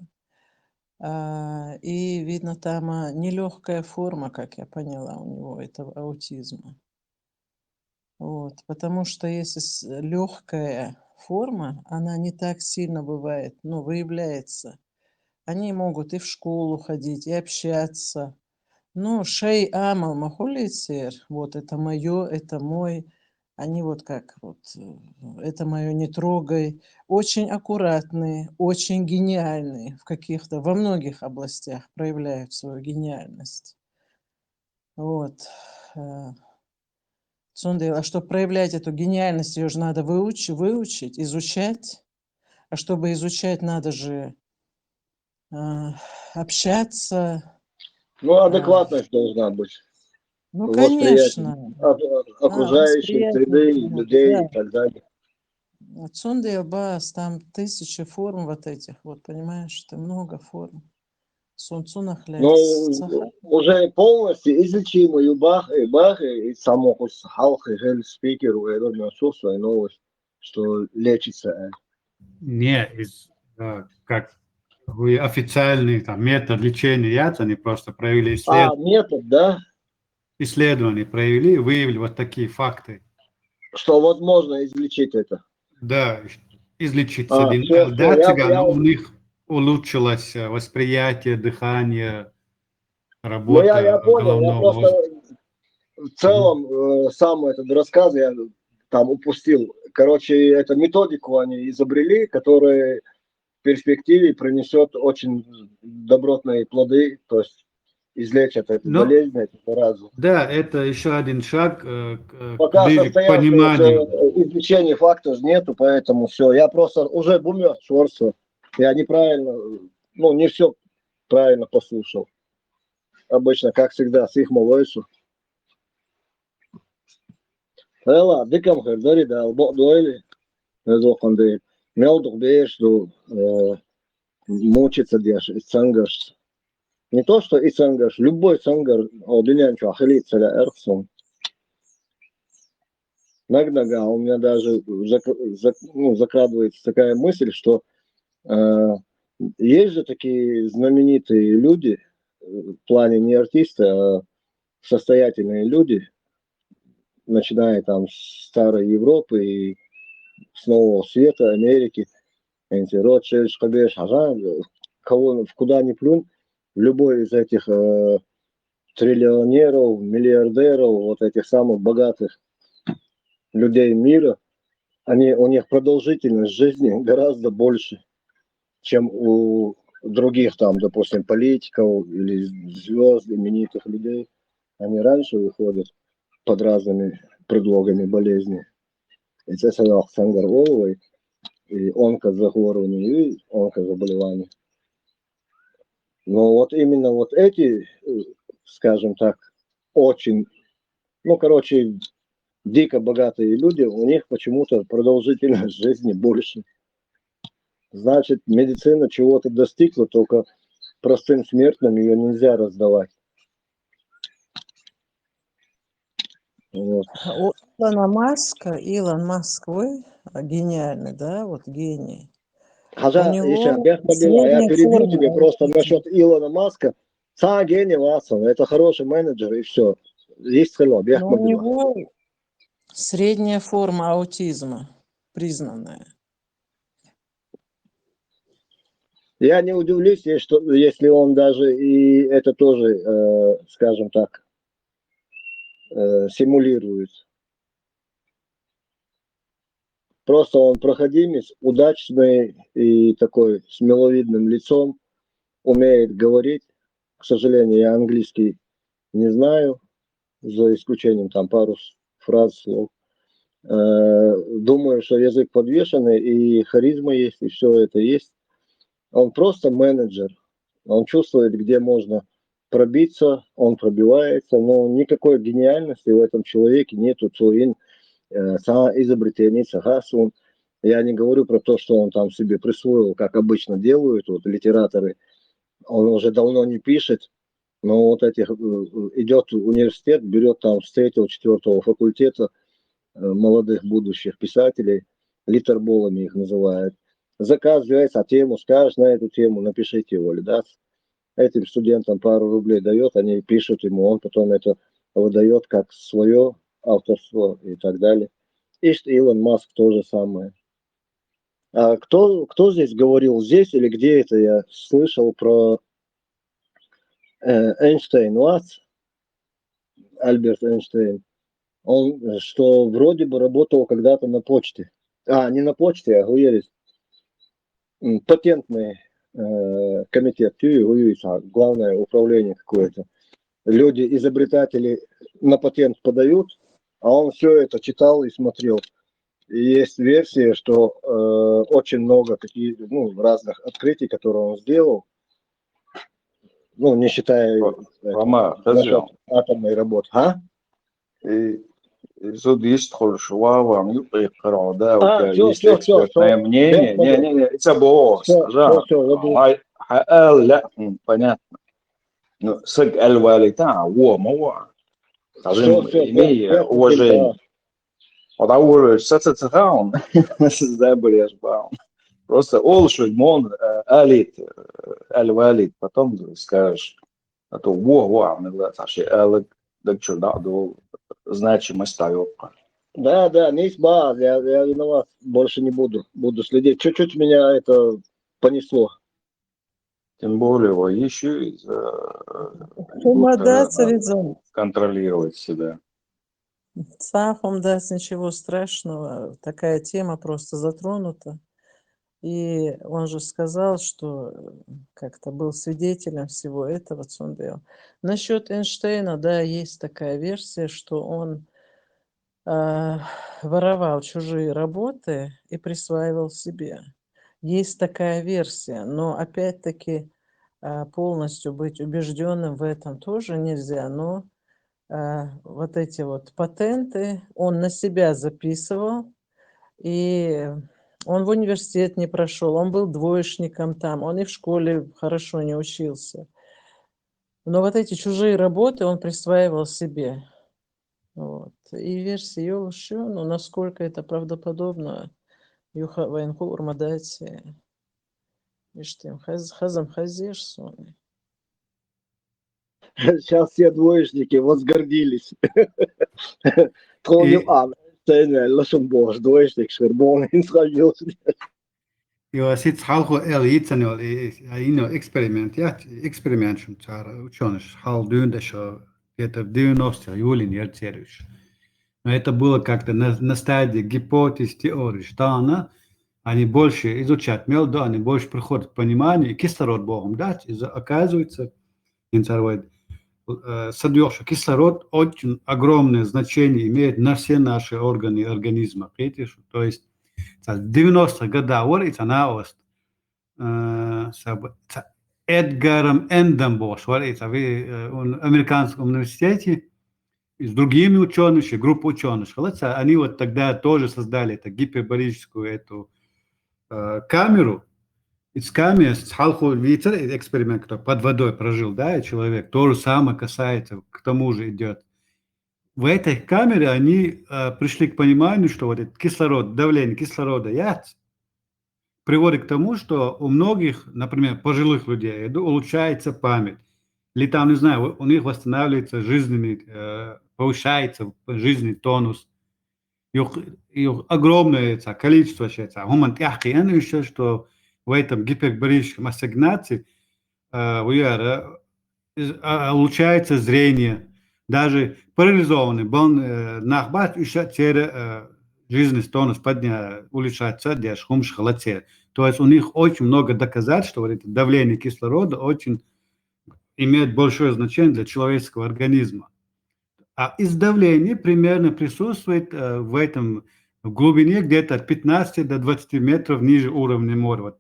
И, видно, там нелегкая форма, как я поняла, у него этого аутизма. Вот, потому что если легкая форма, она не так сильно бывает, выявляется. Они могут и в школу ходить, и общаться. Шей амал махулицер, вот это мое, это мой. Они вот как вот, это мое не трогай, очень аккуратные, очень гениальные во многих областях проявляют свою гениальность. Вот. А чтобы проявлять эту гениальность, ее же надо выучить, изучать. А чтобы изучать, надо же общаться. Ну, адекватность должна быть. Ну, Восприятие конечно. окружающей среды, людей и так далее. Цундиабас, там 1000 форм вот этих, вот понимаешь, это много форм. Но уже полностью излечимый бах и само халк и спикер и новость, что лечится. Не, как вы официальный там, метод лечения яйца, они просто провели метод, да? Исследования провели, выявили вот такие факты. Что возможно излечить это. Да, излечиться. У них улучшилось восприятие, дыхание, работа я понял, головного я просто в целом сам этот рассказ я там упустил. Короче, эту методику они изобрели, которая в перспективе принесет очень добротные плоды, то есть излечат эту болезнь, эту заразу. Да, это еще один шаг Пока ближе к пониманию. Излечения фактов нету, поэтому все. Я просто уже бумер шорса. Я неправильно, не все правильно послушал. Обычно, как всегда, с их молодцу. Ела, дикам хердари, да, дуэли. Эзоханды. Мелдух бешду, мучиться деш, и цангаш. Не то, что и цангаш, любой цангар, одинянчу ахилиться ля эрхсум. Нагнага, у меня даже закрадывается такая мысль, что есть же такие знаменитые люди, в плане не артисты, а состоятельные люди, начиная там с старой Европы и с Нового Света, Америки, Ротшильд, Шкабеш, кого куда ни плюнь, любой из этих триллионеров, миллиардеров, вот этих самых богатых людей мира, у них продолжительность жизни гораздо больше, чем у других там, допустим, политиков или звезд, именитых людей. Они раньше выходят под разными предлогами болезни. И это сказал Сангар Оловой, и онкозахворювания, и онкозаболевания. Но вот именно вот эти, скажем так, очень, дико богатые люди, у них почему-то продолжительность жизни больше. Значит, медицина чего-то достигла, только простым смертным ее нельзя раздавать. Вот. Илон Маск, гениальный, да, вот гений. Я перебью тебе просто насчет Илона Маска. Гений Ватсон, это хороший менеджер и все. Есть хело, у него средняя форма аутизма признанная. Я не удивлюсь, если он даже и это тоже, скажем так, симулирует. Просто он проходимец, удачный и такой с миловидным лицом, умеет говорить. К сожалению, я английский не знаю, за исключением там пару фраз, слов. Думаю, что язык подвешенный, и харизма есть, и все это есть. Он просто менеджер. Он чувствует, где можно пробиться, он пробивается, но никакой гениальности в этом человеке нету. изобретенец. Я не говорю про то, что он там себе присвоил, как обычно делают вот литераторы. Он уже давно не пишет, но вот этих идет в университет, берет там с 3-4 факультета молодых будущих писателей, литерболами их называют. Заказывается тему, скажешь на эту тему, напишите его, да. Этим студентам пару рублей дает, они пишут ему, он потом это выдает как свое авторство и так далее. И Илон Маск то же самое. А кто здесь говорил, здесь или где это я слышал про Эйнштейн, Альберт Эйнштейн. Он, что вроде бы работал когда-то на почте. Не на почте, а говорит, патентный комитет, главное управление какое-то. Люди, изобретатели на патент подают, а он все это читал и смотрел. И есть версия, что очень много таких разных открытий, которые он сделал, не считая Рома, насчет атомной работы. Зуд يدخل شواوة يقرأ ده Все, есть экспертное мнение. Не, это босс. هاي حقال لا понятно. Но сыг الوالدة هو موع. Должен иметь уважение. Потому что сацацаун, забыл баун. Просто ол шульмон алит الوالد потом скажешь, а то во عشان قالك دكتور دعدو значимость тарелка. Да, не избавь, я виноват, больше не буду следить. Чуть-чуть меня это понесло. Тем более еще из контролировать себя. Сафом даст ничего страшного, такая тема просто затронута. И он же сказал, что как-то был свидетелем всего этого Цундео. Насчет Эйнштейна, да, есть такая версия, что он воровал чужие работы и присваивал себе. Есть такая версия, но опять-таки полностью быть убежденным в этом тоже нельзя. Но вот эти вот патенты он на себя записывал, и он в университет не прошел, он был двоечником там, он и в школе хорошо не учился. Но вот эти чужие работы он присваивал себе. Вот. И версия еще, насколько это правдоподобно, Юха Вайнху Урмадати, Иштим Хазам Хазиш Сони. Сейчас все двоечники возгордились. Двоечник Шербон Jo, sit halko elitsanol эксперимент чара учёныш хал дюндешо это в 90-х июле не церюш. Но это было как-то на стадии гипотез, теории, что они больше изучают мелду, они больше приходят к пониманию, и кислород Богом дать, и оказывается, содержит кислород очень огромное значение имеет на все наши органы организма. Видишь? То есть в 90-х годах говорится на ост с Эдгаром Энденбош, говорится, в американском университете с другими учеными, группа ученых. Они вот тогда тоже создали эту гипербарическую эту камеру. Из камеры с халху ветер эксперимент, кто под водой прожил, да, человек, то же самое касается, к тому же идет. В этой камере они пришли к пониманию, что вот этот кислород, давление кислорода приводит к тому, что у многих, например, пожилых людей улучшается память. Или там, не знаю, у них восстанавливается жизненный, повышается жизненный тонус. И огромное количество сейчас, что в этом гипербарическом ассигнации улучшается зрение. Даже парализованный нахбат еще жизненный тонус улучшается, то есть у них очень много доказательств, что это давление кислорода очень имеет большое значение для человеческого организма. А из давления примерно присутствует в этом в глубине где-то от 15 до 20 метров ниже уровня моря.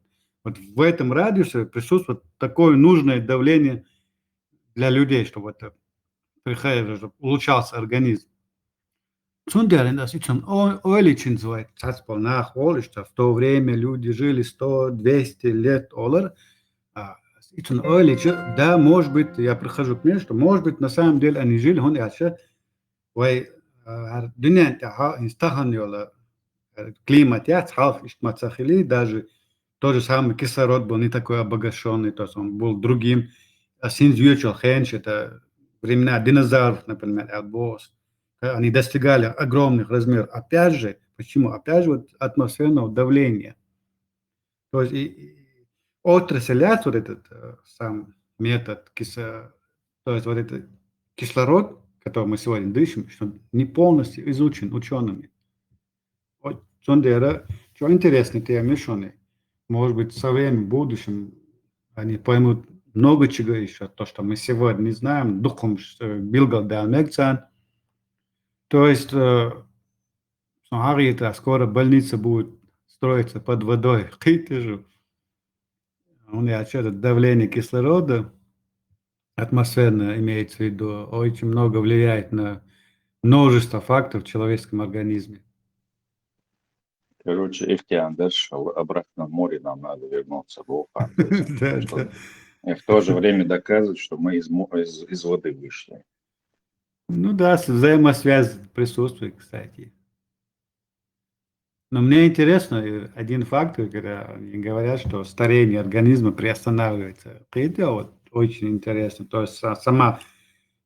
Вот в этом радиусе присутствует такое нужное давление для людей, чтобы улучшался организм. Цундерин, das ist schon очень so, что в то время люди жили 100-200 лет, да, может быть, я прихожу к мнению, что может быть, на самом деле они жили, климат, даже тот же самый кислород был не такой обогащенный, то есть он был другим. Это времена динозавров, например, они достигали огромных размеров. Опять же, почему? Опять же, вот атмосферного давления. То есть отраслять вот этот сам метод, то есть вот этот кислород, которым мы сегодня дышим, что не полностью изучен учеными. Вот, что интересно, те мишоны. Может быть, со временем, в будущем, они поймут много чего еще, то, что мы сегодня не знаем, духом Билгалдалмекцан. То есть, скоро больница будет строиться под водой. У меня что-то давление кислорода атмосферное имеется в виду, очень много влияет на множество факторов в человеческом организме. Короче, Ихтиан, дальше обратно в море нам надо вернуться в Ухань. И в то же время доказывать, что мы из воды вышли. Ну да, взаимосвязь присутствует, кстати. Но мне интересно один факт, когда они говорят, что старение организма приостанавливается. Это вот очень интересно. То есть сама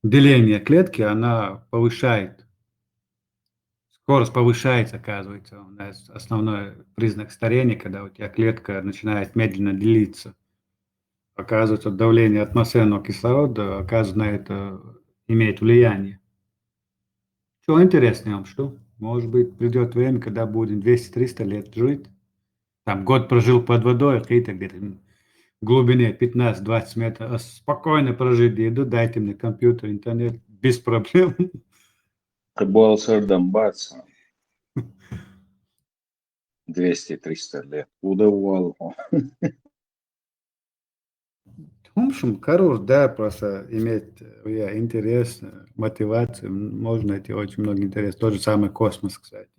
деление клетки, она повышает. Скорость повышается, оказывается. У нас основной признак старения, когда у тебя клетка начинает медленно делиться. Оказывается, давление атмосферного кислорода, оказывается, на это имеет влияние. Что интересно вам, что? Может быть, придет время, когда будем 200-300 лет жить. Там год прожил под водой, какие-то где-то в глубине 15-20 метров. А спокойно прожить еду, дайте мне компьютер, интернет, без проблем. Ты был сырдом баца. 200-300 лет. Удавал. В общем, хорош, да, просто иметь интерес, мотивацию. Можно найти очень много интереса. Тот же самый космос, кстати.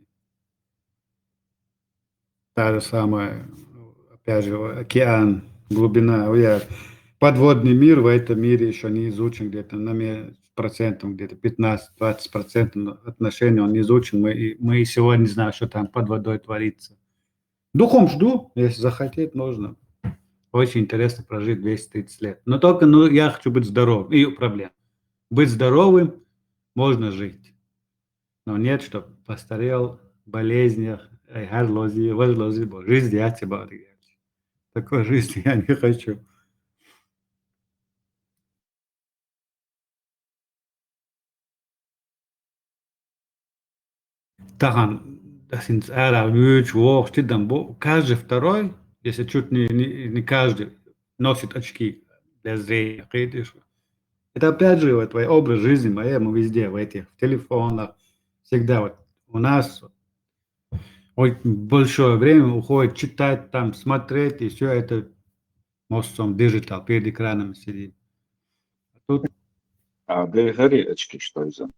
Та же самая, опять же, океан, глубина. Подводный мир в этом мире еще не изучен где-то на процентов, где-то 15-20% отношений он не изучен. Мы и сегодня не знаем, что там под водой творится. Духом жду, если захотеть, можно. Очень интересно прожить 230 лет. Но только я хочу быть здоровым. И проблема. Быть здоровым можно жить. Но нет, что постарел, болезнях, жизнь я тебя. Такой жизни я не хочу. Каждый второй, если чуть не каждый, носит очки для зрения. Это опять же твой образ жизни, мы везде, в этих телефонах, всегда вот у нас очень большое время уходит читать, там, смотреть, и все это мостом диджитал, перед экранами сидит. А говори очки, что из-за?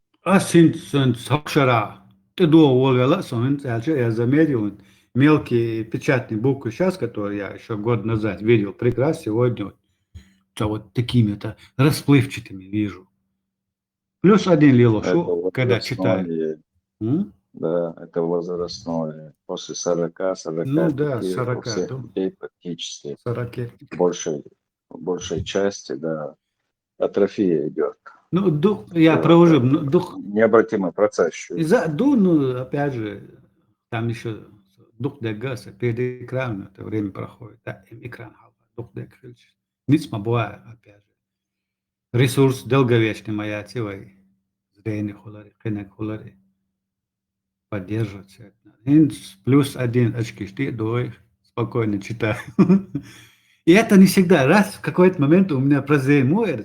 Ты думал, я заметил, мелкие печатные буквы сейчас, которые я еще год назад видел прекрасно, сегодня вот такими-то расплывчатыми вижу. +1 лилошу, когда читаю. Да, это возрастное. После 40, Ну да, у 40. всех людей практически 40. большей части, да, атрофия идет. Ну, я провожу. Необратимый процесс. Опять же, там еще дух дегаса перед экраном, это время проходит. Да, экран, дух дегаса. Nic бывает, опять же. Ресурс долговечный моя целая. Зрение холари, кенек холари. Поддерживать все это. +1 очки, что спокойно читаю. И это не всегда. Раз в какой-то момент у меня прозрение,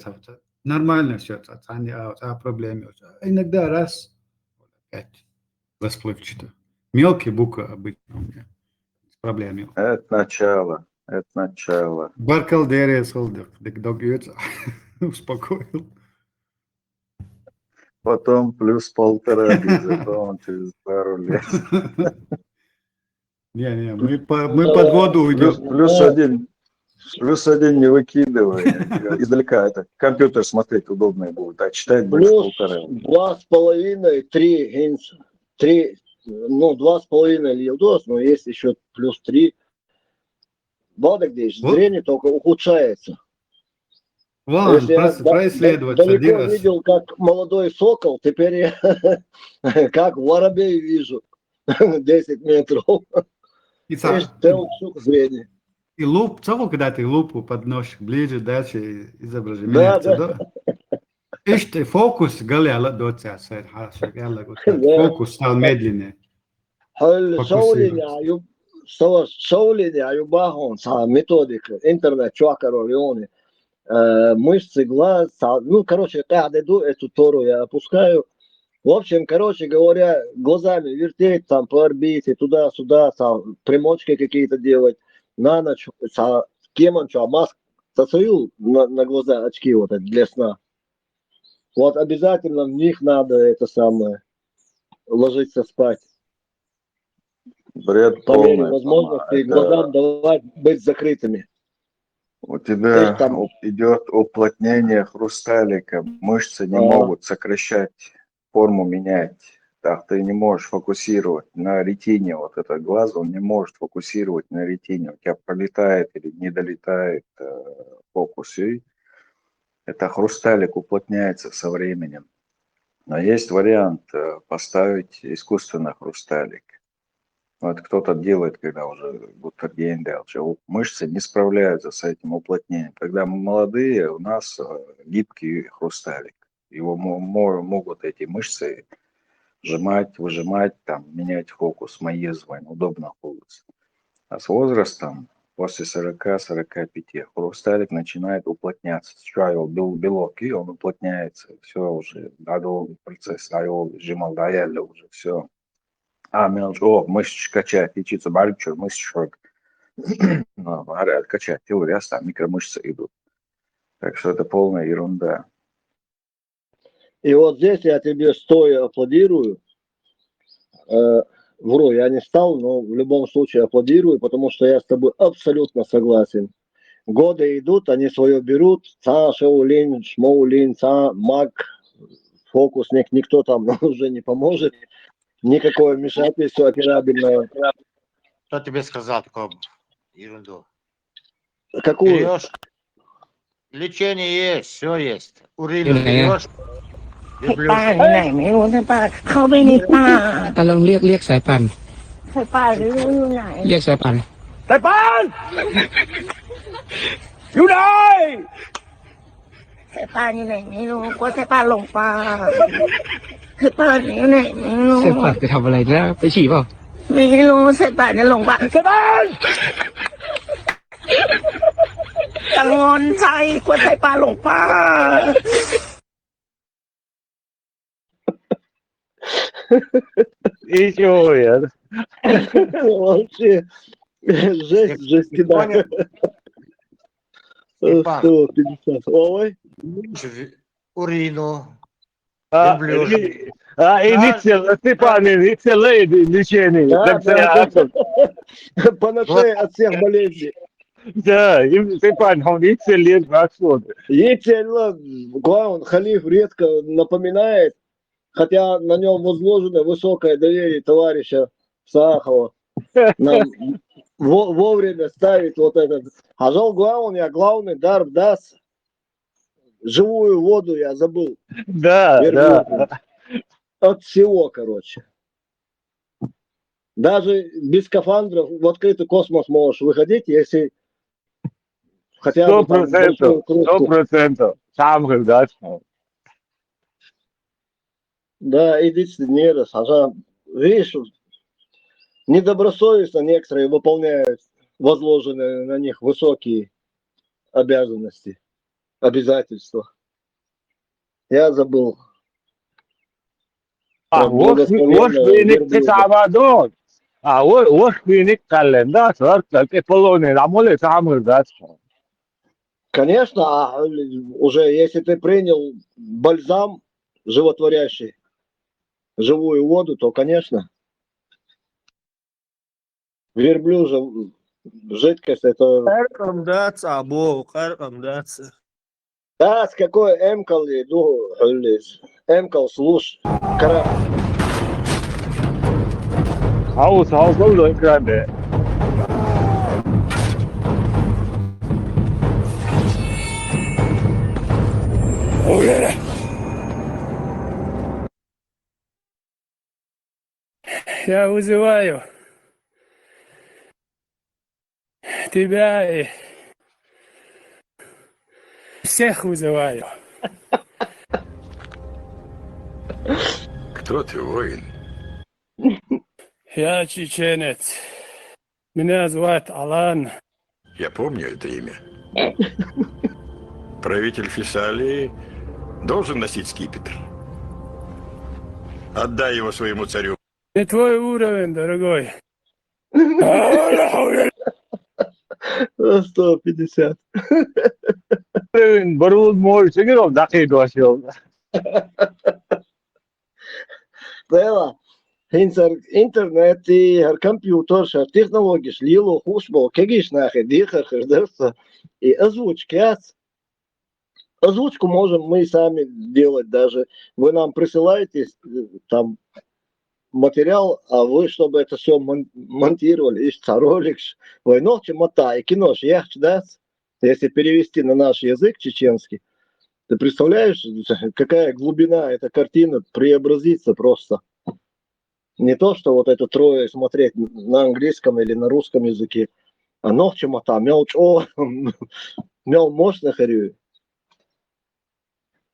нормально все, проблемы. Иногда раз, опять расплывчато. Мелкие буквы обычно у меня с проблемами. Это начало. Баркалдерия солдат, догьется, успокоил. Потом +1,5 где-то через пару лет. Не, мы под воду уйдем. +1 не выкидывай. Издалека это компьютер смотреть удобнее будет, а читать больше 1,5. 2,5, 3 гинца. 3, 2,5 лилдос, но есть еще +3. Бадок здесь, зрение только ухудшается. Вон, происследовать. Далеко видел, как молодой сокол, теперь я как воробей вижу. 10 метров. Есть целый шук зрения. И когда ты лупу подносишь ближе, дальше изображение. Да. Ишь, фокус галеала доця, сайт хасик, ялла гутат. Фокус стал медленнее. حل Фокусироваться. Шаулине Аюбахон, методика, интернет, чуака ролиони, мышцы глаз, ну, короче, когда иду эту тору я опускаю. В общем, короче говоря, глазами вертеть, там, по орбите, туда-сюда, там, примочки какие-то делать, на ночь, кеманчу, маск, сосую на глаза очки вот эти для сна. Вот обязательно в них надо это самое, ложиться спать. Бред По мере полный. возможности глазам давать быть закрытыми. У тебя идет уплотнение хрусталика, мышцы не могут сокращать, форму менять. Так, ты не можешь фокусировать на ретине, вот этот глаз, он не может фокусировать на ретине. У тебя пролетает или не долетает фокус, и это хрусталик уплотняется со временем. Но есть вариант поставить искусственно хрусталик. Вот кто-то делает, когда уже мышцы не справляются с этим уплотнением. Когда мы молодые, у нас гибкий хрусталик. Его могут эти мышцы сжимать, выжимать, там, менять фокус, маезвать, удобно фокус. А с возрастом, после 40-45, хрусталик начинает уплотняться. Сначала белок, и он уплотняется. Все уже, надолгий процесс, сжимал, даяльно уже, все. Мышцы качать, лечиться, барючер, мышцы качать, теория, там микромышцы идут. Так что это полная ерунда. И вот здесь я тебе стоя аплодирую. Вру, я не стал, но в любом случае аплодирую, потому что я с тобой абсолютно согласен. Годы идут, они свое берут. Ца, шоулин, шмоулин, ца, маг, фокусник, никто там уже не поможет. Никакое вмешательство операбельное. Кто тебе сказал такую ерунду? Какую? Берешь, лечение есть, все есть. Урин берешь, ป้าที่ไหนไม่รู้ใช่ป่ะเขาไม่ได้ป้า ตาลองเรียกสายป่าน ใช่ป้าไม่รู้อยู่ไหน เรียกสายป่าน สายป่านอยู่ไหนสายป่านอยู่ไหนไม่รู้กลัวสายป่านหลงป่าสายป่านอยู่ไหนไม่รู้ สายป่านไปทำอะไรนะไปฉี่เปล่า ไม่รู้สายป่านจะหลงป่าสายป่านกังวลใจกลัวสายป่านหลงป่า И чего я? Вообще, жесть, да. 150. Ой. Урину. Инициал, Степан, инициал лечение. Панацея от всех болезней. Да, Степан, он инициал подход. Главный халиф редко напоминает, хотя на нем возложено высокое доверие товарища Сахова. Нам вовремя ставить вот этот. А жал главный дар даст. Живую воду я забыл. Да, да. От всего, короче. Даже без скафандров в открытый космос можешь выходить, если хотя бы 100%. Сам говоришь. Да, идите не раз. Видишь, недобросовестно некоторые выполняют возложенные на них высокие обязанности, обязательства. Я забыл. وش بینید که تعبدون وش بینید календар так полоне рамоле самый дать. Конечно, уже если ты принял бальзам животворящий, живую воду, то, конечно, верблюжья жидкость это... Да, с какой эмкал иду, эмкал слушай, Хаус был экране. Я вызываю тебя и всех вызываю. Кто ты, воин? Я чеченец. Меня зовут Алан. Я помню это имя. Правитель Фессалии должен носить скипетр. Отдай его своему царю. Не твой уровень, дорогой. 150. برود مول چگرم دقیق داشتم. Tēlā, hins ar interneti, ar компьютер, ar технологиш, лило, хушбо, кегиш нахе, дихар, хардерса, и озвучку можем мы сами делать даже. Вы нам присылаете там материал, а вы, чтобы это все монтировали, ищется ролик, вы ночи мотай, кинош, яхчдас, если перевести на наш язык чеченский, ты представляешь, какая глубина эта картина преобразится просто. Не то, что вот это трое смотреть на английском или на русском языке, а ночи мота, мял мощно хорю.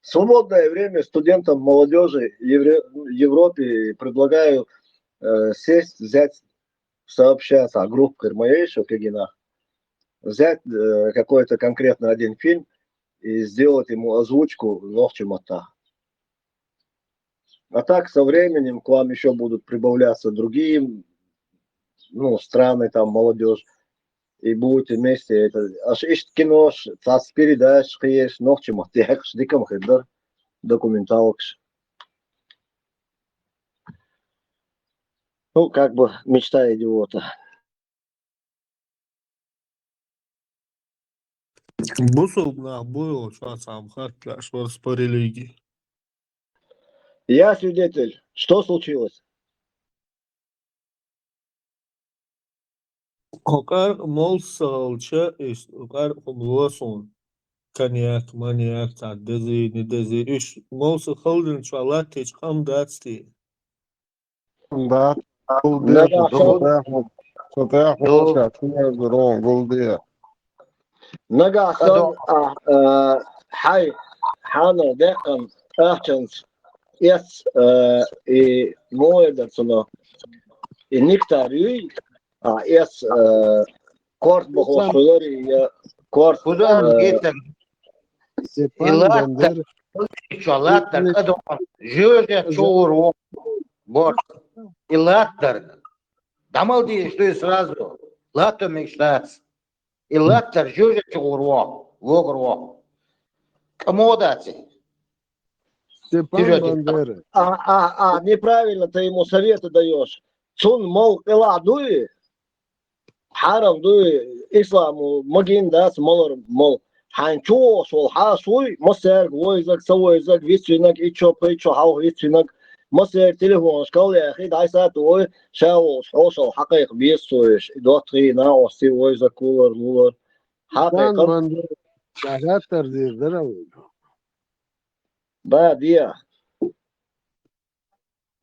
В свободное время студентам, молодежи в Европе предлагаю сесть, взять, сообщаться о группе Ирмаейшо, Кегина, взять какой-то конкретно один фильм и сделать ему озвучку ночи мота. А так со временем к вам еще будут прибавляться другие страны, там молодежь. И будете вместе это. Аж ишт кинош, цас передач, хиеш, ночи мота, диком хидер, документалкш. Ну, как бы мечта идиота. Бусул был, что сам харкляш по религии. Я свидетель. Что случилось? Окар мол салча ist, окар хумлосон. Коньяк, маньяк, так, дези, не дези. Иш, мол сахалдин чалатич, хам датсти. Да, Нагахан, хай, хана, декан, ахчанс, ес, и моедерсуно, и никтарюй, ес, корт бахлашулори, корт... Латтар, жёжа чоуру, борт, и латтар. Дамал ди, что и сразу, латтар мечтац. И латтар жёжа чоуру, вогру. Кому дати? Неправильно ты ему советы даешь. Цун, мол, эла дуи, харам дуи, исламу, магин дац, мол, ханчо, шол хасуй, масер, войзак, савойзак, висвинак, ичо, пичо, хау, висвинак, масер, телефон, шкал, яхи, дайса, дуи, шау, шошал, хакайх, бисуиш, дотри, на, оси, войзак, кулар, лулар. Хакайх. Да, Дия.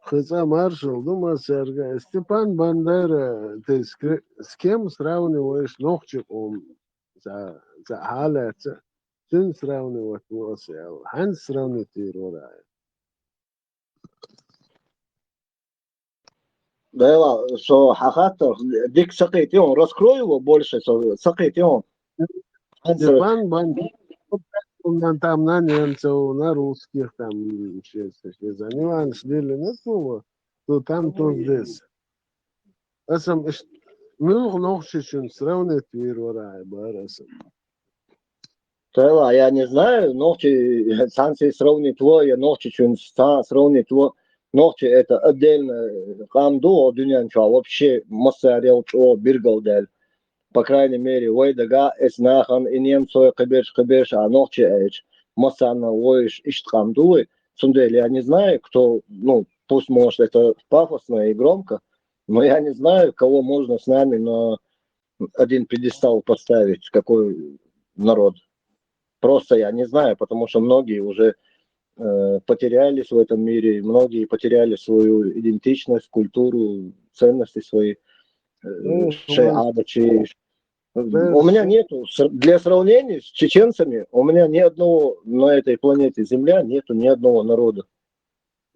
Хотя маршал, думаю, Сергей, Степан Бандера, ты с кем сравниваешь Нохчиком за халата? Ты сравнивать Мосел, Хан сравнить Ирурай. Да, что хахатов, дик сакайте он, раскрой его больше, сакайте он. Степан Бандера. Там на немцев, на русских, там за нюанс дели не было, то там, то здесь. Асам, много ночью сравнить вирурай, барасам. Да, я не знаю, ночи, санкции сравнить твой, ночи сравнить твой, ночи это отдельно, камду, дунянча, вообще массарел, чо, биргалдель. По крайней мере, войдага, эснахан, и немцой, кабеш, а ночи эч, массана, воиш, иштхамдуй. Сундели, я не знаю, кто, пусть, может, это пафосно и громко, но я не знаю, кого можно с нами на один пьедестал поставить, какой народ. Просто я не знаю, потому что многие уже потерялись в этом мире, многие потеряли свою идентичность, культуру, ценности свои. У меня нету, для сравнения с чеченцами, у меня ни одного на этой планете Земля нету ни одного народа.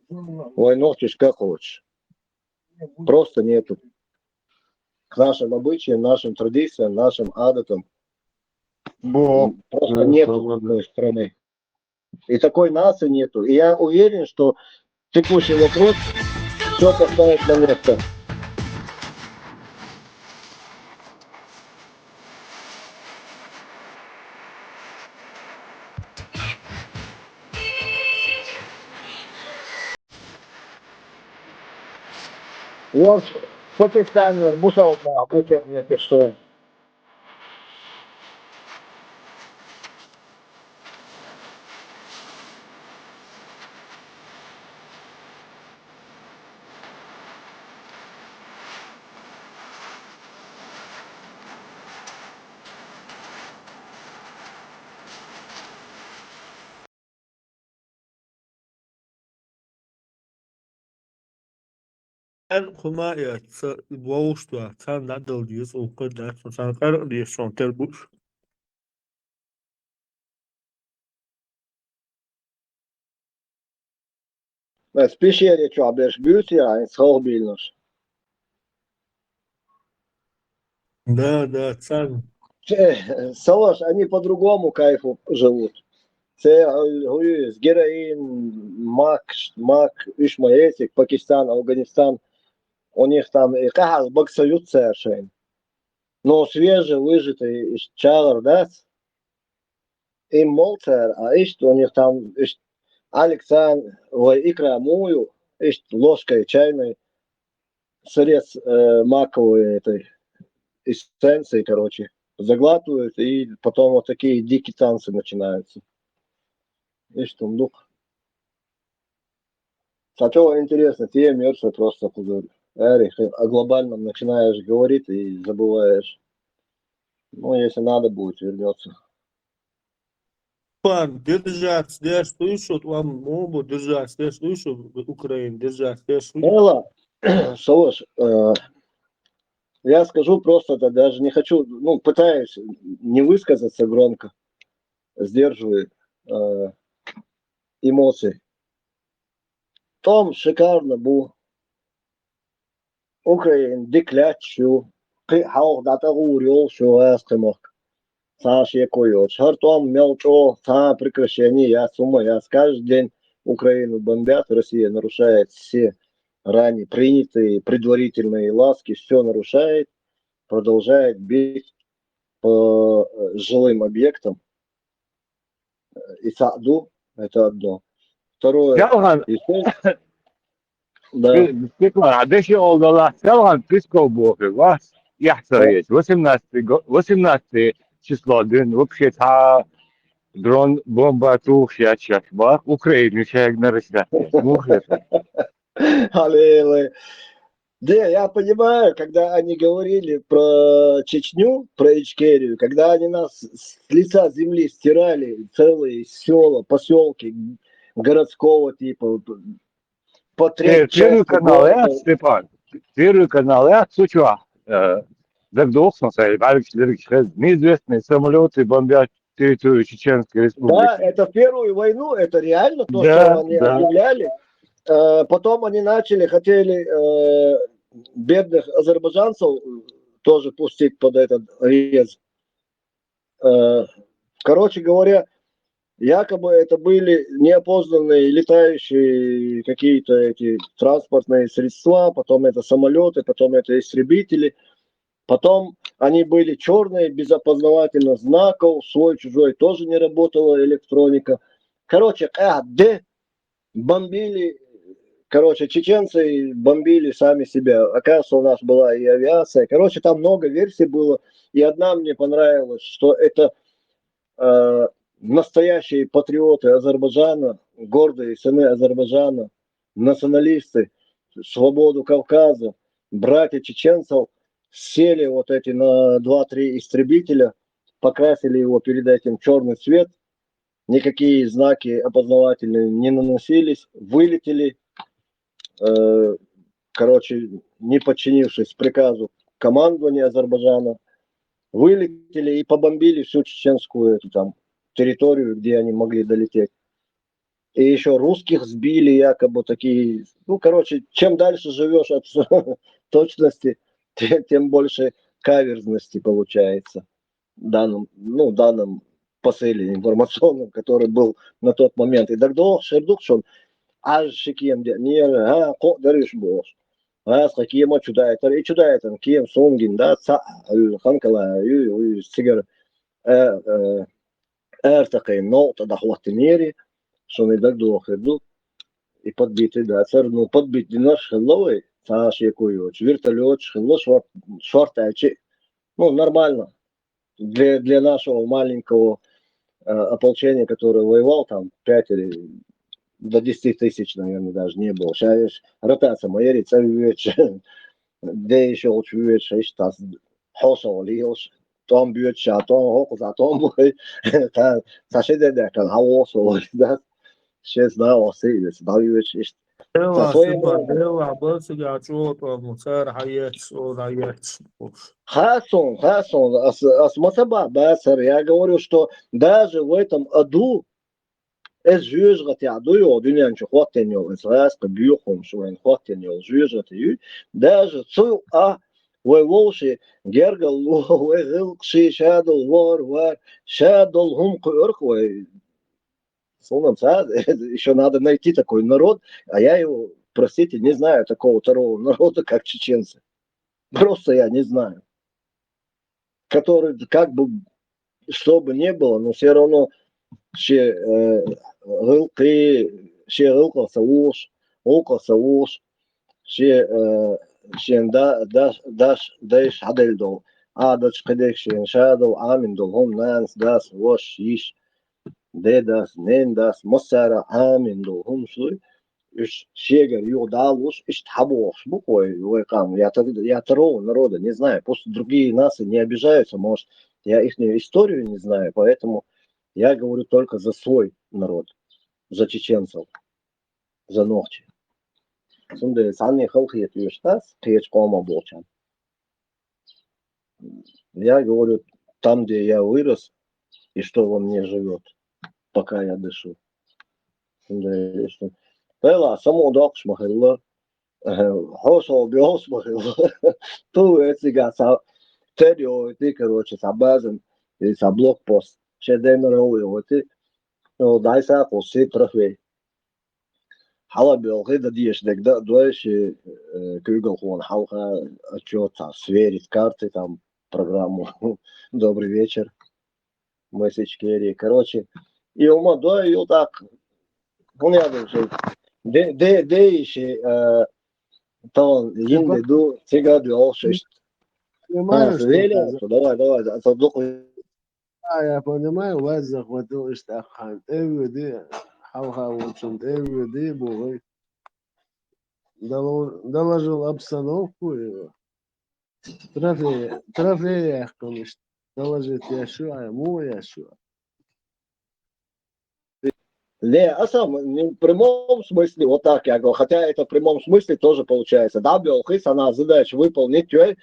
войну как хочешь. Просто нету. К нашим обычаям, нашим традициям, нашим адатам просто нету такой страны. И такой нации нету. И я уверен, что текущий вопрос все поставит на место. Вот Пакистан, Мусалма, это что? En Khmer Wallstra, Tan Nadal Dias, or good that, and San Carlos from Terbush. В пещере что, бешь бьюти, а схолбильнуш. Да, Цан. Салаш, они по-другому кайфу живут. Це героин, мак, Ишмаэльсик, Пакистан, Афганистан. У них там и кахал боксают совершенно. Но свежий, выжатый чалар, да? Им молцер, а ищет у них там Александр, икра мую, ищет ложкой чайной, срез маковой этой эссенции, короче, заглатывают, и потом вот такие дикие танцы начинаются. И что, дух. Сначала интересно, тебе мерзко просто куда-то. О глобальном начинаешь говорить и забываешь. Ну, если надо будет, вернется. Пан, держать, здесь слышат, вам могу держать, здесь слышат, Украину, держать, здесь слышат. Элла, Солош, я скажу просто, да, даже не хочу, ну, пытаюсь не высказаться громко, сдерживаю эмоции. Том шикарно был. Украин диклячу, хау дата урил шуэстемок. Саш якойот. Шартом мелчо, са прекращение, я сумма, я каждый день Украину бомбят, Россия нарушает все ранее принятые предварительные ласки, все нарушает, продолжает бить по жилым объектам. И Сааду, это одно. Второе, да. Степан, деши олдала, Степан Писков бохи, вас яхтарец, 18 число, вообще та дрон бомба тух сейчас, бах, Украину человек на России. Аллилуйя. Да, я понимаю, когда они говорили про Чечню, про Ичкерию, когда они нас с лица земли стирали, целые села, поселки городского типа, по Первый канал, Степан, первый канал, сучва, неизвестные самолеты бомбят территорию Чеченской Республики. Да, это в Первую войну, это реально то, что они объявляли. Потом они хотели бедных азербайджанцев тоже пустить под этот рез. Короче говоря, якобы это были неопознанные летающие какие-то эти транспортные средства, потом это самолеты, потом это истребители, потом они были черные, без опознавательных знаков, свой-чужой тоже не работала электроника. Короче, бомбили. Короче, чеченцы бомбили сами себя. Оказывается, у нас была и авиация. Короче, там много версий было. И одна мне понравилась, что это настоящие патриоты Азербайджана, гордые сыны Азербайджана, националисты, свободу Кавказа, братья чеченцев сели вот эти на 2-3 истребителя, покрасили его перед этим черный цвет, никакие знаки опознавательные не наносились, вылетели, короче, не подчинившись приказу командования Азербайджана, вылетели и побомбили всю чеченскую эту там территорию, где они могли долететь. И еще русских сбили якобы такие. Ну, короче, чем дальше живешь от точности, тем больше каверзности получается в данном посыле информационном, который был на тот момент. И тогда шердук, что аж шикием не даришь бош. Киема чудает, и чудает, кием сонгин, да, ханкала, сигар, такой нота, да, хватинери, что не так долго хердук. И подбитый, да, ну, подбитый наш хелловый, вертолет, хелло, швартачи, ну, нормально. Для нашего маленького ополчения, которое воевал там 5 или до 10 тысяч, наверное, даже не было. Сейчас ротация моя рица вещь, да еще лучше вещь, что хосо лиос, там бьет ша, там хокус, а там бой, соседи да, как хаосо, да, сейчас да, осилис, да вещь. Дела, супер, дела, больше я чего-то, мусор, хаец, хаец. Хасон, асмасаба, басар, я говорю, что даже в этом аду, жюжгат я дую, дунян чу хватеньо, израильско бьюхом, шуэн хватеньо, жюжгат ю, даже цу волши, гергал, гилкши, шадол, вар, шадол, хумк, еще надо найти такой народ, а я его, простите, не знаю такого второго народа, как чеченцы. Просто я не знаю. Который, как бы, что бы ни было, но все равно все гылкался уж, все даш адельдол, дач кадек шадол, аминдол, хом нанс, дас, вош, иш, дедас, нендас, моссара, аминдол, хом шлуй. Шегер, юдалуш, табош, буквой, я второго народа не знаю, просто другие нации не обижаются, может, я их историю не знаю, поэтому я говорю только за свой народ, за чеченцев, за ногти. Сунде сани халки тюштас, кеч кома болчан. Я говорю там, где я вырос, и что во мне живет, пока я дышу. Пела, само докш махилла, хосо биос махилла, ту эцига са тедио ти, короче, са базен, и са блокпост, ще демеро ти, но дай са коси трафей. Хала биолхи да диеш дек да дуэши Google хон халха отчет, сверить карты, там программу «Добрый вечер», месседж керри, короче, и ума дуэ, и вот так, понятно, что еще то инде ду сега биошиш. Понимаешь, Давай, это дух. я понимаю, вас захватил Иштахан. Эвиди, хавха учун, эвиди, бугай. Доложил обстановку его. Трофея, конечно. Доложит Яшуа, ему Яшуа. Не, в прямом смысле, вот так я говорю, хотя это в прямом смысле тоже получается. Да, Белхис, она задачу выполнить, ты,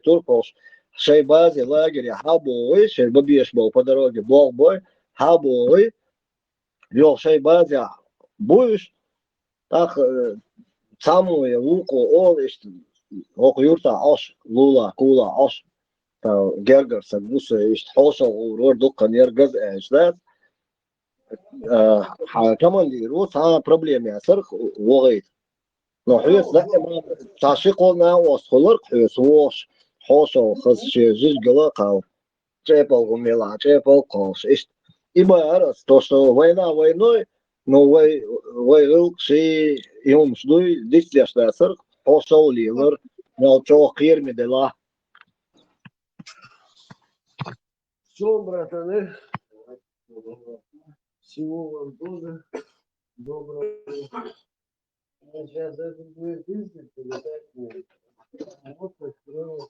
туркош, шейбази, лагеря, хабой, шейбабиш был по дороге, бой, хабой, вел шейбази, будешь, так, самую луку, ох, юрта, аш, лула, кула, аш, гергер, сагуса, хошал, урор, дукан, ергаз, да, كمان ديرو تا بروبليم ياسر وغيت نو حيس دائما تعشقنا وصخلر حيس وش حوشو خز شي جيج قلقاو جيبل غميلا جيبل قوش إيش إما أرس توشو وينوي نو وي غلق شي يوم شدوي ديسليش ياسر حوشو ليلر نو جو خير مدلا Что, братаны? Всего вам тоже доброго. Сейчас это будет пиздить, или так нет? Вот построил.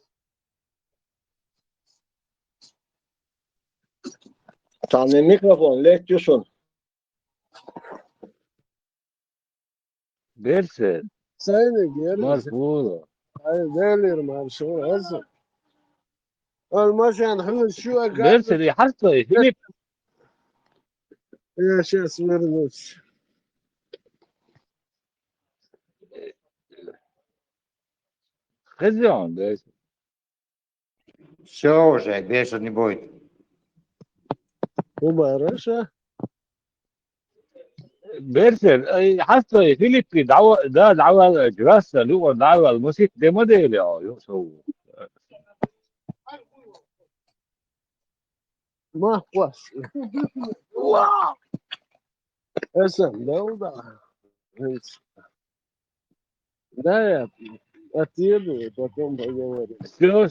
Там микрофон, летюшон. Берсе, Sayın gel. Марфула. Hayır değilir marşo. Hazır. Olmaz yani hız şu akar. Берсе, حتى هناك Я сейчас вернусь. Хозяин, да. Все уже, больше не будет. Хорошо. بيرسل حتى فيليب دعوة ده دعوة دراسة لغة دعوة الموسيقى ده موديل يا شو ما خلاص. واو اسم ده. Да, я отъеду, и потом поговорим. все.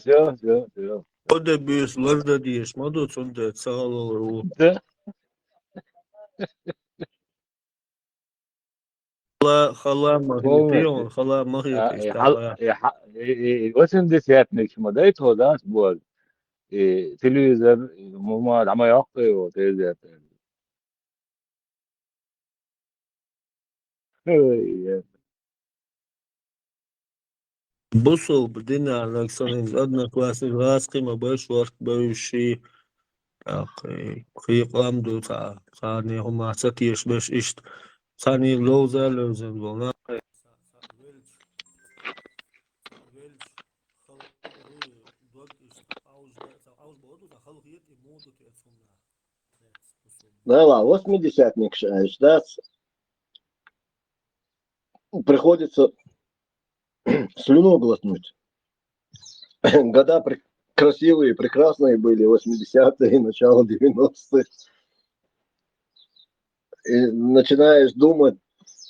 Ode bijis laždadies, madots un te cālo Да. Хала махити, он хала махити стала. واسم دي سياتنك شما ده يتو ده سبوال تلفزيون مما عم يقي وتلفزيون Бусол бдина Александр одноклассник Раскима Бэшвард бывший قيقام دو ثاني هما ستيش باش اشت ثاني لوزن volna Да, ладно, 80-ник, да, приходится слюну глотнуть. Года красивые, прекрасные были, 80-е, начало 90-х. И начинаешь думать,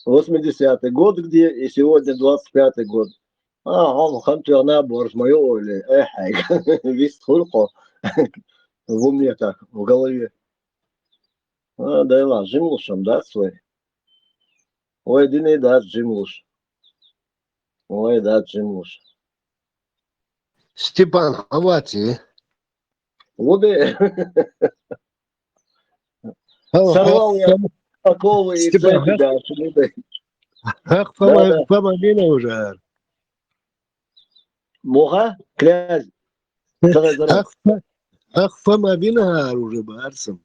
80-й год где, и сегодня 25-й год. Он хантер набор моего или весь хулько в уме так, в голове. Да ладно, жимлушем, да, свой? Ой, дыни, да, жимлуш. Ой, да, жимлуш. Степан, авати. Луби. Сорвал я оковы и цепи, да, шумиды. Ах, помогина уже. Муха? Князь. Ах, помогина уже, барсом.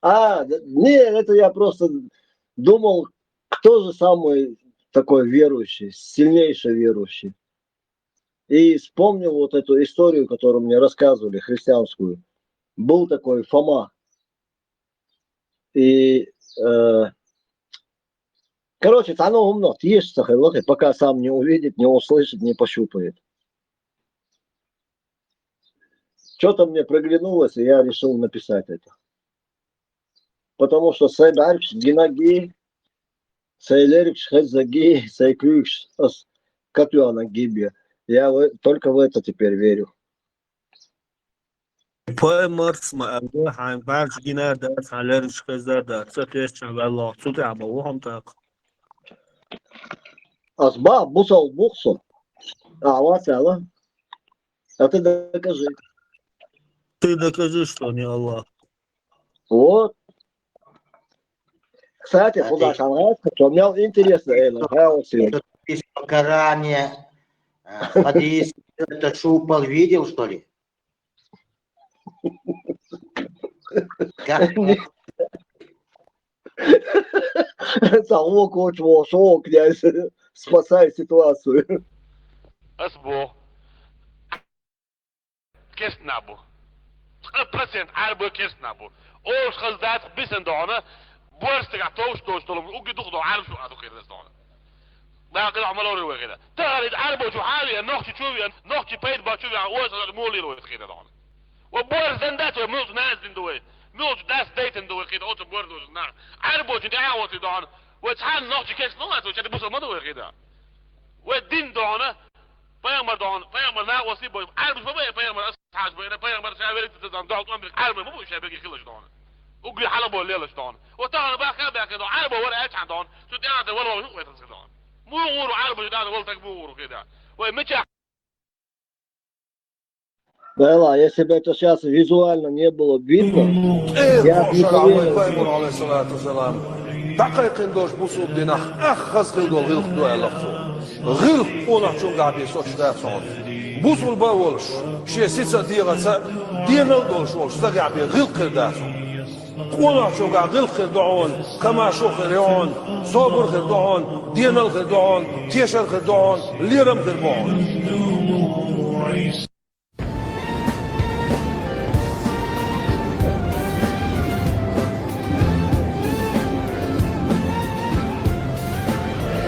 Не, это я просто думал, кто же самый такой верующий, сильнейший верующий. И вспомнил вот эту историю, которую мне рассказывали, христианскую. Был такой Фома. И, короче, оно умно, есть сахайлоты, пока сам не увидит, не услышит, не пощупает. Что-то мне приглянулось, и я решил написать это. Потому что Сайдарч, Гинаги, Сайлерикш, Хезаги, Сайклюкш, Катюана Гибия. Я только в это теперь верю. Поэмарс хаим барж гина да Сайлерикш Хезада, цатеш чавалла, цуте абаву так. Азба, бусал, бухсо. Васяла. А ты докажи. Ты докажи, что не Аллах. Вот. Кстати, Худа Шанрайска, что мне интересно, В Коране, хадис, это Шупал видел, что ли? Залог очень шел, князь, спасай ситуацию. أصبو كيس نابو 100% عربو كيس نابو أوش خلدات بيسن دعنا بورستك عطوش توش طلب وقي دخدو عارف شو هذا كده دعنا ما كده عملوا لي كده تغرد عربو شو حالي نوختي تشوفي نوختي بيت با تشوفي أوش مولي روي كده دعنا وبورس زندات وموت ناس دندوي موت ناس ديت دندوي كده أوش بوردو نار عربو تدي عاوتي دعنا وتحال نوختي كيس نوات وش هتبوس المدوي كده والدين دعنا پیامبر دان پیامبر نه واسه باید عربی فبای پیامبر اصحاب باید پیامبر شعبی تزن دعوت امر عربی مو شعبی خلش دان وقول حلا بقول ليش دان وتعال بقى كده عربي ولا ايش دان شو ده ولا هو يتزن مو غور عربي ده ولا تكبور كده ومتى Да ладно, если бы это сейчас визуально не было видно, я бы не поверил. دقيقين دوش بوصو بدينا أخذ خلقو غير خدو على غير قونا شو قاعد يسوش ده صوت بوصو الباولش شيء سيسا ديغا ديغا دوش وش ده قاعد غير كده صوت قونا شو قاعد الخدعون كما شو خريون صبر خدعون دين الخدعون تيشر خدعون ليرم خدعون